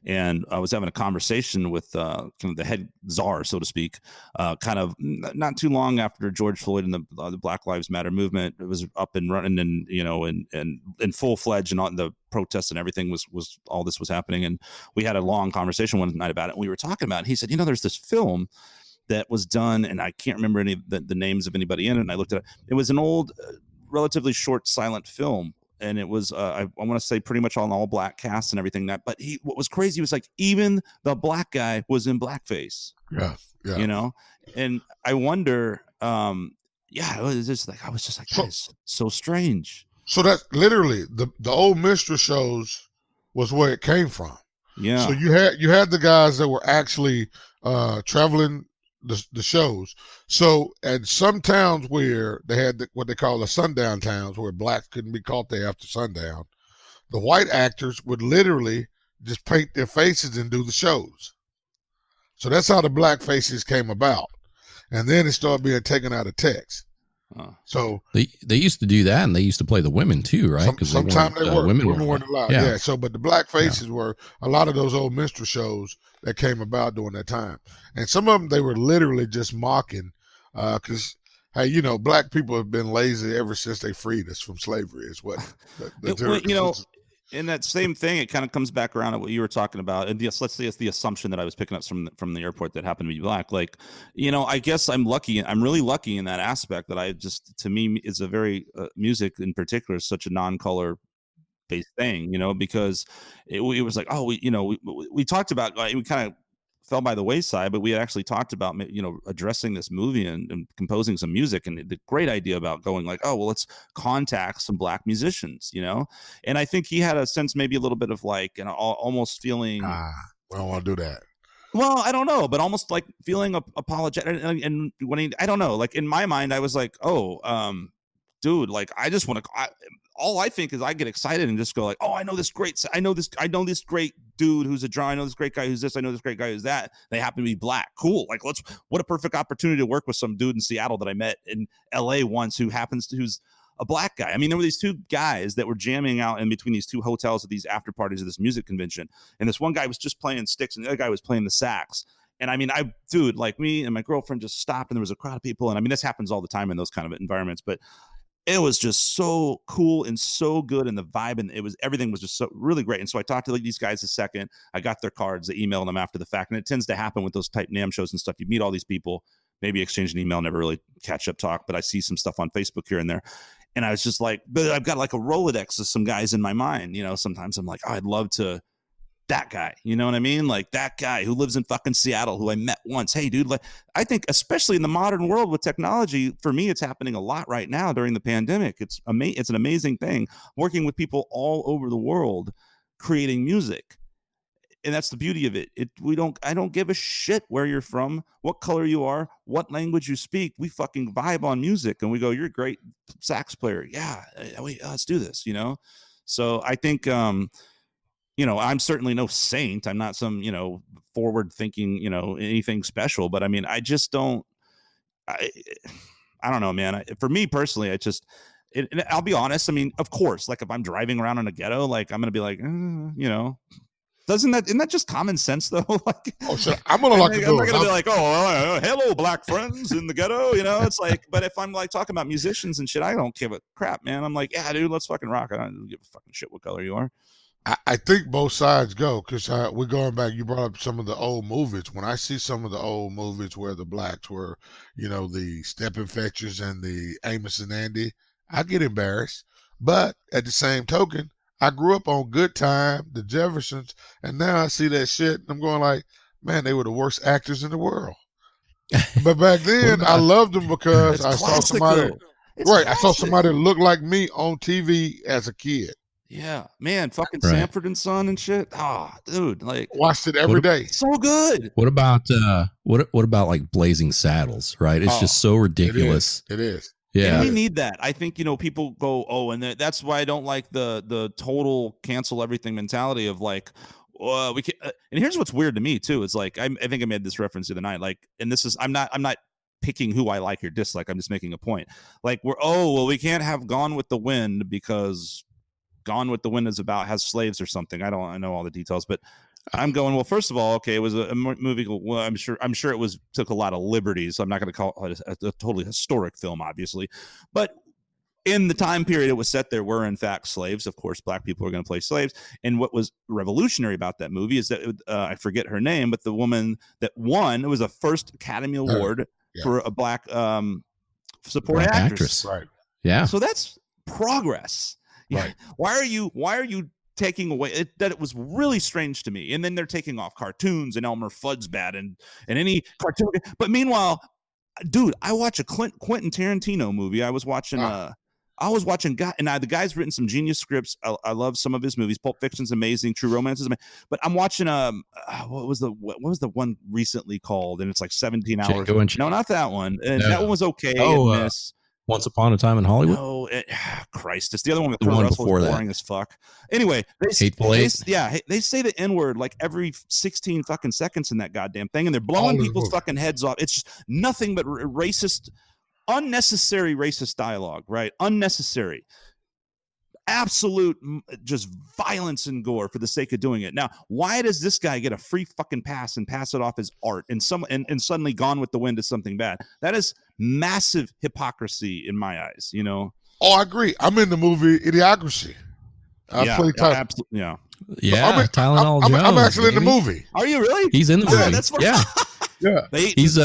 and I was having a conversation with kind of the head czar, so to speak, kind of not too long after George Floyd and the Black Lives Matter movement was up and running, and and full fledged, and all the protests and everything was all this was happening. And we had a long conversation one night about it. And we were talking about it. He said, there's this film that was done, and I can't remember any of the names of anybody in it. And I looked at it. It was an old, relatively short silent film. And it was, I want to say, pretty much on all black cast and everything. But what was crazy was like even the black guy was in blackface. Yeah. And I wonder, it was just like, I was just like, that is so strange. So that literally the old minstrel shows was where it came from. Yeah. So you had the guys that were actually traveling the shows. So at some towns where they had what they call the sundown towns, where blacks couldn't be caught there after sundown, the white actors would literally just paint their faces and do the shows. So that's how the black faces came about. And then it started being taken out of text. So they used to do that, and they used to play the women too, right? Because sometimes they were. Women weren't allowed. Yeah. Yeah. So, but the black faces were a lot of those old minstrel shows that came about during that time, and some of them they were literally just mocking, because hey, black people have been lazy ever since they freed us from slavery. Is what in that same thing, it kind of comes back around to what you were talking about. And yes, let's say it's the assumption that I was picking up from the airport that happened to be black. Like, I guess I'm lucky. I'm really lucky in that aspect that to me, is a very music in particular is such a non-color based thing, because it was like, oh, we talked about, we kind of fell by the wayside, but we had actually talked about, addressing this movie and composing some music, and the great idea about going like, oh, well, let's contact some black musicians, and I think he had a sense, maybe a little bit of like, almost feeling, I don't want to do that. Well, I don't know, but almost like feeling apologetic. And when I don't know, like in my mind, I was like, oh, dude, like I just want to. All I think is I get excited and just go like, oh, I know this great dude who's a drummer. I know this great guy who's this. I know this great guy who's that. They happen to be black. Cool. Like, what a perfect opportunity to work with some dude in Seattle that I met in LA once who's a black guy. I mean, there were these two guys that were jamming out in between these two hotels at these after parties of this music convention. And this one guy was just playing sticks and the other guy was playing the sax. And I mean, like me and my girlfriend just stopped and there was a crowd of people. And I mean, this happens all the time in those kind of environments, but it was just so cool and so good, and the vibe, and everything was just so really great. And so I talked to these guys a second. I got their cards, I emailed them after the fact, and it tends to happen with those type NAMM shows and stuff. You meet all these people, maybe exchange an email, never really catch up talk, but I see some stuff on Facebook here and there. And I was just like, but I've got like a Rolodex of some guys in my mind. Sometimes I'm like, oh, I'd love to. That guy, you know what I mean? Like that guy who lives in fucking Seattle, who I met once. Hey, dude, like I think especially in the modern world with technology, for me, it's happening a lot right now during the pandemic. It's an amazing thing working with people all over the world, creating music. And that's the beauty of it. I don't give a shit where you're from, what color you are, what language you speak. We fucking vibe on music and we go, you're a great sax player. Yeah, let's do this, So I think, I'm certainly no saint. I'm not some, forward thinking, anything special, but I mean, I just don't, I don't know, man. For me personally, I'll be honest. I mean, of course, like if I'm driving around in a ghetto, like I'm going to be like, isn't that just common sense though? Like, oh, shit. I'm going to lock the door. I'm not going to be like, oh, hello, black friends in the ghetto. It's like, but if I'm like talking about musicians and shit, I don't give a crap, man. I'm like, yeah, dude, let's fucking rock. I don't give a fucking shit what color you are. I think both sides go, because we're going back. You brought up some of the old movies. When I see some of the old movies where the blacks were, the Steppin' Fetchers and the Amos and Andy, I get embarrassed. But at the same token, I grew up on Good Time, the Jeffersons, and now I see that shit, and I'm going like, man, they were the worst actors in the world. But back then, I loved them because I saw somebody. Right, I saw somebody look like me on TV as a kid. Yeah, man, fucking right. Sanford and Son and shit. Ah, oh, dude, like watched it every day. So good. What about what about like Blazing Saddles? Right, it's just so ridiculous. It is. Yeah, and we need that. I think people go, oh, and that's why I don't like the total cancel everything mentality of like, we can. And here's what's weird to me too. It's like I think I made this reference the other night. Like, and this is I'm not picking who I like or dislike. I'm just making a point. Like we can't have Gone with the Wind because Gone with the Wind has slaves or something. I know all the details, but I'm going, well, first of all, okay, it was a movie. Well, I'm sure it took a lot of liberties. So I'm not going to call it a totally historic film, obviously, but in the time period it was set, there were in fact slaves. Of course, black people were going to play slaves. And what was revolutionary about that movie is that I forget her name, but the woman that won, it was the first Academy Award for a black supporting actress. Right. Yeah. So that's progress. Right. Why are you taking away that? It was really strange to me. And then they're taking off cartoons and Elmer Fudd's bad and any cartoon. But meanwhile, dude, I watch a Quentin Tarantino movie. I was watching the guy's written some genius scripts. I love some of his movies. Pulp Fiction's amazing. True Romance is amazing. But I'm watching what was the one recently called? And it's like 17 hours. No, not that one. And that one was okay. Once Upon a Time in Hollywood. No, Christ, it's the other one with the one Russell before boring as fuck. Anyway, they say the N-word like every 16 fucking seconds in that goddamn thing, and they're blowing people's fucking heads off. It's just nothing but racist, unnecessary racist dialogue, right? Unnecessary. Absolute just violence and gore for the sake of doing it. Now, why does this guy get a free fucking pass and pass it off as art and suddenly Gone with the Wind is something bad? That is massive hypocrisy in my eyes, you know? Oh, I agree. I'm in the movie Idiocracy. Absolutely. Yeah, Tylenol Jones. I'm actually in the movie. Are you really? He's in the movie. That's Yeah. He's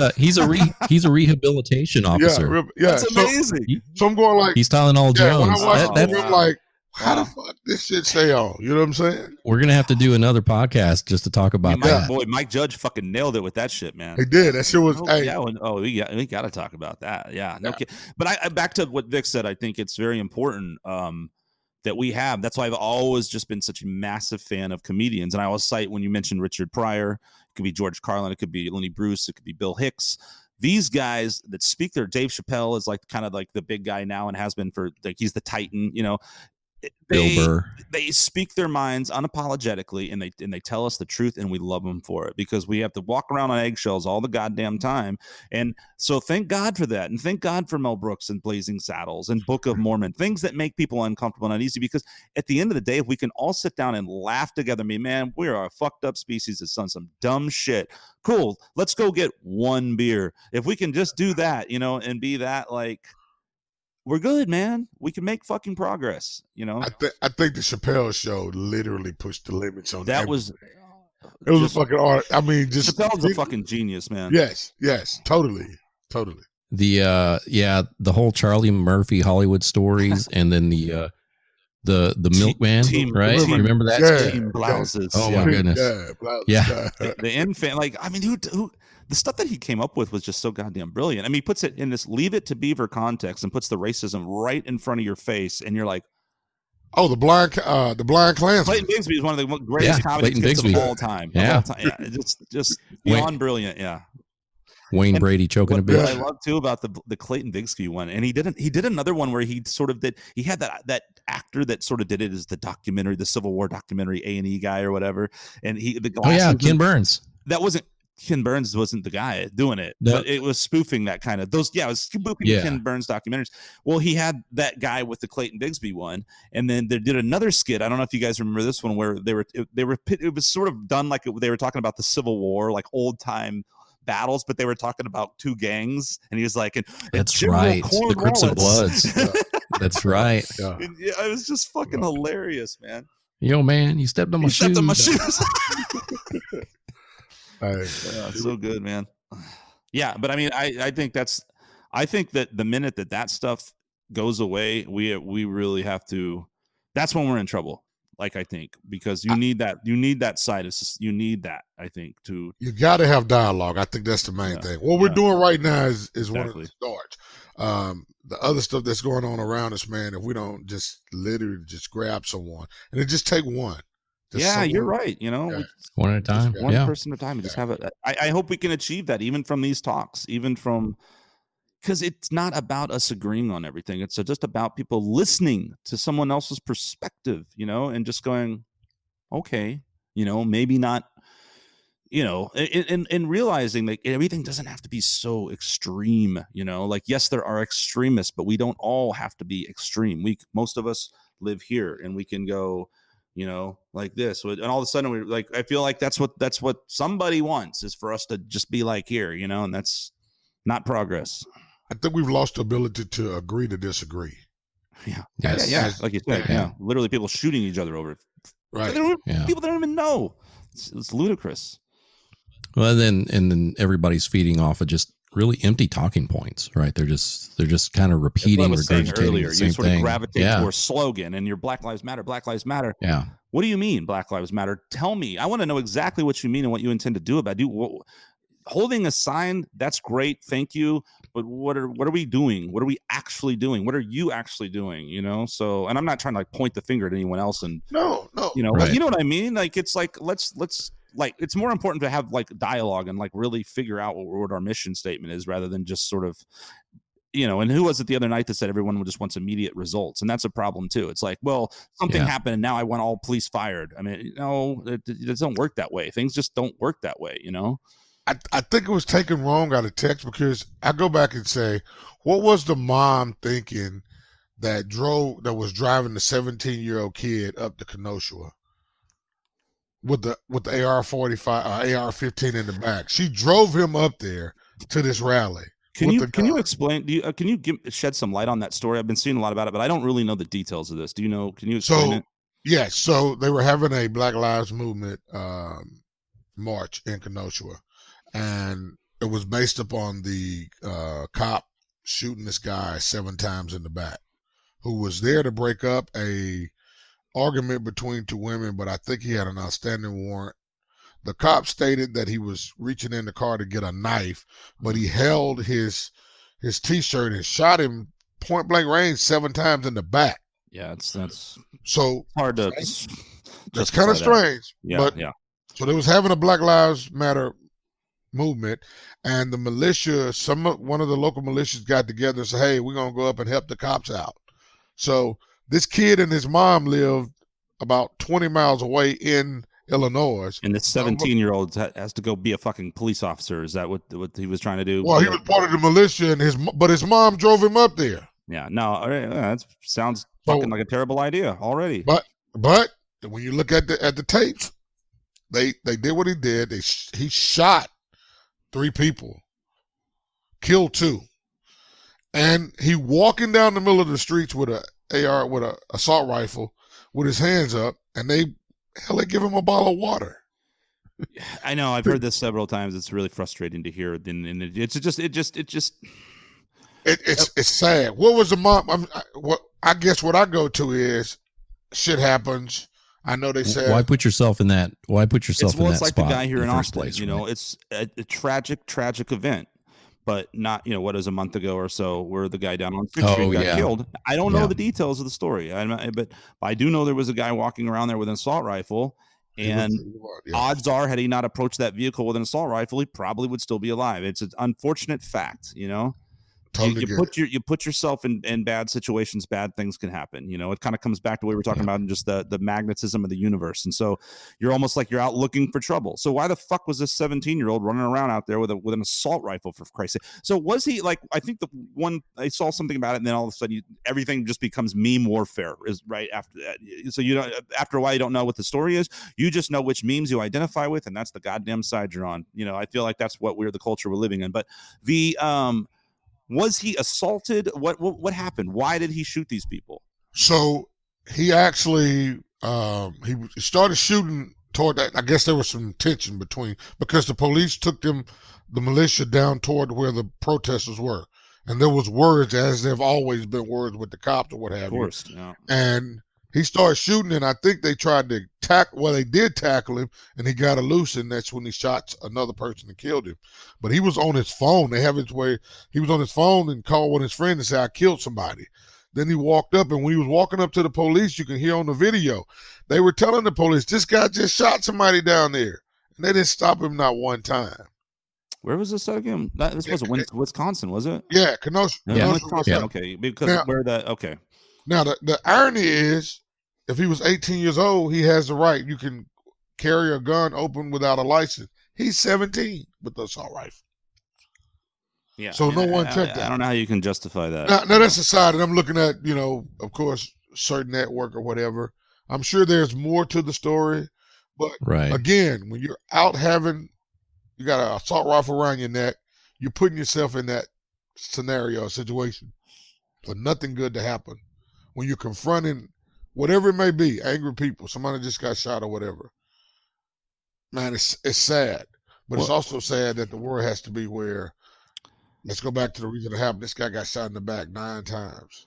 a rehabilitation officer. That's amazing. So I'm going like he's Tylenol Jones. When I watch I'm like, how the fuck this shit stay on? You know what I'm saying? We're gonna have to do another podcast just to talk about that. Boy, Mike Judge fucking nailed it with that shit, man. He did. That shit was. We got to talk about that. Yeah, no kidding. But I back to what Vic said. I think it's very important that we have. That's why I've always just been such a massive fan of comedians. And I always cite when you mentioned Richard Pryor, it could be George Carlin, it could be Lenny Bruce, it could be Bill Hicks. These guys that speak their Dave Chappelle is like kind of like the big guy now and has been for like he's the Titan, you know. They speak their minds unapologetically and they tell us the truth, and we love them for it because we have to walk around on eggshells all the goddamn time. And so thank God for that, and thank God for Mel Brooks and Blazing Saddles and Book of Mormon, things that make people uncomfortable and uneasy, because at the end of the day, if we can all sit down and laugh together, man, we are a fucked up species that's done some dumb shit. Cool, let's go get one beer. If we can just do that, you know, and be that like, we're good, man. We can make fucking progress, you know. I think the Chappelle show literally pushed the limits on that. It was a fucking art. I mean, just Chappelle's a fucking genius, man. Yes, totally. The whole Charlie Murphy Hollywood stories, and then the milkman, right? Remember that? Team blouses. Oh my goodness. Yeah. The infant, like, I mean, who the stuff that he came up with was just so goddamn brilliant. I mean, he puts it in this Leave It to Beaver context and puts the racism right in front of your face, and you're like, oh, the blind Klansman. Clayton Bigsby is one of the greatest comedy skits of all time. Yeah. Just beyond brilliant. Yeah. Wayne Brady choking a bitch. What I love too about the Clayton Bigsby one, and he did another one where he sort of did. He had that actor that sort of did it as the documentary, the Civil War documentary A&E guy or whatever. And Ken Burns. That wasn't. Ken Burns wasn't the guy doing it, but it was spoofing that kind of it was spoofing Ken Burns documentaries. Well, he had that guy with the Clayton Bigsby one, and then they did another skit. I don't know if you guys remember this one where it was sort of done like they were talking about the Civil War, like old time battles, but they were talking about two gangs, and he was like, "That's right, the Crips and Bloods." That's right. Yeah. It was just fucking hilarious, man. Yo, man, you stepped on my shoes. So good, man. Yeah, but I mean, I think that the minute that stuff goes away, we really have to. That's when we're in trouble. Like, I think, because you need that side of, you need that, I think, to. You got to have dialogue. I think that's the main thing. What we're doing right now is one of the starts. The other stuff that's going on around us, man, if we don't just literally just grab someone and it just take one. You're right. You know, one at a time, one person at a time, and just have it. I hope we can achieve that, even from these talks, because it's not about us agreeing on everything. It's just about people listening to someone else's perspective, you know, and just going, okay, you know, maybe not, you know, and realizing that everything doesn't have to be so extreme, you know, like, yes, there are extremists, but we don't all have to be extreme. Most of us live here, and we can go, like this. And all of a sudden we're like, I feel like that's what somebody wants, is for us to just be like here, and that's not progress. I think we've lost the ability to agree to disagree. Yeah. Yes. Yeah. Like you said, literally people shooting each other over. Right. People that don't even know. It's ludicrous. Well, then everybody's feeding off of just really empty talking points, right? They're just kind of repeating, regurgitating earlier. the same you sort thing. of gravitate to a slogan, and your Black Lives Matter, Black Lives Matter. Yeah. What do you mean, Black Lives Matter? Tell me. I want to know exactly what you mean and what you intend to do about it. Holding a sign, that's great. Thank you. But what are we doing? What are we actually doing? What are you actually doing? So, and I'm not trying to like point the finger at anyone else. And no, right. You know what I mean? Like, it's like, let's like, it's more important to have like dialogue and like really figure out what our mission statement is, rather than just sort of, and who was it the other night that said everyone just wants immediate results? And that's a problem too. It's like, well, something happened and now I want all police fired. I mean, it doesn't work that way. Things just don't work that way, I think it was taken wrong out of text, because I go back and say, what was the mom thinking that was driving the 17-year-old kid up to Kenosha with the AR-45 or AR-15 in the back? She drove him up there to this rally. Can you explain? Can you shed some light on that story? I've been seeing a lot about it, but I don't really know the details of this. Do you know? Can you explain it? Yes. So they were having a Black Lives Movement march in Kenosha, and it was based upon the cop shooting this guy 7 times in the back, who was there to break up a argument between 2 women, but I think he had an outstanding warrant. The cop stated that he was reaching in the car to get a knife, but he held his T-shirt and shot him point blank range 7 times in the back. Yeah, that's so hard to. That's kind of strange. Yeah, So they was having a Black Lives Matter movement, and the militia, one of the local militias got together and said, "Hey, we're gonna go up and help the cops out." So this kid and his mom lived about 20 miles away in Illinois, and this 17-year-old has to go be a fucking police officer. Is that what he was trying to do? Well, he was part of the militia, and his mom drove him up there. Yeah, no, that sounds fucking like a terrible idea already. But when you look at the tapes, they did what he did. He shot 3 people, killed 2, and he walking down the middle of the streets with a assault rifle with his hands up, and they give him a bottle of water. I know. I've heard this several times. It's really frustrating to hear. And it's sad. What was the mom? I guess what I go to is shit happens. I know they said, why put yourself in that? Why put yourself in that like spot? The guy here in Austin. Place, right? It's a tragic event. But not, what is a month ago or so where the guy down on 6th Street got killed. I don't know the details of the story, but I do know there was a guy walking around there with an assault rifle, and odds are, had he not approached that vehicle with an assault rifle, he probably would still be alive. It's an unfortunate fact, Totally you put yourself in bad situations, bad things can happen. It kind of comes back to what we were talking about in just the magnetism of the universe. And so you're almost like you're out looking for trouble. So why the fuck was this 17-year-old running around out there with an assault rifle, for Christ's sake? So was he like, I think I saw something about it, and then all of a sudden everything just becomes meme warfare is right after that. So after a while, you don't know what the story is. You just know which memes you identify with, and that's the goddamn side you're on. I feel like that's the culture we're living in. But was he assaulted? What happened? Why did he shoot these people? So he actually he started shooting toward that. I guess there was some tension because the police took the militia down toward where the protesters were, and there was words, as there have always been words with the cops or what have you. Of course, yeah. And he started shooting, and I think they tried to tackle. Well, they did tackle him, and he got loose, and that's when he shot another person and killed him. But he was on his phone. They have it where he was on his phone and called one of his friends and said, "I killed somebody." Then he walked up, and when he was walking up to the police, you can hear on the video, they were telling the police, "This guy just shot somebody down there," and they didn't stop him not one time. Where was this again? This wasn't Wisconsin, was it? Yeah, Kenosha. Wisconsin. Okay, okay. Now the irony is, if he was 18 years old, he has the right. You can carry a gun open without a license. He's 17 with the assault rifle. Yeah. So no one checked that. I don't know how you can justify that. Now that's aside, and I'm looking at, of course, certain network or whatever. I'm sure there's more to the story, but Right. again, when you're out you got an assault rifle around your neck, you're putting yourself in that scenario, situation, for nothing good to happen. When you're confronting whatever it may be, angry people, somebody just got shot or whatever. Man, it's sad, but it's also sad that the world has to be where. Let's go back to the reason it happened. This guy got shot in the back 9 times.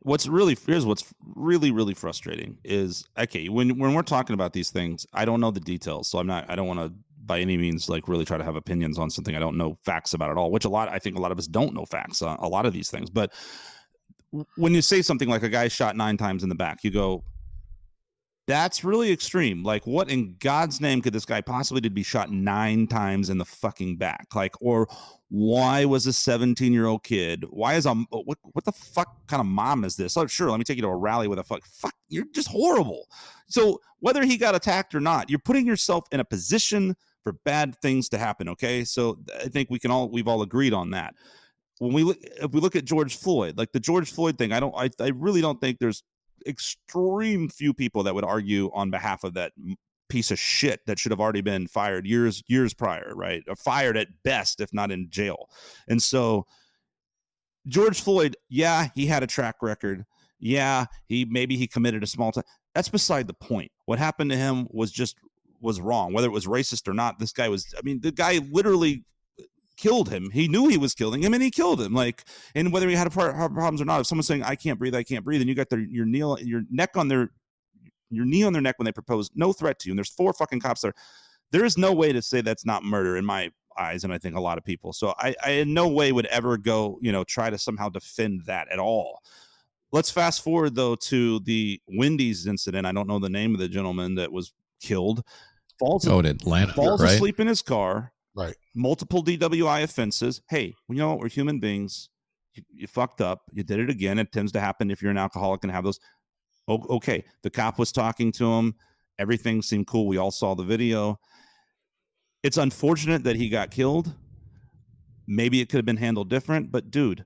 What's really really frustrating is, okay, when we're talking about these things, I don't know the details, so I don't want to by any means like really try to have opinions on something I don't know facts about at all, which I think a lot of us don't know facts on a lot of these things. But when you say something like a guy shot 9 times in the back, you go, that's really extreme. Like, what in God's name could this guy possibly did be shot 9 times in the fucking back? Like, or why was a 17-year-old kid? Why is what the fuck kind of mom is this? Oh, sure, let me take you to a rally with a fuck. You're just horrible. So whether he got attacked or not, you're putting yourself in a position for bad things to happen. Okay, so I think we've all agreed on that. If we look at George Floyd, like the George Floyd thing, I really don't think there's extreme few people that would argue on behalf of that piece of shit that should have already been fired years prior, right? Or fired at best, if not in jail. And so George Floyd, yeah, he had a track record. Yeah, he committed a small time. That's beside the point. What happened to him was wrong, whether it was racist or not. This guy the guy literally killed him. He knew he was killing him, and he killed him. Like, and whether he had problems or not, if someone's saying I can't breathe, and you got your knee on their neck when they propose no threat to you, and there's 4 fucking cops there is no way to say that's not murder in my eyes, and I think a lot of people. So I in no way would ever go, try to somehow defend that at all. Let's fast forward though to the Wendy's incident. I don't know the name of the gentleman that was killed. In Atlanta, falls right? asleep in his car. Right. Multiple DWI offenses. Hey, you know what? We're human beings. You fucked up. You did it again. It tends to happen if you're an alcoholic and have those. Okay. The cop was talking to him. Everything seemed cool. We all saw the video. It's unfortunate that he got killed. Maybe it could have been handled different, but dude,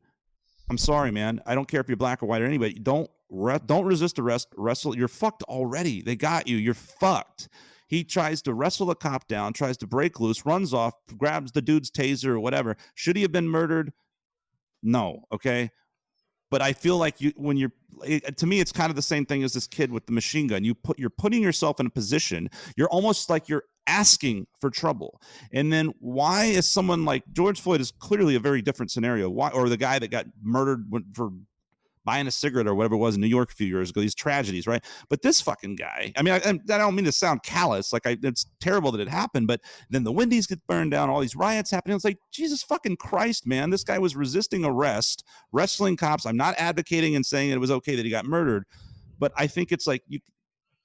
I'm sorry, man. I don't care if you're black or white or anybody. Don't resist arrest. Wrestle. You're fucked already. They got you. You're fucked. He tries to wrestle the cop down, tries to break loose, runs off, grabs the dude's taser or whatever. Should he have been murdered? No. Okay. But I feel like to me, it's kind of the same thing as this kid with the machine gun. You're putting yourself in a position. You're almost like you're asking for trouble. And then why is someone like George Floyd is clearly a very different scenario? Why, or the guy that got murdered for buying a cigarette or whatever it was in New York a few years ago, these tragedies, right? But this fucking guy, I mean, I don't mean to sound callous, it's terrible that it happened, but then the Wendy's get burned down, all these riots happening. It's like, Jesus fucking Christ, man, this guy was resisting arrest, wrestling cops. I'm not advocating and saying it was okay that he got murdered, but I think it's like,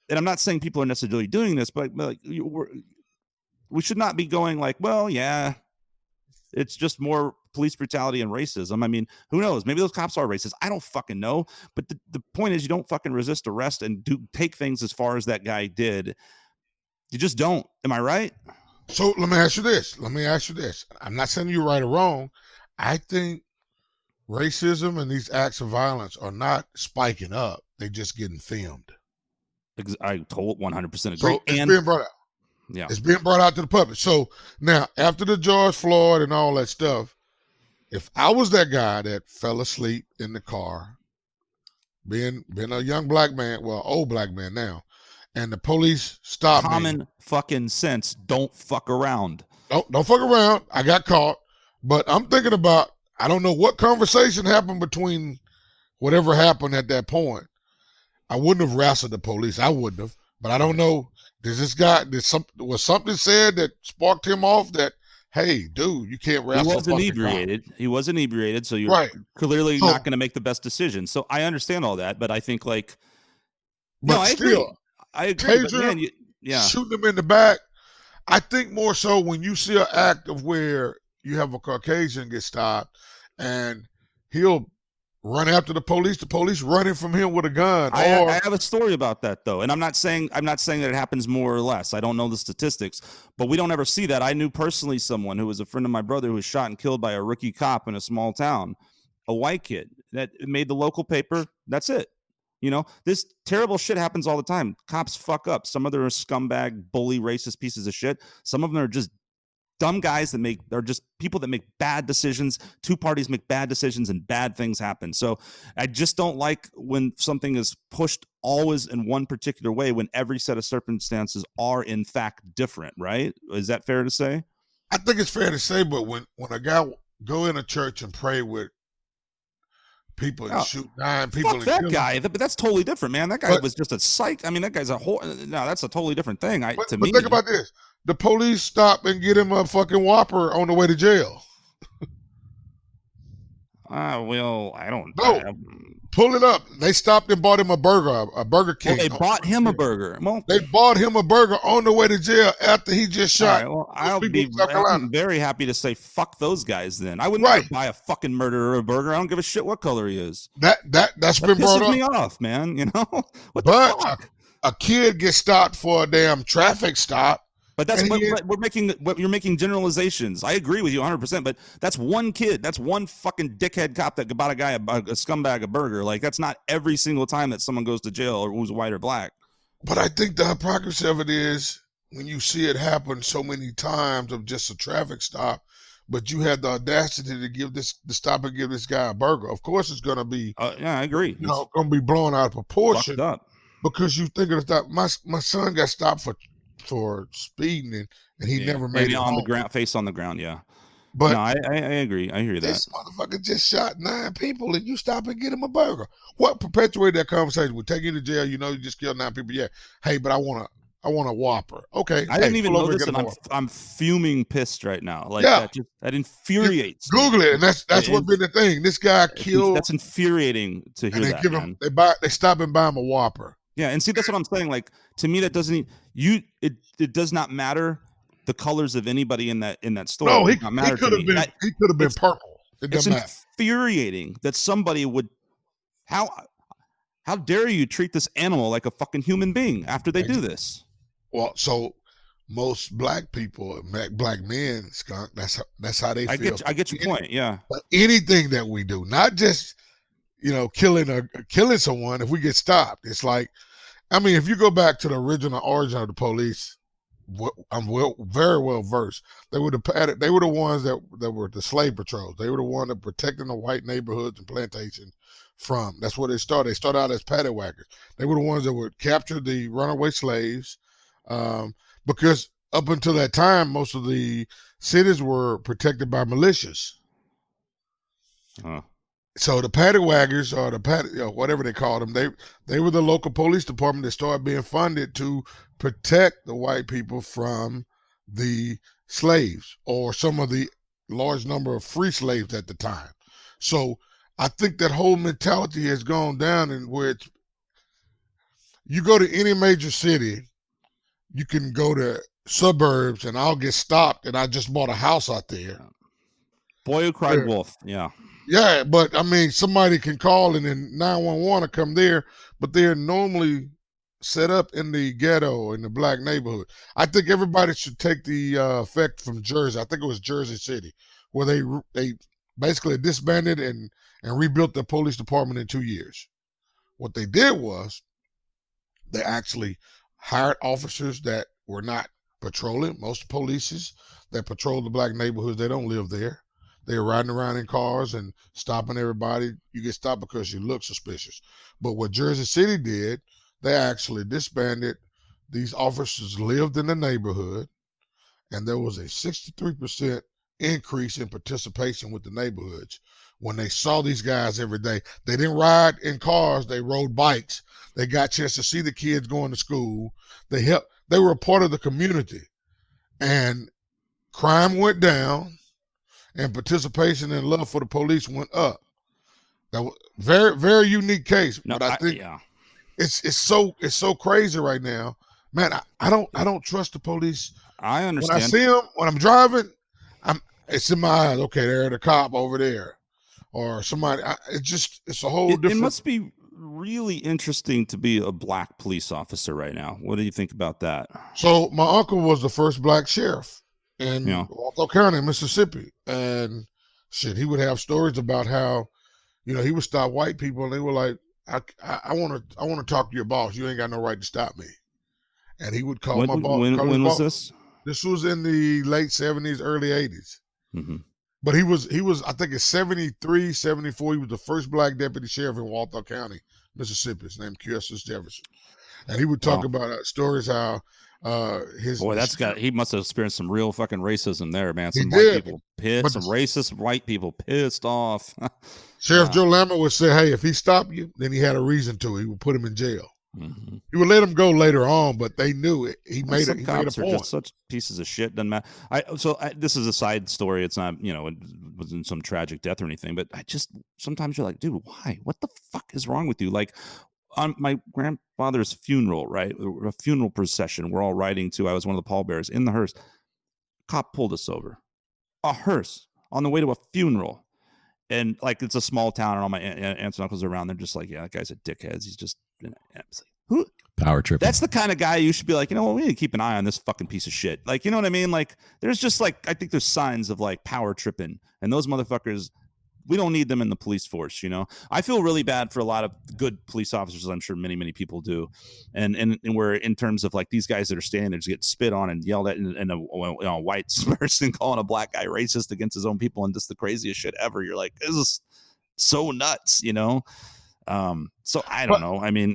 and I'm not saying people are necessarily doing this, but we should not be going like, well, yeah, it's just more police brutality and racism. I mean, who knows? Maybe those cops are racist. I don't fucking know. But the point is, you don't fucking resist arrest and take things as far as that guy did. You just don't. Am I right? So let me ask you this. I'm not saying you're right or wrong. I think racism and these acts of violence are not spiking up. They're just getting filmed. I told 100% agree. So it's being brought out. Yeah. It's being brought out to the public. So now, after the George Floyd and all that stuff, if I was that guy that fell asleep in the car, being a young black man, well, old black man now, and the police stopped me. Common fucking sense. Don't fuck around. Don't fuck around. I got caught. But I'm thinking about, I don't know what conversation happened between whatever happened at that point. I wouldn't have wrestled the police. I wouldn't have. But I don't know. Was something said that sparked him off that, hey, dude, you can't wrestle? He was inebriated, so you're clearly not going to make the best decision. So I understand all that, but I think I agree. Taser, but man, shooting him in the back. I think more so when you see an act of where you have a Caucasian get stopped and he'll run after the police running from him with a gun. I have a story about that though. And I'm not saying that it happens more or less. I don't know the statistics, but we don't ever see that. I knew personally someone who was a friend of my brother who was shot and killed by a rookie cop in a small town, a white kid that made the local paper. That's it. You know, this terrible shit happens all the time. Cops fuck up. Some of them are scumbag, bully, racist pieces of shit. Some of them are just dumb guys they're just people that make bad decisions. Two parties make bad decisions and bad things happen. So I just don't like when something is pushed always in one particular way when every set of circumstances are in fact different, right? Is that fair to say? I think it's fair to say, but when a guy go in a church and pray with people and shoot 9 people Fuck and that kill guy. them. But that's totally different, man. That guy was just a psych. I mean, that guy's a whole. No, that's a totally different thing. But think about this: the police stop and get him a fucking Whopper on the way to jail. Well, I don't. No, pull it up. They stopped and bought him a burger, a Burger King. Well, they bought him a burger. Well, they bought him a burger on the way to jail after he just shot. Right, well, I'm very happy to say fuck those guys. Then I would never buy a fucking murderer a burger. I don't give a shit what color he is. That's been brought up. Pisses me off, man. You know. What but the fuck? A kid gets stopped for a damn traffic stop. But that's you're making generalizations. I agree with you 100%. But that's one kid. That's one fucking dickhead cop that bought a guy a scumbag a burger. Like that's not every single time that someone goes to jail or who's white or black. But I think the hypocrisy of it is when you see it happen so many times of just a traffic stop, but you had the audacity to stop and give this guy a burger. Of course, it's going to be. Yeah, I agree. You know, going to be blown out of proportion. Fucked up. Because you think of that. My son got stopped for speeding and he never made it on home. The ground, face on the ground. Yeah. But no, I agree. I hear that. This motherfucker just shot 9 people and you stop and get him a burger. What perpetuated that conversation? We take you to jail. You know, you just killed 9 people. Yeah. Hey, but I want a Whopper. Okay. I didn't even know this, and I'm fuming pissed right now. Like that infuriates me. Google it, and that's what's been the thing. This guy killed. That's infuriating to hear that. Man. They stop and buy him a Whopper. Yeah, and see, that's what I'm saying. Like to me, that doesn't. It does not matter the colors of anybody in that store. No, he could have been purple. It's infuriating that somebody would. How dare you treat this animal like a fucking human being after they do this? Well, so most black people, black men, skunk. That's how they feel. I get your point. Yeah. But anything that we do, not just killing someone. If we get stopped, it's like, I mean, if you go back to the original origin of the police, I'm very well versed. They were the ones that were the slave patrols. They were the ones that protecting the white neighborhoods and plantations from. That's where they started. They started out as paddy waggers. They were the ones that would capture the runaway slaves, because up until that time, most of the cities were protected by militias. So the paddy waggers, or whatever they called them, they were the local police department that started being funded to protect the white people from the slaves or some of the large number of free slaves at the time. So I think that whole mentality has gone down, in where you go to any major city, you can go to suburbs and I'll get stopped and I just bought a house out there. Boy who cried wolf. Yeah. Yeah, but I mean, somebody can call and then 911 will come there, but they're normally set up in the ghetto, in the black neighborhood. I think everybody should take the effect from Jersey. I think it was Jersey City, where they basically disbanded and rebuilt the police department in 2 years. What they did was they actually hired officers that were not patrolling. Most police that patrol the black neighborhoods, they don't live there. They're riding around in cars and stopping everybody. You get stopped because you look suspicious. But what Jersey City did, they actually disbanded. These officers lived in the neighborhood, and there was a 63% increase in participation with the neighborhoods when they saw these guys every day. They didn't ride in cars. They rode bikes. They got a chance to see the kids going to school. They were a part of the community, and crime went down. And participation and love for the police went up. That was very, very unique case. No, but I think it's so crazy right now, man. I don't trust the police. I understand. When I see them, when I'm driving, it's in my eyes. Okay, there's the cop over there, or somebody. It's a whole different. It must be really interesting to be a black police officer right now. What do you think about that? So my uncle was the first black sheriff in Waldo County, Mississippi. And shit, he would have stories about how, he would stop white people and they were like, I want to talk to your boss. You ain't got no right to stop me. And he would call my boss. When was this? This was in the late 70s, early 80s. Mm-hmm. But he was, I think it's 73, 74. He was the first black deputy sheriff in Walthall County, Mississippi. His name Custis Jefferson. And he would talk about stories how he must have experienced some real fucking racism there, man. Some racist white people pissed off. Sheriff Joe Lambert would say, hey, if he stopped you, then he had a reason to. He would put him in jail. Mm-hmm. He would let him go later on, but they knew it. He made a Are point. just such pieces of shit. Doesn't matter. This is a side story. It's not, it wasn't some tragic death or anything. But sometimes you're like, dude, why? What the fuck is wrong with you? Like on my grandfather's funeral, right? A funeral procession. We're all riding to. I was one of the pallbearers in the hearse. Cop pulled us over. A hearse on the way to a funeral. And like, it's a small town, and all my aunts and uncles are around. They're just like, yeah, that guy's a dickhead. He's just who? Power trip. That's the kind of guy you should be like, we need to keep an eye on this fucking piece of shit. Like, you know what I mean? Like, there's just like, I think there's signs of like power tripping, and those motherfuckers, we don't need them in the police force. I feel really bad for a lot of good police officers. I'm sure many, many people do. And we're in terms of like these guys that are standing there just get spit on and yelled at, and a white person calling a black guy racist against his own people, and just the craziest shit ever. You're like, this is so nuts, So I don't know. I mean,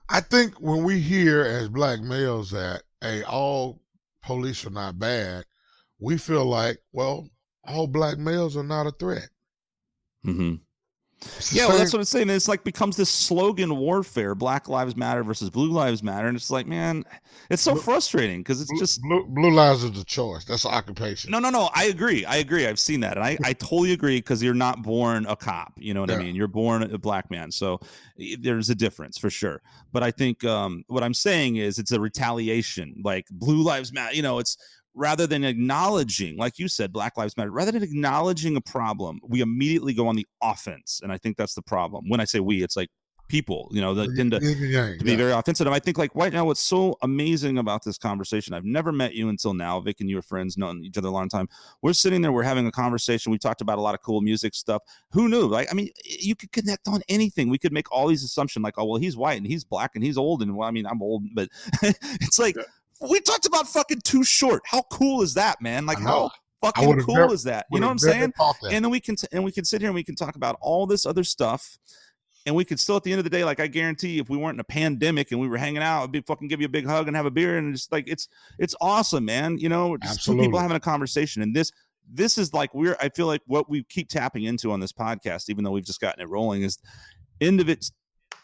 I think when we hear as black males that, hey, all police are not bad, we feel like, well, all black males are not a threat. Mm-hmm. Yeah, well, that's what I'm saying. It's like becomes this slogan warfare: Black Lives Matter versus Blue Lives Matter, and it's like, man, it's so frustrating because it's just blue lives is a choice. That's an occupation. No. I agree. I've seen that, and I totally agree because you're not born a cop. You know what I mean? You're born a black man, so there's a difference for sure. But I think what I'm saying is it's a retaliation. Like Blue Lives Matter. It's rather than acknowledging, like you said, Black Lives Matter, rather than acknowledging a problem, we immediately go on the offense. And I think that's the problem. When I say we, it's like people, that tend to be very offensive. And I think like right now, what's so amazing about this conversation, I've never met you until now. Vic and you are friends, known each other a long time. We're sitting there, we're having a conversation. We talked about a lot of cool music stuff. Who knew? Like, I mean, you could connect on anything. We could make all these assumptions like, oh, well, he's white and he's black and he's old. And well, I mean, I'm old, but it's like, we talked about fucking Too Short. How cool is that, man? Like, how fucking cool is that? You know what I'm saying? And then we can sit here and we can talk about all this other stuff. And we could still, at the end of the day, like I guarantee, if we weren't in a pandemic and we were hanging out, I'd be fucking give you a big hug and have a beer, and just like it's awesome, man. Just two people having a conversation, and this is like I feel like what we keep tapping into on this podcast, even though we've just gotten it rolling, is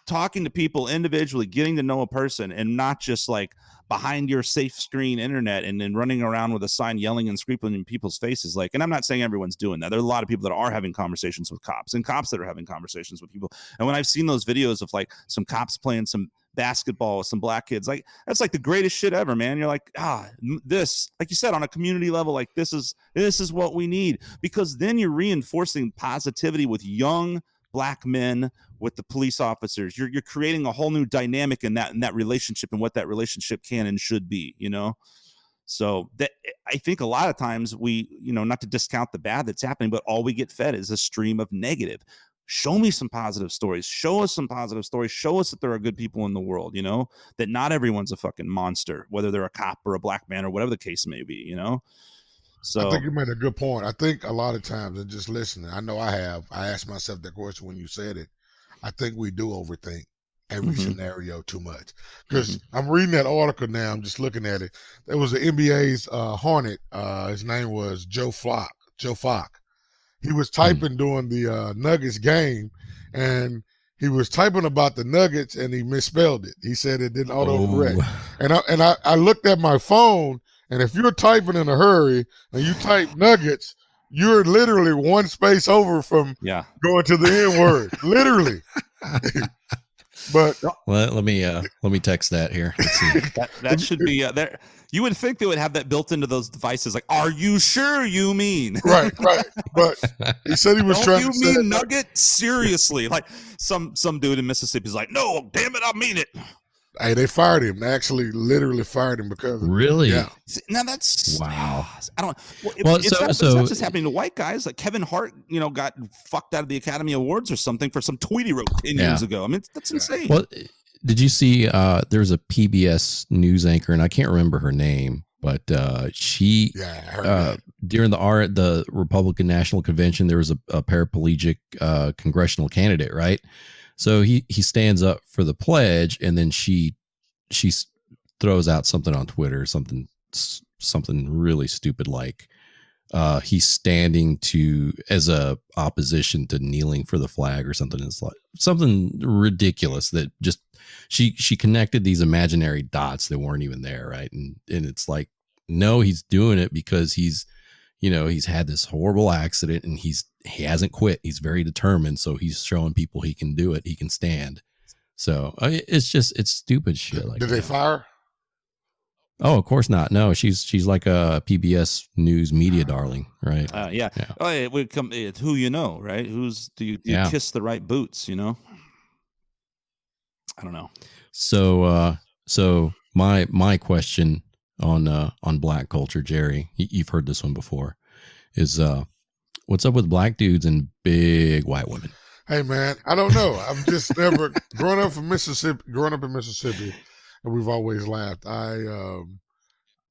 talking to people individually, getting to know a person, and not just like behind your safe screen internet and then running around with a sign yelling and screaming in people's faces. Like, and I'm not saying everyone's doing that. There are a lot of people that are having conversations with cops, and cops that are having conversations with people. And when I've seen those videos of like some cops playing some basketball with some black kids, like that's like the greatest shit ever, man. You're like, this, like you said, on a community level, like this is what we need, because then you're reinforcing positivity with young black men with the police officers. You're creating a whole new dynamic in that relationship, and what that relationship can and should be, So that I think a lot of times we, not to discount the bad that's happening, but all we get fed is a stream of negative. Show me some positive stories. Show us some positive stories. Show us that there are good people in the world, that not everyone's a fucking monster, whether they're a cop or a black man or whatever the case may be, So I think you made a good point. I think a lot of times, and just listening, I know I asked myself that question when you said it. I think we do overthink every scenario too much. Because I'm reading that article now. I'm just looking at it. There was the NBA's Hornet. His name was Joe Flock. He was typing during the Nuggets game, and he was typing about the Nuggets, and he misspelled it. He said it didn't autocorrect. And I looked at my phone, and if you're typing in a hurry and you type Nuggets, you're literally one space over from going to the N word, literally. But let me text that here. Let's see. that should be there. You would think they would have that built into those devices. Like, are you sure you mean? Right. But he said he was trying to say nugget? Seriously. Like some dude in Mississippi is like, no, damn it, I mean it. Hey, they fired him. They actually literally fired him because of Really? Yeah. Now that's Wow. I don't. Well, it's not just happening to white guys. Like Kevin Hart, got fucked out of the Academy Awards or something for some tweet he wrote 10 years ago. I mean, that's insane. Well, did you see? There's a PBS news anchor, and I can't remember her name, but she during the Republican National Convention, there was a paraplegic congressional candidate, right? So he stands up for the pledge, and then she throws out something on Twitter, something really stupid, like he's standing as a opposition to kneeling for the flag or something. It's like something ridiculous that just she connected these imaginary dots that weren't even there, right? And it's like, no, he's doing it because he's had this horrible accident and he hasn't quit. He's very determined. So he's showing people he can do it. He can stand. So it's stupid shit. Like, did they fire? Oh, of course not. No, she's like a PBS News media darling, right? Yeah. Oh, it would come. It's who you know, right? Do you kiss the right boots? I don't know. So my question on black culture, Jerry, you've heard this one before, is what's up with black dudes and big white women? Hey man, I don't know. I've just never growing up in Mississippi, and we've always laughed.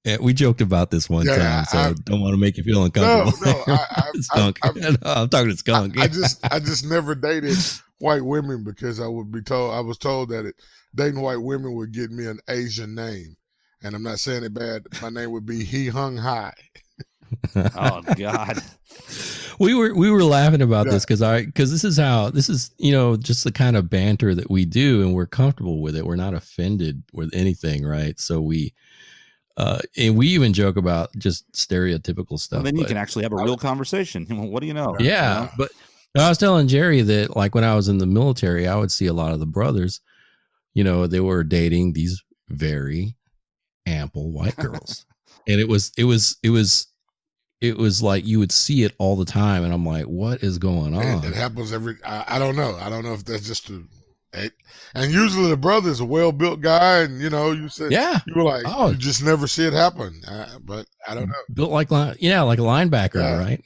Yeah, we joked about this one time, so I don't want to make you feel uncomfortable. No, Skunk. I'm talking to Skunk. I just never dated white women because I was told that dating white women would get me an Asian name. And I'm not saying it bad. My name would be He Hung High. Oh God. We were laughing about this because this is just the kind of banter that we do, and we're comfortable with it. We're not offended with anything, right? So and we even joke about just stereotypical stuff. Well, then you can actually have a real conversation. What do you know? Yeah, but I was telling Jerry that, like, when I was in the military, I would see a lot of the brothers. They were dating these very ample white girls, and it was like you would see it all the time, and I'm like, what is going on? It happens I don't know if that's just and usually the brother's a well-built guy, and you said you were like, you just never see it happen, but I don't know, built like a linebacker, right?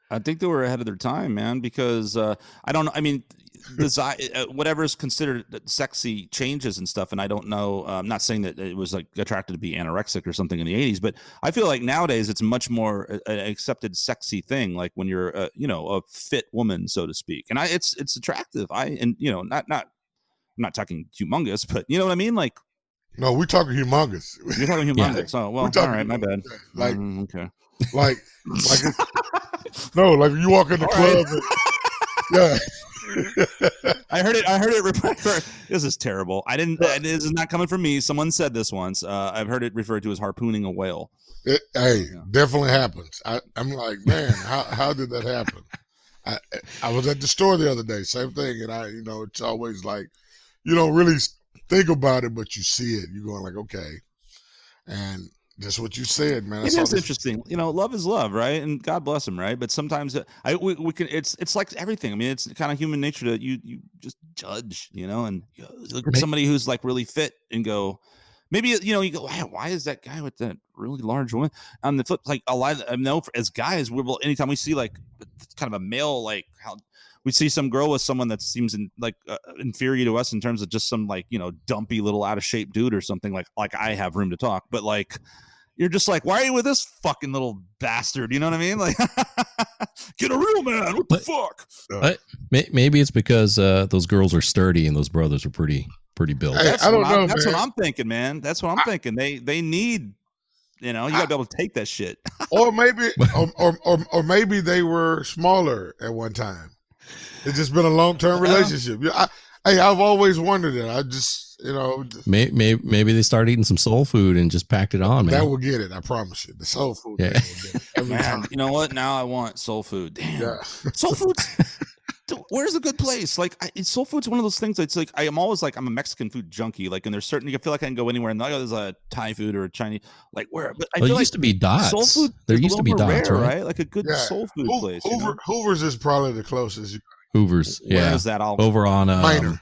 I think they were ahead of their time, man, because I don't know. I mean, whatever is considered sexy changes and stuff, and I don't know. I'm not saying that it was like attracted to be anorexic or something in the 80s, but I feel like nowadays it's much more an accepted sexy thing. Like when you're a fit woman, so to speak, and it's attractive. I'm not talking humongous, but you know what I mean. Like, no, we're talking humongous. You're talking humongous. Oh well, all right, my bad. Like, okay, like no, like you walk in the club. And, I heard it. This is terrible. This is not coming from me. Someone said this once. I've heard it referred to as harpooning a whale. Definitely happens. I'm like, man, how did that happen? I was at the store the other day, same thing, and it's always like you don't really think about it, but you see it. You're going like, okay, and just what you said, man. That's interesting. Love is love, right? And God bless him, right? But sometimes we can. It's like everything. I mean, it's kind of human nature that you just judge, and you look at somebody who's like really fit and go, maybe you go, hey, why is that guy with that really large woman? On the flip, like a lot. I know as guys, anytime we see like kind of a male, like how we see some girl with someone that seems inferior to us in terms of just some like dumpy little out of shape dude or something like I have room to talk, but like. You're just like, why are you with this fucking little bastard? You know what I mean? Like, get a real man. What the fuck? Maybe it's because those girls are sturdy and those brothers are pretty built. Hey, I don't know. That's what I'm thinking, man. That's what I'm thinking. They need, you gotta be able to take that shit. Or maybe, or maybe they were smaller at one time. It's just been a long-term relationship. I've always wondered that. I just. Maybe they started eating some soul food and just packed it on, man. That will get it, I promise you. The soul food. Yeah. Every time. You know what? Now I want soul food. Damn. Yeah. Soul food. Where's a good place? Like, soul food's one of those things. It's like I'm always like I'm a Mexican food junkie. Like, and there's certain I feel like I can go anywhere and like, there's a Thai food or a Chinese. Like where? But I feel used to be Dots. Soul food. There used to be Dots, rare, right? Like a good soul food place. Hoover's is probably the closest. Hoover's, Where is that? Over on Minor.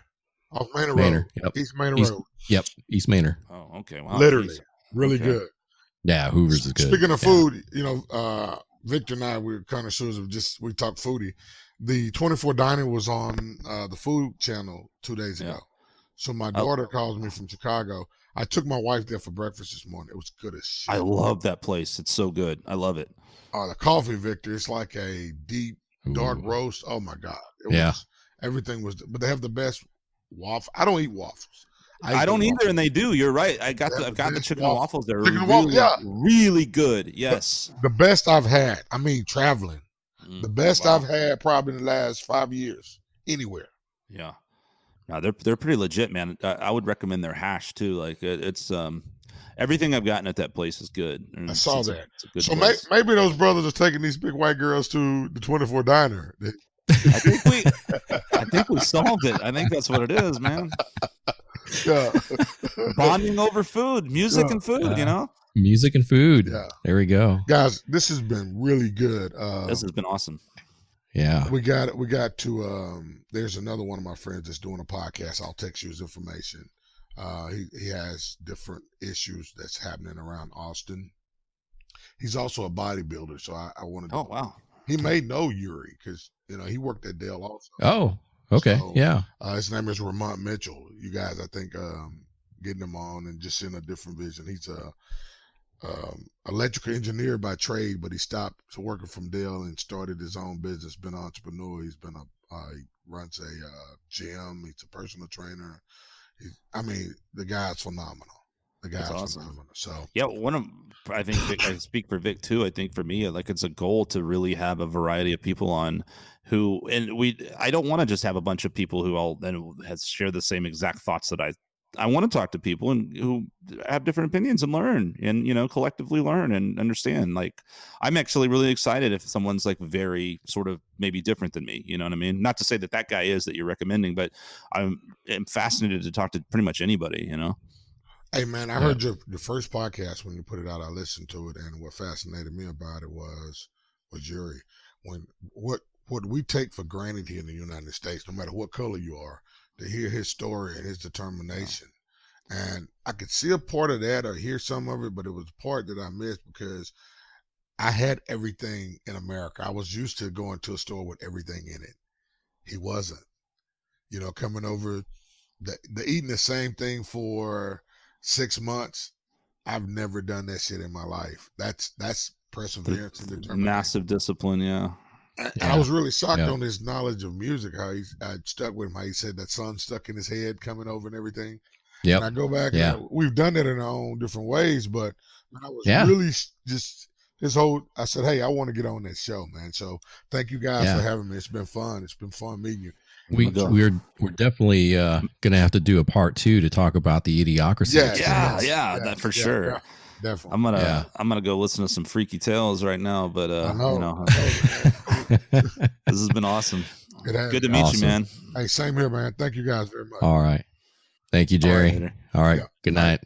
off Manor Manor. Road. Yep. East Manor East, Road. Yep. East Manor. Oh, okay. Wow. Literally. geez. Really Okay. good. Yeah, Hoover's is good. Speaking of Yeah. food, Victor and I, we're connoisseurs of we talk foodie. The 24 Dining was on the Food Channel 2 days ago. So my daughter calls me from Chicago. I took my wife there for breakfast this morning. It was good as shit. I love that place. It's so good. I love it. The coffee, Victor, it's like a deep, dark roast. Oh my God. Everything was, but they have the best waffle. I don't eat waffles. I don't either, and they do. You're right. I've got the chicken and waffles. They're really good. Yes, the best I've had. I mean, traveling, the best I've had probably in the last 5 years anywhere. Yeah, no, they're pretty legit, man. I would recommend their hash too. Like it's everything I've gotten at that place is good. I saw that. It's a good so place. Maybe those brothers are taking these big white girls to the 24 Diner. I think we solved it. I think that's what it is, man. Yeah. Bonding over food, music and food, Music and food. Yeah. There we go. Guys, this has been really good. This has been awesome. Yeah. We got to there's another one of my friends that's doing a podcast. I'll text you his information. He has different issues that's happening around Austin. He's also a bodybuilder, so I wanted to. Oh, wow. He may know Yuri because he worked at Dell also. Oh, okay. So, yeah. His name is Ramont Mitchell. You guys, I think, getting him on and just seeing a different vision. He's a electrical engineer by trade, but he stopped working from Dell and started his own business. Been an entrepreneur. He's been he runs a gym. He's a personal trainer. The guy's phenomenal. The guy's awesome. phenomenal. So yeah, I think Vic, I speak for Vic too. I think for me, like it's a goal to really have a variety of people on I don't want to just have a bunch of people who all then share the same exact thoughts that I want to talk to people and who have different opinions and learn and, collectively learn and understand. Like, I'm actually really excited if someone's like very sort of maybe different than me, you know what I mean? Not to say that guy is that you're recommending, but I'm fascinated to talk to pretty much anybody, Hey man, I heard your first podcast when you put it out. I listened to it, and what fascinated me about it was Yuri. When what we take for granted here in the United States, no matter what color you are, to hear his story and his determination. And I could see a part of that or hear some of it, but it was a part that I missed because I had everything in America. I was used to going to a store with everything in it. He wasn't. Coming over, the eating the same thing for 6 months. I've never done that shit in my life. That's perseverance and determination. Massive discipline, yeah. And I was really shocked on his knowledge of music, how I stuck with him, how he said that song stuck in his head coming over and everything. Yeah. And I go back and we've done it in our own different ways, but I was really just I said, hey, I want to get on that show, man. So thank you guys for having me. It's been fun. It's been fun meeting you. We're definitely gonna have to do a part 2 to talk about the Idiocracy. That for sure. Yeah, definitely. I'm gonna go listen to some freaky tales right now, but I know. This has been awesome. Good to meet you, man. Hey, same here, man. Thank you guys very much. All right. Thank you, Jerry. All right. Good night.